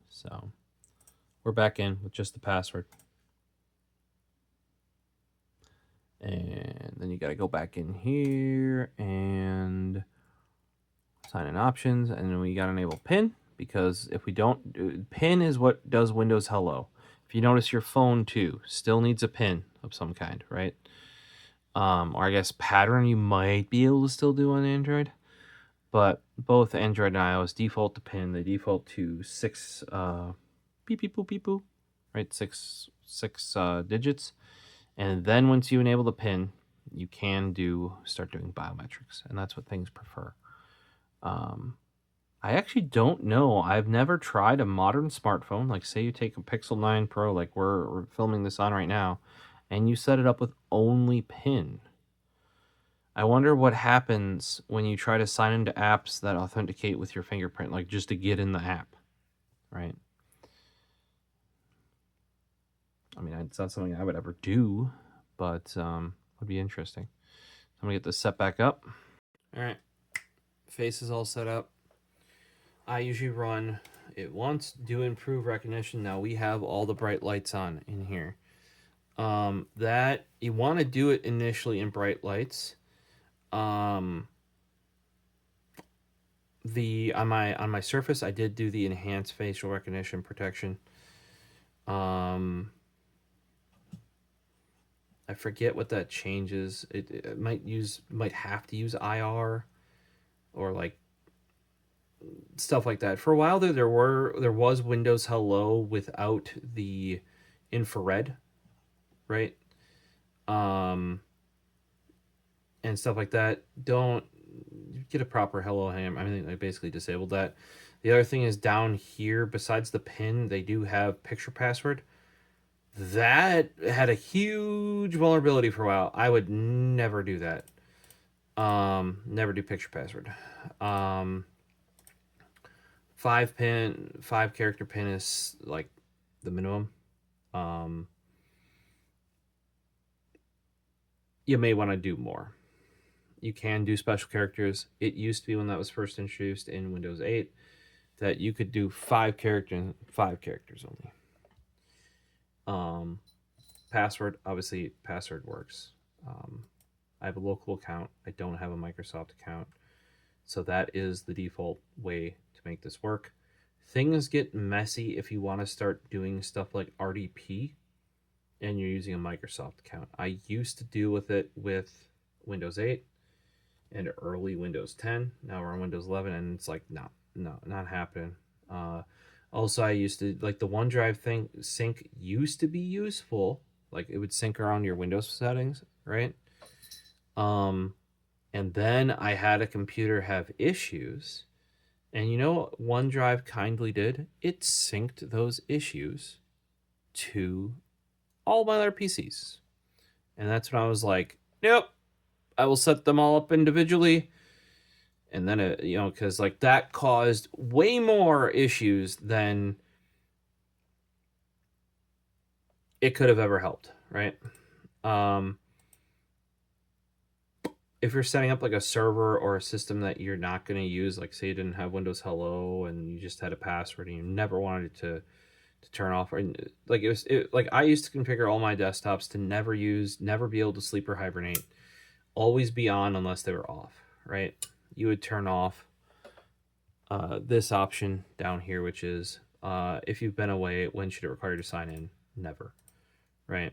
So we're back in with just the password. And then you got to go back in here and sign in options. And then we got to enable PIN, because if we don't, PIN is what does Windows Hello. If you notice, your phone too still needs a PIN of some kind, right? Or I guess pattern you might be able to still do on Android. But both Android and iOS default to PIN. They default to 6 beep beep boop beep boop, right? Six digits. And then once you enable the PIN, you can start doing biometrics, and that's what things prefer. I actually don't know. I've never tried a modern smartphone. Like, say you take a Pixel 9 Pro, like we're filming this on right now, and you set it up with only PIN. I wonder what happens when you try to sign into apps that authenticate with your fingerprint, like just to get in the app, right? I mean, it's not something I would ever do, but would be interesting. I'm gonna get this set back up. All right, face is all set up. I usually run it once, do improve recognition. Now we have all the bright lights on in here. That you want to do it initially in bright lights. On my Surface, I did do the enhanced facial recognition protection. I forget what that changes. It might have to use IR or like stuff like that. For a while there was Windows Hello without the infrared, right? And stuff like that. Don't get a proper Hello Ham. I mean, I basically disabled that. The other thing is down here, besides the PIN, they do have picture password. That had a huge vulnerability for a while. I would never do that. Never do picture password. 5 character PIN is like the minimum. You may want to do more. You can do special characters. It used to be when that was first introduced in Windows 8 that you could do 5 characters only. Password, obviously password works. I have a local account. I don't have a Microsoft account. So that is the default way to make this work. Things get messy if you want to start doing stuff like RDP and you're using a Microsoft account. I used to deal with it with Windows 8 and early Windows 10. Now we're on Windows 11 and it's like, no, not happening. Also, I used to, like, the OneDrive sync used to be useful. Like, it would sync around your Windows settings, right? And then I had a computer have issues. And you know what OneDrive kindly did? It synced those issues to all my other PCs. And that's when I was like, nope, I will set them all up individually. And then, because like that caused way more issues than it could have ever helped, right? if you're setting up like a server or a system that you're not going to use, like say you didn't have Windows Hello and you just had a password and you never wanted it to turn off, or like like I used to configure all my desktops to never be able to sleep or hibernate, always be on unless they were off, right? You would turn off this option down here, which is if you've been away, when should it require you to sign in? Never, right?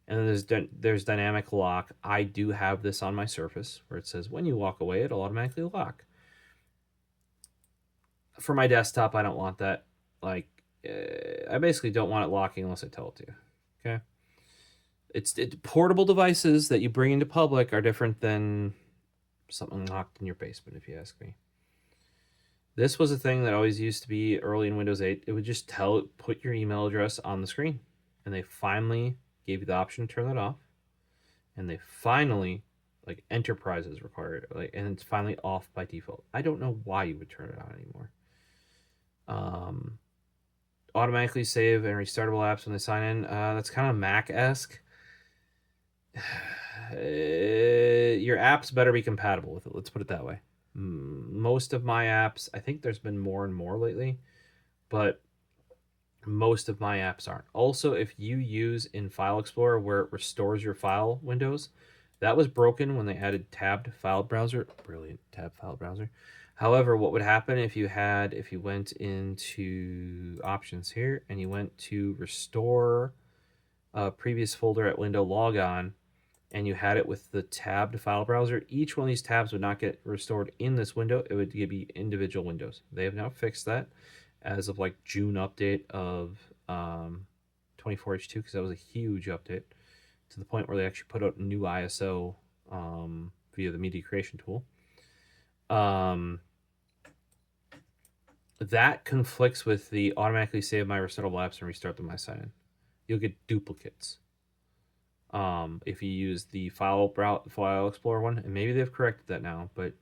And then there's dynamic lock. I do have this on my Surface where it says when you walk away, it'll automatically lock. For my desktop, I don't want that. Like, I basically don't want it locking unless I tell it to. Okay. Portable devices that you bring into public are different than something locked in your basement, if you ask me. This was a thing that always used to be early in Windows 8. It would just put your email address on the screen. And they finally gave you the option to turn that off. And they finally, like, enterprises require it. Like, and it's finally off by default. I don't know why you would turn it on anymore. Automatically save and restartable apps when they sign in. That's kind of Mac-esque. Your apps better be compatible with it. Let's put it that way. Most of my apps, I think there's been more and more lately, but most of my apps aren't. Also, if you use in File Explorer where it restores your file windows, that was broken when they added tabbed file browser. Brilliant, tabbed file browser. However, what would happen if you went into options here and you went to restore a previous folder at window logon, and you had it with the tabbed file browser, each one of these tabs would not get restored in this window. It would be individual windows. They have now fixed that as of like June update of 24H2, because that was a huge update to the point where they actually put out a new ISO via the media creation tool. That conflicts with the automatically save my restartable apps and restart them by sign-in. You'll get duplicates if you use the file Explorer one, and maybe they've corrected that now, but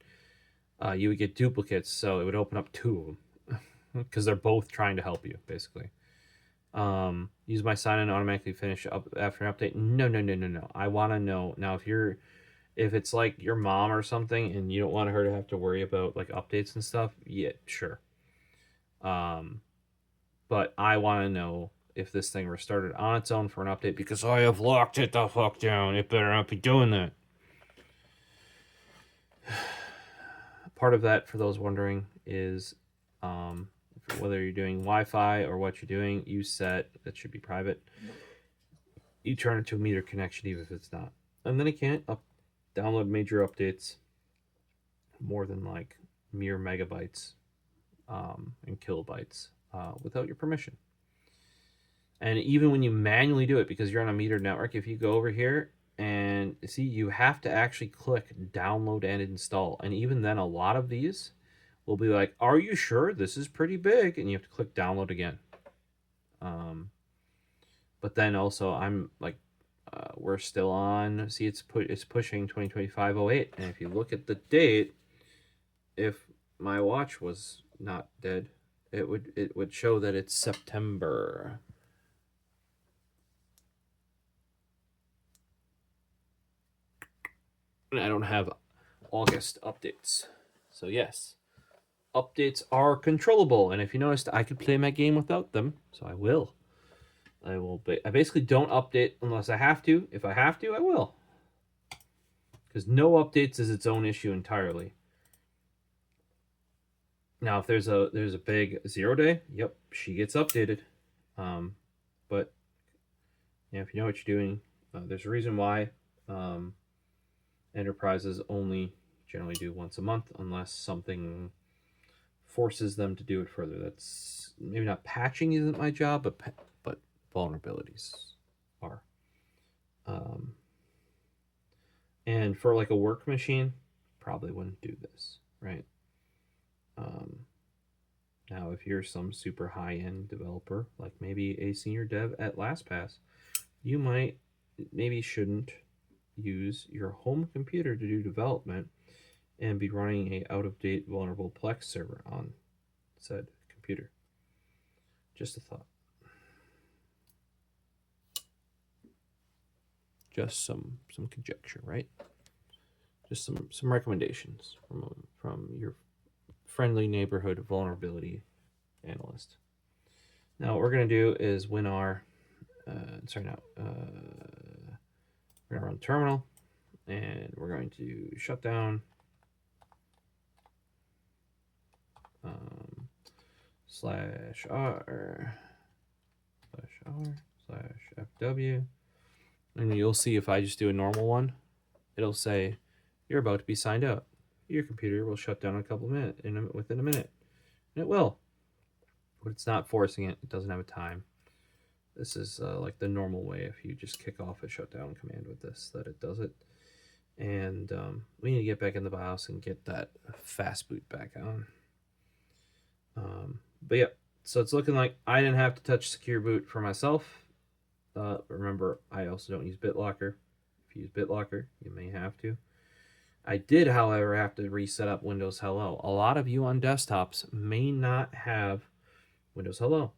you would get duplicates, so it would open up two of them because they're both trying to help you, basically. Use my sign-in automatically finish up after an update. No. I want to know now if it's like your mom or something and you don't want her to have to worry about like updates and stuff. Yeah, sure. But I want to know if this thing restarted on its own for an update, because I have locked it the fuck down. It better not be doing that. Part of that, for those wondering, is whether you're doing Wi-Fi or what you're doing, you set that should be private. You turn it to a meter connection even if it's not, and then it can't download major updates more than like mere megabytes and kilobytes without your permission. And even when you manually do it, because you're on a metered network, if you go over here and see, you have to actually click download and install. And even then, a lot of these will be like, are you sure this is pretty big? And you have to click download again. But then also, I'm like, we're still on, see, it's pushing 2025-08. And if you look at the date, if my watch was not dead, it would show that it's September. And I don't have August updates. So yes, updates are controllable. And if you noticed, I could play my game without them. So I will. I basically don't update unless I have to. If I have to, I will. Because no updates is its own issue entirely. Now, if there's a big 0 day, yep, she gets updated. But yeah, if you know what you're doing, there's a reason why enterprises only generally do once a month unless something forces them to do it further. That's maybe not, patching isn't my job, but vulnerabilities are. And for like a work machine, probably wouldn't do this, right? Now, if you're some super high-end developer, like maybe a senior dev at LastPass, you maybe shouldn't use your home computer to do development and be running a out-of-date vulnerable Plex server on said computer. Just a thought. Just some conjecture, right? Just some recommendations from your friendly neighborhood vulnerability analyst. Now what we're going to do is when our we're going to run terminal, and we're going to shut down /r/fw, and you'll see if I just do a normal one, it'll say you're about to be signed out. Your computer will shut down in a couple of minutes, within a minute, and it will, but it's not forcing it. It doesn't have a time. This is like the normal way if you just kick off a shutdown command with this, that it does it. And we need to get back in the BIOS and get that fast boot back on. But yeah, so it's looking like I didn't have to touch secure boot for myself. Remember, I also don't use BitLocker. If you use BitLocker, you may have to. I did, however, have to reset up Windows Hello. A lot of you on desktops may not have Windows Hello.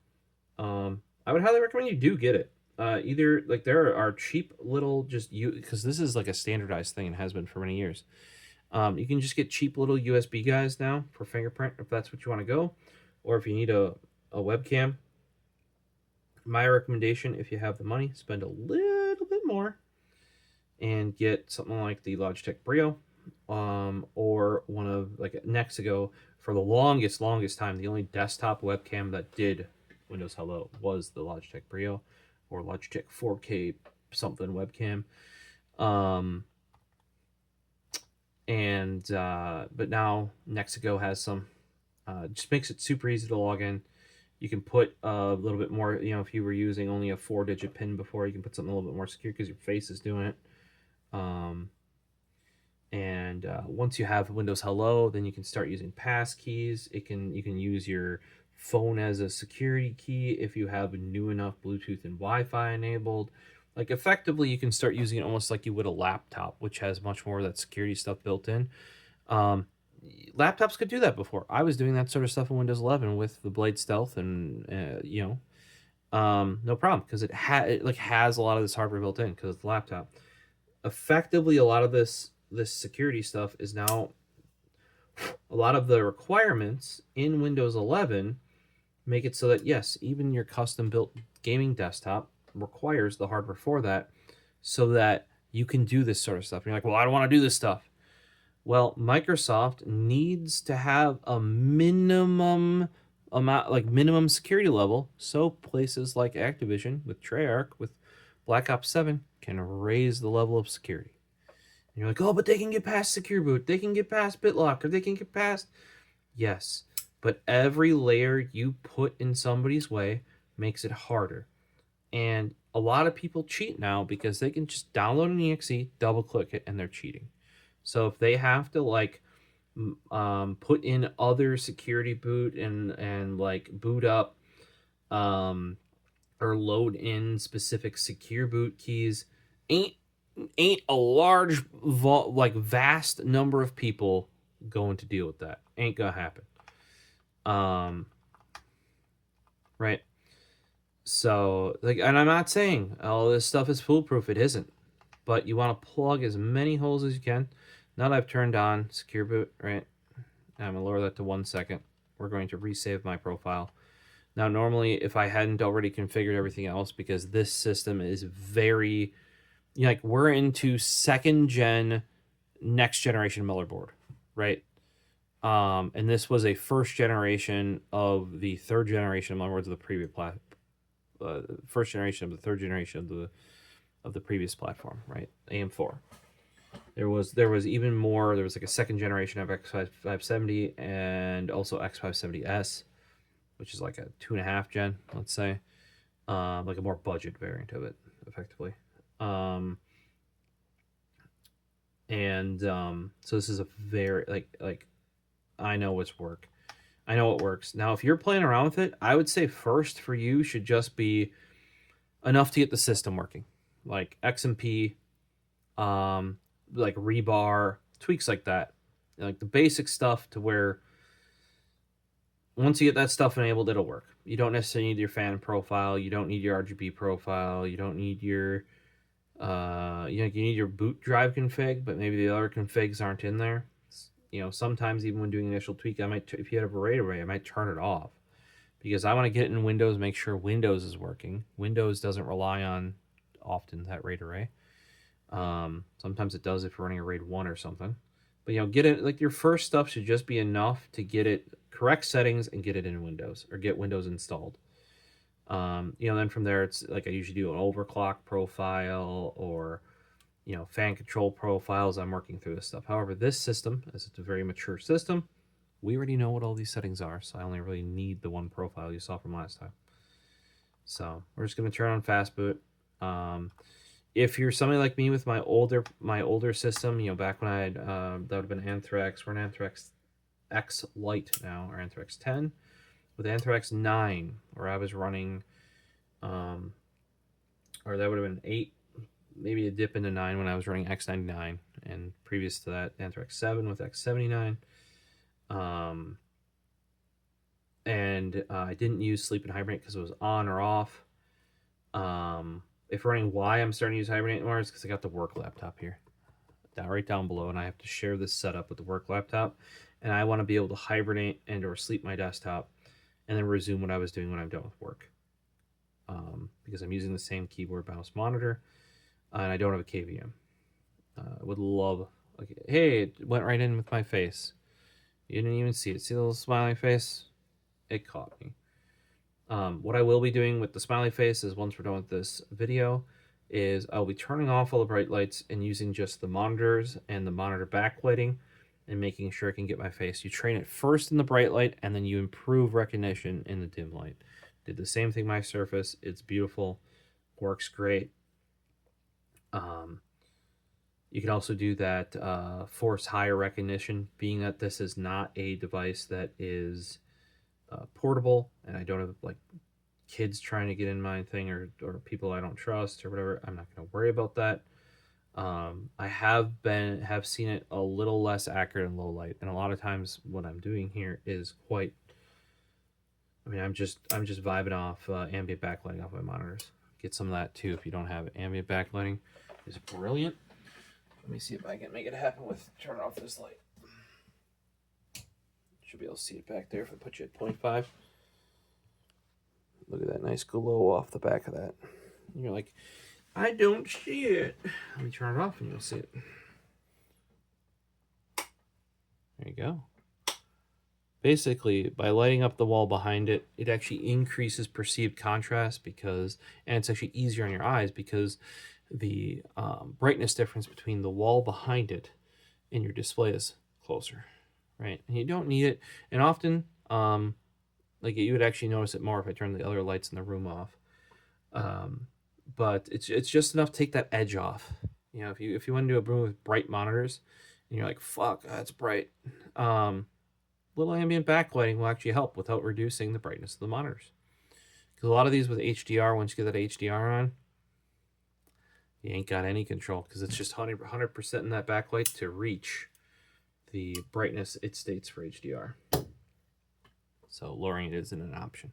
I would highly recommend you do get it. Either, like, there are cheap little because this is like a standardized thing and has been for many years. You can just get cheap little USB guys now for fingerprint if that's what you want to go, or if you need a webcam. My recommendation, if you have the money, spend a little bit more and get something like the Logitech Brio, or one of like Nexigo. For the longest time, the only desktop webcam that did Windows Hello was the Logitech Brio or Logitech 4K something webcam. But now Nexigo has some, just makes it super easy to log in. You can put a little bit more, if you were using only a 4-digit PIN before, you can put something a little bit more secure because your face is doing it. Once you have Windows Hello, then you can start using pass keys. You can use your phone as a security key if you have new enough Bluetooth and Wi-Fi enabled. Like, effectively, you can start using it almost like you would a laptop, which has much more of that security stuff built in. Laptops could do that before. I was doing that sort of stuff in Windows 11 with the Blade Stealth, and no problem, because it has a lot of this hardware built in because it's the laptop. Effectively, a lot of this security stuff is now, a lot of the requirements in Windows 11 make it so that, yes, even your custom built gaming desktop requires the hardware for that, so that you can do this sort of stuff. And you're like, well, I don't want to do this stuff. Well, Microsoft needs to have a minimum amount, like minimum security level, so places like Activision with Treyarch, with Black Ops 7, can raise the level of security. And you're like, oh, but they can get past Secure Boot, they can get past BitLocker, they can get past... Yes, but every layer you put in somebody's way makes it harder. And a lot of people cheat now because they can just download an exe, double click it, and they're cheating. So if they have to put in other security boot and like boot up or load in specific secure boot keys, ain't a large vast number of people going to deal with that. Ain't gonna happen. Right. So, and I'm not saying all this stuff is foolproof. It isn't. But you want to plug as many holes as you can. Now that I've turned on Secure Boot, right? I'm going to lower that to 1 second. We're going to resave my profile. Now, normally, if I hadn't already configured everything else, because this system is very... we're into 2nd gen, next generation motherboard, right? And this was a 1st generation of the 3rd generation motherboards of the previous platform. 1st generation of the 3rd generation of the previous platform, right? AM4. There was even more. There was like a 2nd generation of X570 and also X570S, which is like a 2.5 gen, let's say, like a more budget variant of it, effectively. So this is a very I know what's work. I know it works. Now, if you're playing around with it, I would say first for you should just be enough to get the system working, like XMP, like rebar, tweaks like that, like the basic stuff to where once you get that stuff enabled, it'll work. You don't necessarily need your fan profile. You don't need your RGB profile. You don't need your You need your boot drive config, but maybe the other configs aren't in there. Sometimes even when doing initial tweak, I might, if you have a RAID array, I might turn it off because I want to get it in Windows, make sure Windows is working. Windows doesn't rely on often that RAID array. Sometimes it does if you're running a RAID 1 or something. But get it, like your first stuff should just be enough to get it correct settings and get it in Windows or get Windows installed. Then from there, it's like I usually do an overclock profile or fan control profiles. I'm working through this stuff. However, this system, as it's a very mature system, we already know what all these settings are, so I only really need the one profile you saw from last time. So we're just going to turn on fast boot. If you're somebody like me with my older system, back when I had that would have been Anthrax. We're in Anthrax X Lite now, or Anthrax 10. With Anthrax 9, where I was running, or that would have been 8, maybe a dip into 9 when I was running X99, and previous to that, Anthrax 7 with X79. And I didn't use Sleep and Hibernate because it was on or off. If running Y, I'm starting to use Hibernate more, is because I got the work laptop here, right down below, and I have to share this setup with the work laptop, and I want to be able to hibernate and or sleep my desktop, and then resume what I was doing when I'm done with work. Because I'm using the same keyboard, mouse, monitor, and I don't have a KVM. I would love, hey, it went right in with my face. You didn't even see it. See the little smiley face? It caught me. What I will be doing with the smiley face is once we're done with this video is I'll be turning off all the bright lights and using just the monitors and the monitor backlighting and making sure I can get my face. You train it first in the bright light and then you improve recognition in the dim light. Did the same thing my Surface. It's beautiful. Works great. You can also do that force higher recognition, being that this is not a device that is portable, and I don't have kids trying to get in my thing or people I don't trust or whatever. I'm not going to worry about that. I have seen it a little less accurate in low light, and a lot of times what I'm doing here is quite. I mean, I'm just vibing off ambient backlighting off my monitors. Get some of that too if you don't have it. Ambient backlighting is brilliant. Let me see if I can make it happen with turning off this light. Should be able to see it back there if I put you at 0.5. Look at that nice glow off the back of that. And you're like, I don't see it. Let me turn it off and you'll see it. There you go. Basically, by lighting up the wall behind it, it actually increases perceived contrast and it's actually easier on your eyes because the brightness difference between the wall behind it and your display is closer, right? And you don't need it. And often, you would actually notice it more if I turn the other lights in the room off. But it's just enough to take that edge off. If you want to do a room with bright monitors, and you're like, fuck, that's bright. Little ambient backlighting will actually help without reducing the brightness of the monitors. Because a lot of these with HDR, once you get that HDR on, you ain't got any control because it's just 100% in that backlight to reach the brightness it states for HDR. So lowering it isn't an option.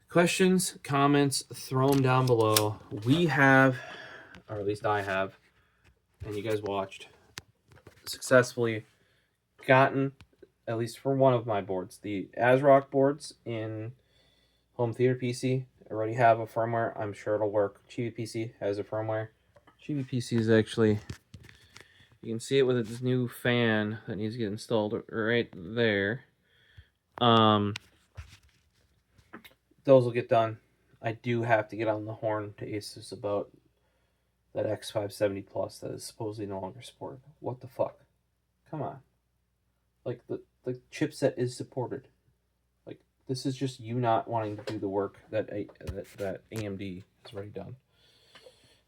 Questions, comments, throw them down below. We have, or at least I have, and you guys watched, successfully gotten, at least for one of my boards, the ASRock boards in Home Theater PC already have a firmware. I'm sure it'll work. Chibi PC has a firmware. Chibi PC is actually, you can see it with its new fan that needs to get installed right there. Those will get done. I do have to get on the horn to ASUS about that X570 Plus that is supposedly no longer supported. What the fuck? Come on. Like, the chipset is supported. Like, this is just you not wanting to do the work that AMD has already done.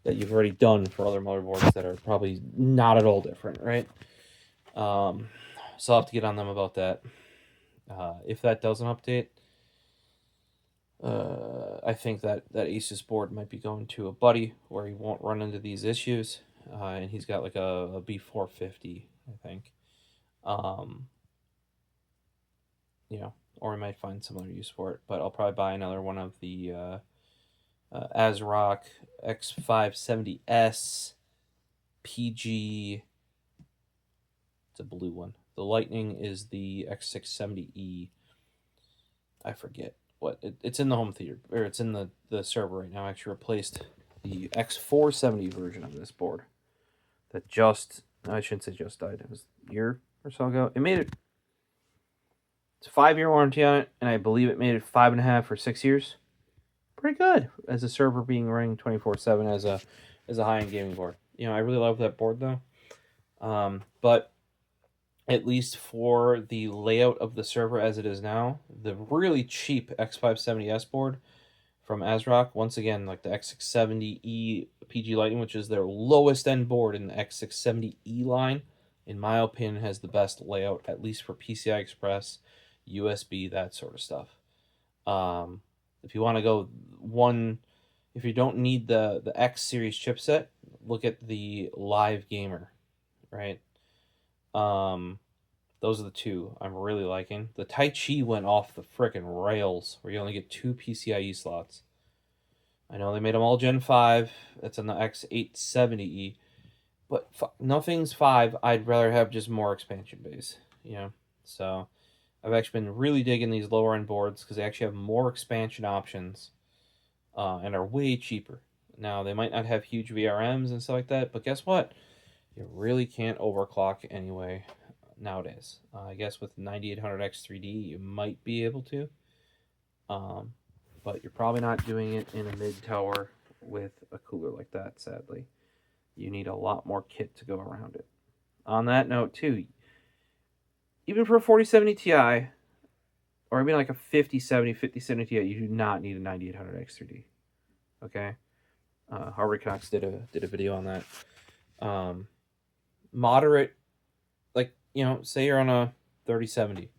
That you've already done for other motherboards that are probably not at all different, right? So I'll have to get on them about that. If that doesn't update, I think that ASUS board might be going to a buddy where he won't run into these issues. And he's got like a B450, I think. Or I might find some other use for it. But I'll probably buy another one of the ASRock X570S PG. It's a blue one. The Lightning is the X670E. I forget what it's in the home theater, or it's in the server right now. I actually replaced the X470 version of this board that I shouldn't say just died. It was a year or so ago. It made it. It's a 5-year warranty on it, and I believe it made it 5.5 or 6 years. Pretty good as a server being running 24/7 as a high-end gaming board. You know, I really love that board though. But at least for the layout of the server as it is now, the really cheap X570S board from ASRock, once again, like the X670E PG Lightning, which is their lowest end board in the X670E line, in my opinion, has the best layout, at least for PCI Express, USB, that sort of stuff. If you want to go if you don't need the X series chipset, look at the Live Gamer, right? Those are the two I'm really liking. The Tai Chi went off the frickin' rails, where you only get 2 PCIe slots. I know they made them all Gen 5. That's on the X870E. But nothing's 5. I'd rather have just more expansion bays, you know? So I've actually been really digging these lower end boards because they actually have more expansion options and are way cheaper. Now, they might not have huge VRMs and stuff like that, but guess what? You really can't overclock anyway nowadays. I guess with 9800X3D, you might be able to. But you're probably not doing it in a mid-tower with a cooler like that, sadly. You need a lot more kit to go around it. On that note, too, even for a 4070 Ti, or even like a 5070 Ti, you do not need a 9800X3D. Okay? Harvard Cox did a video on that. Moderate, like, you know, say you're on a 3070,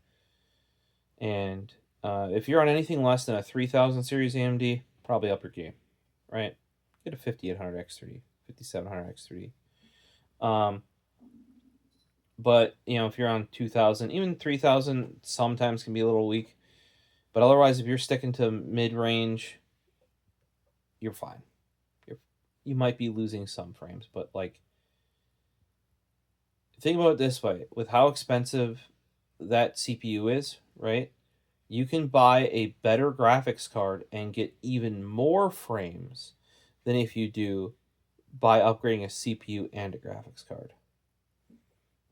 and if you're on anything less than a 3000 series AMD, probably up your game, right? Get a 5800X3D, 5700X3D. But, you know, if you're on 2000, even 3000 sometimes can be a little weak. But otherwise, if you're sticking to mid-range, you're fine. You might be losing some frames, but, like, think about it this way. With how expensive that CPU is, right? You can buy a better graphics card and get even more frames than if you do by upgrading a CPU and a graphics card.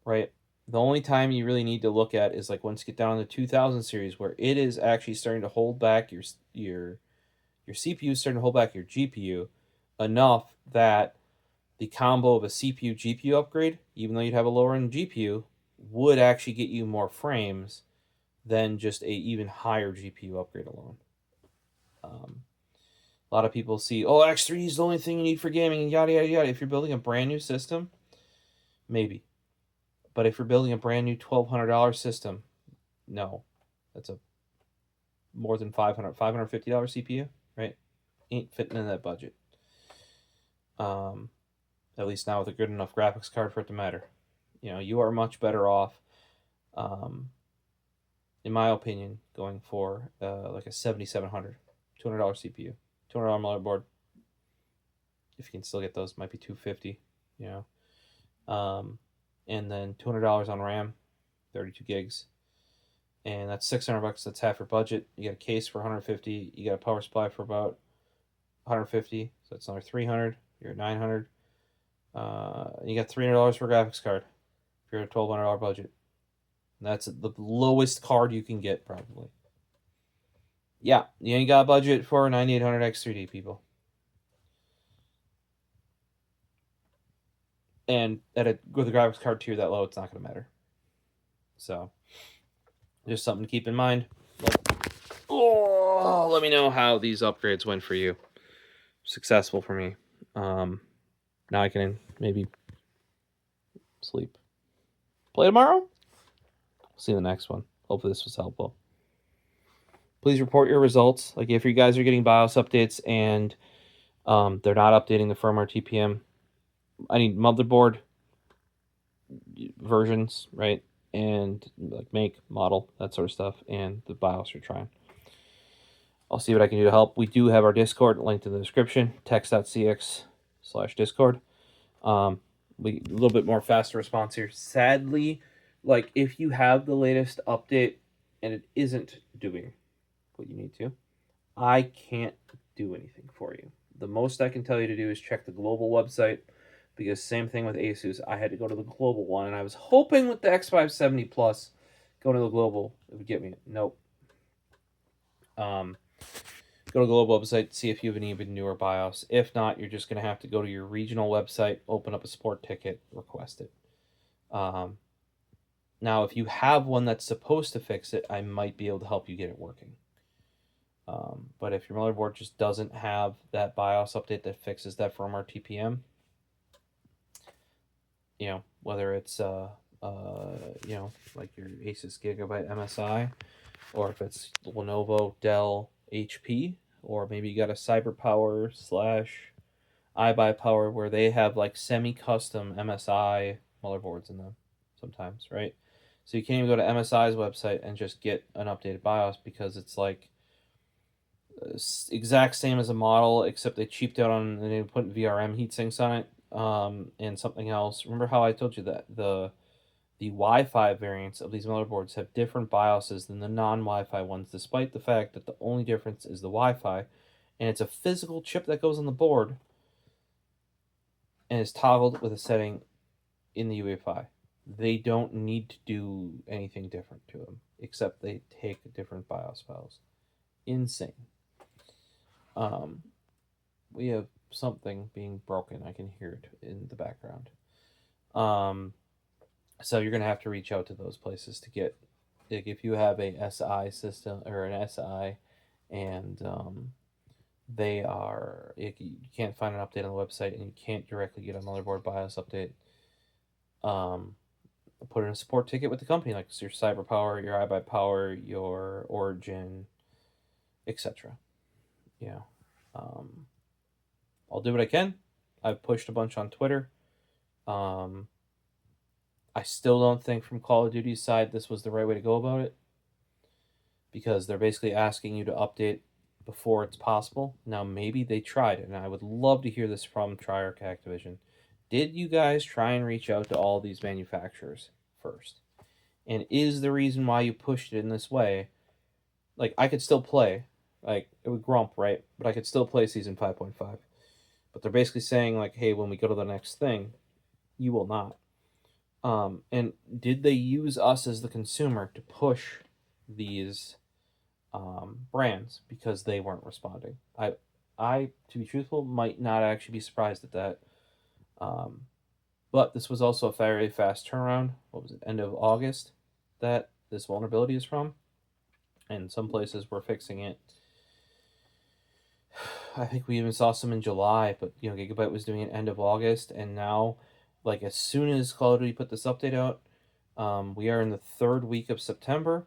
Right? The only time you really need to look at is like once you get down to the 2000 series, where it is actually starting to hold back your CPU is starting to hold back your GPU enough that the combo of a CPU GPU upgrade, even though you'd have a lower end GPU, would actually get you more frames than just a even higher GPU upgrade alone. A lot of people see, oh, X3D is the only thing you need for gaming, and yada, yada, yada. If you're building a brand new system, maybe. But if you're building a brand new $1,200 system, no. That's a more than $550 CPU, right? Ain't fitting in that budget. At least not with a good enough graphics card for it to matter. You know, you are much better off, in my opinion, going for like a 7700, $200 CPU, $200 motherboard. If you can still get those, might be $250, you know. And then $200 on RAM, 32 gigs. And that's $600. That's half your budget. You get a case for $150. You got a power supply for about $150. So that's another $300. You're at $900. You got $300 for a graphics card if you're at a $1,200 budget. And that's the lowest card you can get, probably. Yeah, you ain't got a budget for a 9800X3D, people. And with a graphics card tier that low, it's not going to matter. So, just something to keep in mind. Let me know how these upgrades went for you. Successful for me. Now I can maybe sleep. Play tomorrow? See you in the next one. Hopefully this was helpful. Please report your results. Like if you guys are getting BIOS updates and they're not updating the firmware TPM, I need motherboard versions, right? And like make, model, that sort of stuff, and the BIOS you're trying. I'll see what I can do to help. We do have our Discord linked in the description, text.cx/Discord. A little bit more faster response here. Sadly, like if you have the latest update and it isn't doing what you need to, I can't do anything for you. The most I can tell you to do is check the global website, because same thing with ASUS. I had to go to the global one, and I was hoping with the X570 Plus, going to the global, it would get me. Nope. Go to the global website, see if you have an even newer BIOS. If not, you're just going to have to go to your regional website, open up a support ticket, request it. Now, if you have one that's supposed to fix it, I might be able to help you get it working. But if your motherboard just doesn't have that BIOS update that fixes that firmware TPM, whether it's like your ASUS Gigabyte MSI, or if it's Lenovo, Dell, HP, or maybe you got a Sabre Power / iBuy Power where they have like semi-custom MSI motherboards in them sometimes, right? So you can't even go to MSI's website and just get an updated BIOS, because it's like exact same as a model, except they cheaped out on, and they put VRM heatsinks on it, and something else. Remember how I told you that the Wi-Fi variants of these motherboards have different BIOSes than the non-Wi-Fi ones, despite the fact that the only difference is the Wi-Fi, and it's a physical chip that goes on the board and is toggled with a setting in the UEFI. They don't need to do anything different to them, except they take different BIOS files. Insane. We have something being broken. I can hear it in the background. So you're going to have to reach out to those places to get, like, if you have a SI system or an SI, and they are, you can't find an update on the website, and you can't directly get a motherboard BIOS update, put in a support ticket with the company, like your Sabre Power, your iBuy Power, your Origin, etc. I'll do what I can. I've pushed a bunch on Twitter. I still don't think from Call of Duty's side this was the right way to go about it, because they're basically asking you to update before it's possible. Now, maybe they tried it, and I would love to hear this from Treyarch Activision. Did you guys try and reach out to all these manufacturers first? And is the reason why you pushed it in this way, like, I could still play, like, it would grump, right? But I could still play Season 5.5. But they're basically saying, like, hey, when we go to the next thing, you will not. And did they use us as the consumer to push these brands because they weren't responding? I, to be truthful, might not actually be surprised at that. But this was also a very fast turnaround. What was it, end of August, that this vulnerability is from? And some places were fixing it. I think we even saw some in July, but Gigabyte was doing it end of August, and now, like, as soon as Call of Duty put this update out, we are in the third week of September,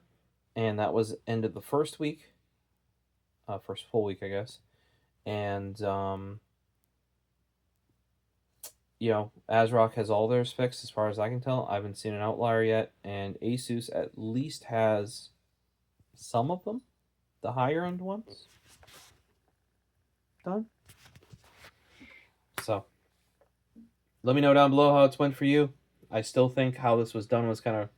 and that was end of the first week, first full week, I guess. And ASRock has all theirs fixed as far as I can tell. I haven't seen an outlier yet, and ASUS at least has some of them, the higher end ones, done. So let me know down below how it's went for you. I still think how this was done was kind of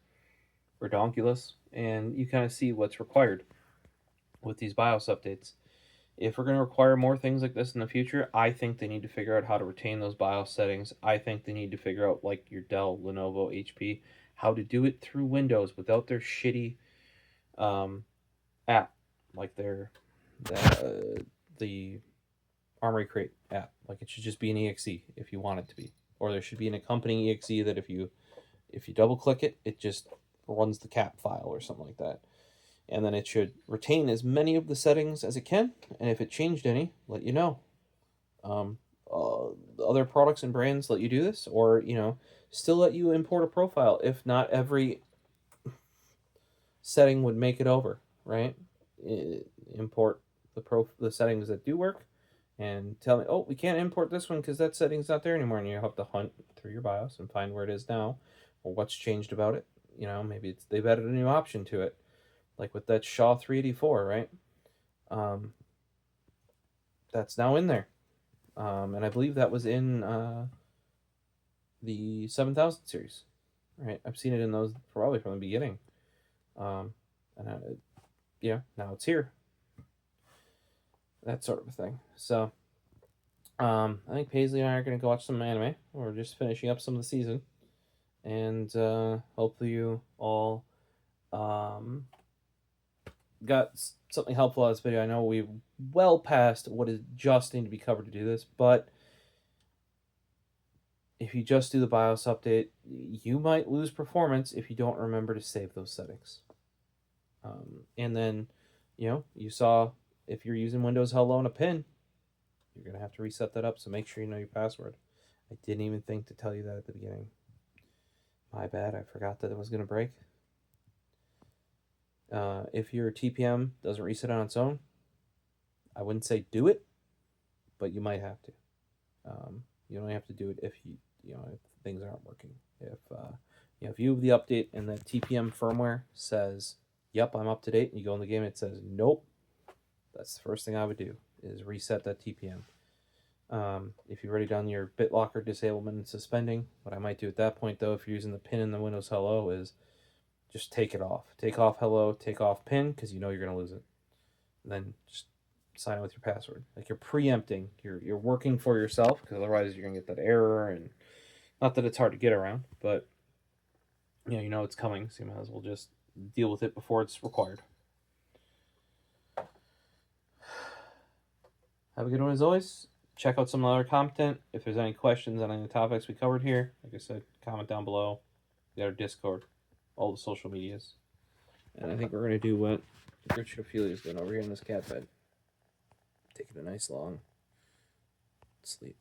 redonkulous, and you kind of see what's required with these BIOS updates. If we're going to require more things like this in the future, I think they need to figure out how to retain those BIOS settings. I think they need to figure out, like your Dell, Lenovo, HP, how to do it through Windows without their shitty app, like the Armory Crate app. Like, it should just be an exe if you want it to be, or there should be an accompanying exe that if you double click it, it just runs the cap file or something like that. And then it should retain as many of the settings as it can, and if it changed any, let you know. Other products and brands let you do this, or still let you import a profile if not every setting would make it over, right? Import the settings that do work, and tell me, oh, we can't import this one because that setting's not there anymore, and you have to hunt through your BIOS and find where it is now, or what's changed about it. Maybe they've added a new option to it, like with that Shaw 384, right? That's now in there. And I believe that was in the 7000 series, right? I've seen it in those probably from the beginning. Yeah, now it's here. That sort of a thing. So, I think Paisley and I are going to go watch some anime. We're just finishing up some of the season. And hopefully you all got something helpful out of this video. I know we've well past what is just need to be covered to do this, but if you just do the BIOS update, you might lose performance if you don't remember to save those settings. And then, you saw if you're using Windows Hello and a PIN, you're going to have to reset that up, so make sure you know your password. I didn't even think to tell you that at the beginning. My bad, I forgot that it was going to break. If your TPM doesn't reset on its own, I wouldn't say do it, but you might have to. You only have to do it if if things aren't working. If you have the update and the TPM firmware says, "Yep, I'm up to date," and you go in the game and it says, "Nope," that's the first thing I would do is reset that TPM. If you've already done your BitLocker disablement and suspending, what I might do at that point, though, if you're using the PIN in the Windows Hello, is just take it off. Take off Hello, take off PIN, because you know you're going to lose it. And then just sign it with your password. Like you're preempting, you're working for yourself, because otherwise you're going to get that error. And not that it's hard to get around, but you know it's coming, so you might as well just deal with it before it's required. Have a good one as always. Check out some other content. If there's any questions on any of the topics we covered here, like I said, comment down below. We got our Discord, all the social medias. And I think we're going to do what Richard Ophelia's doing over here in this cat bed. Taking a nice long sleep.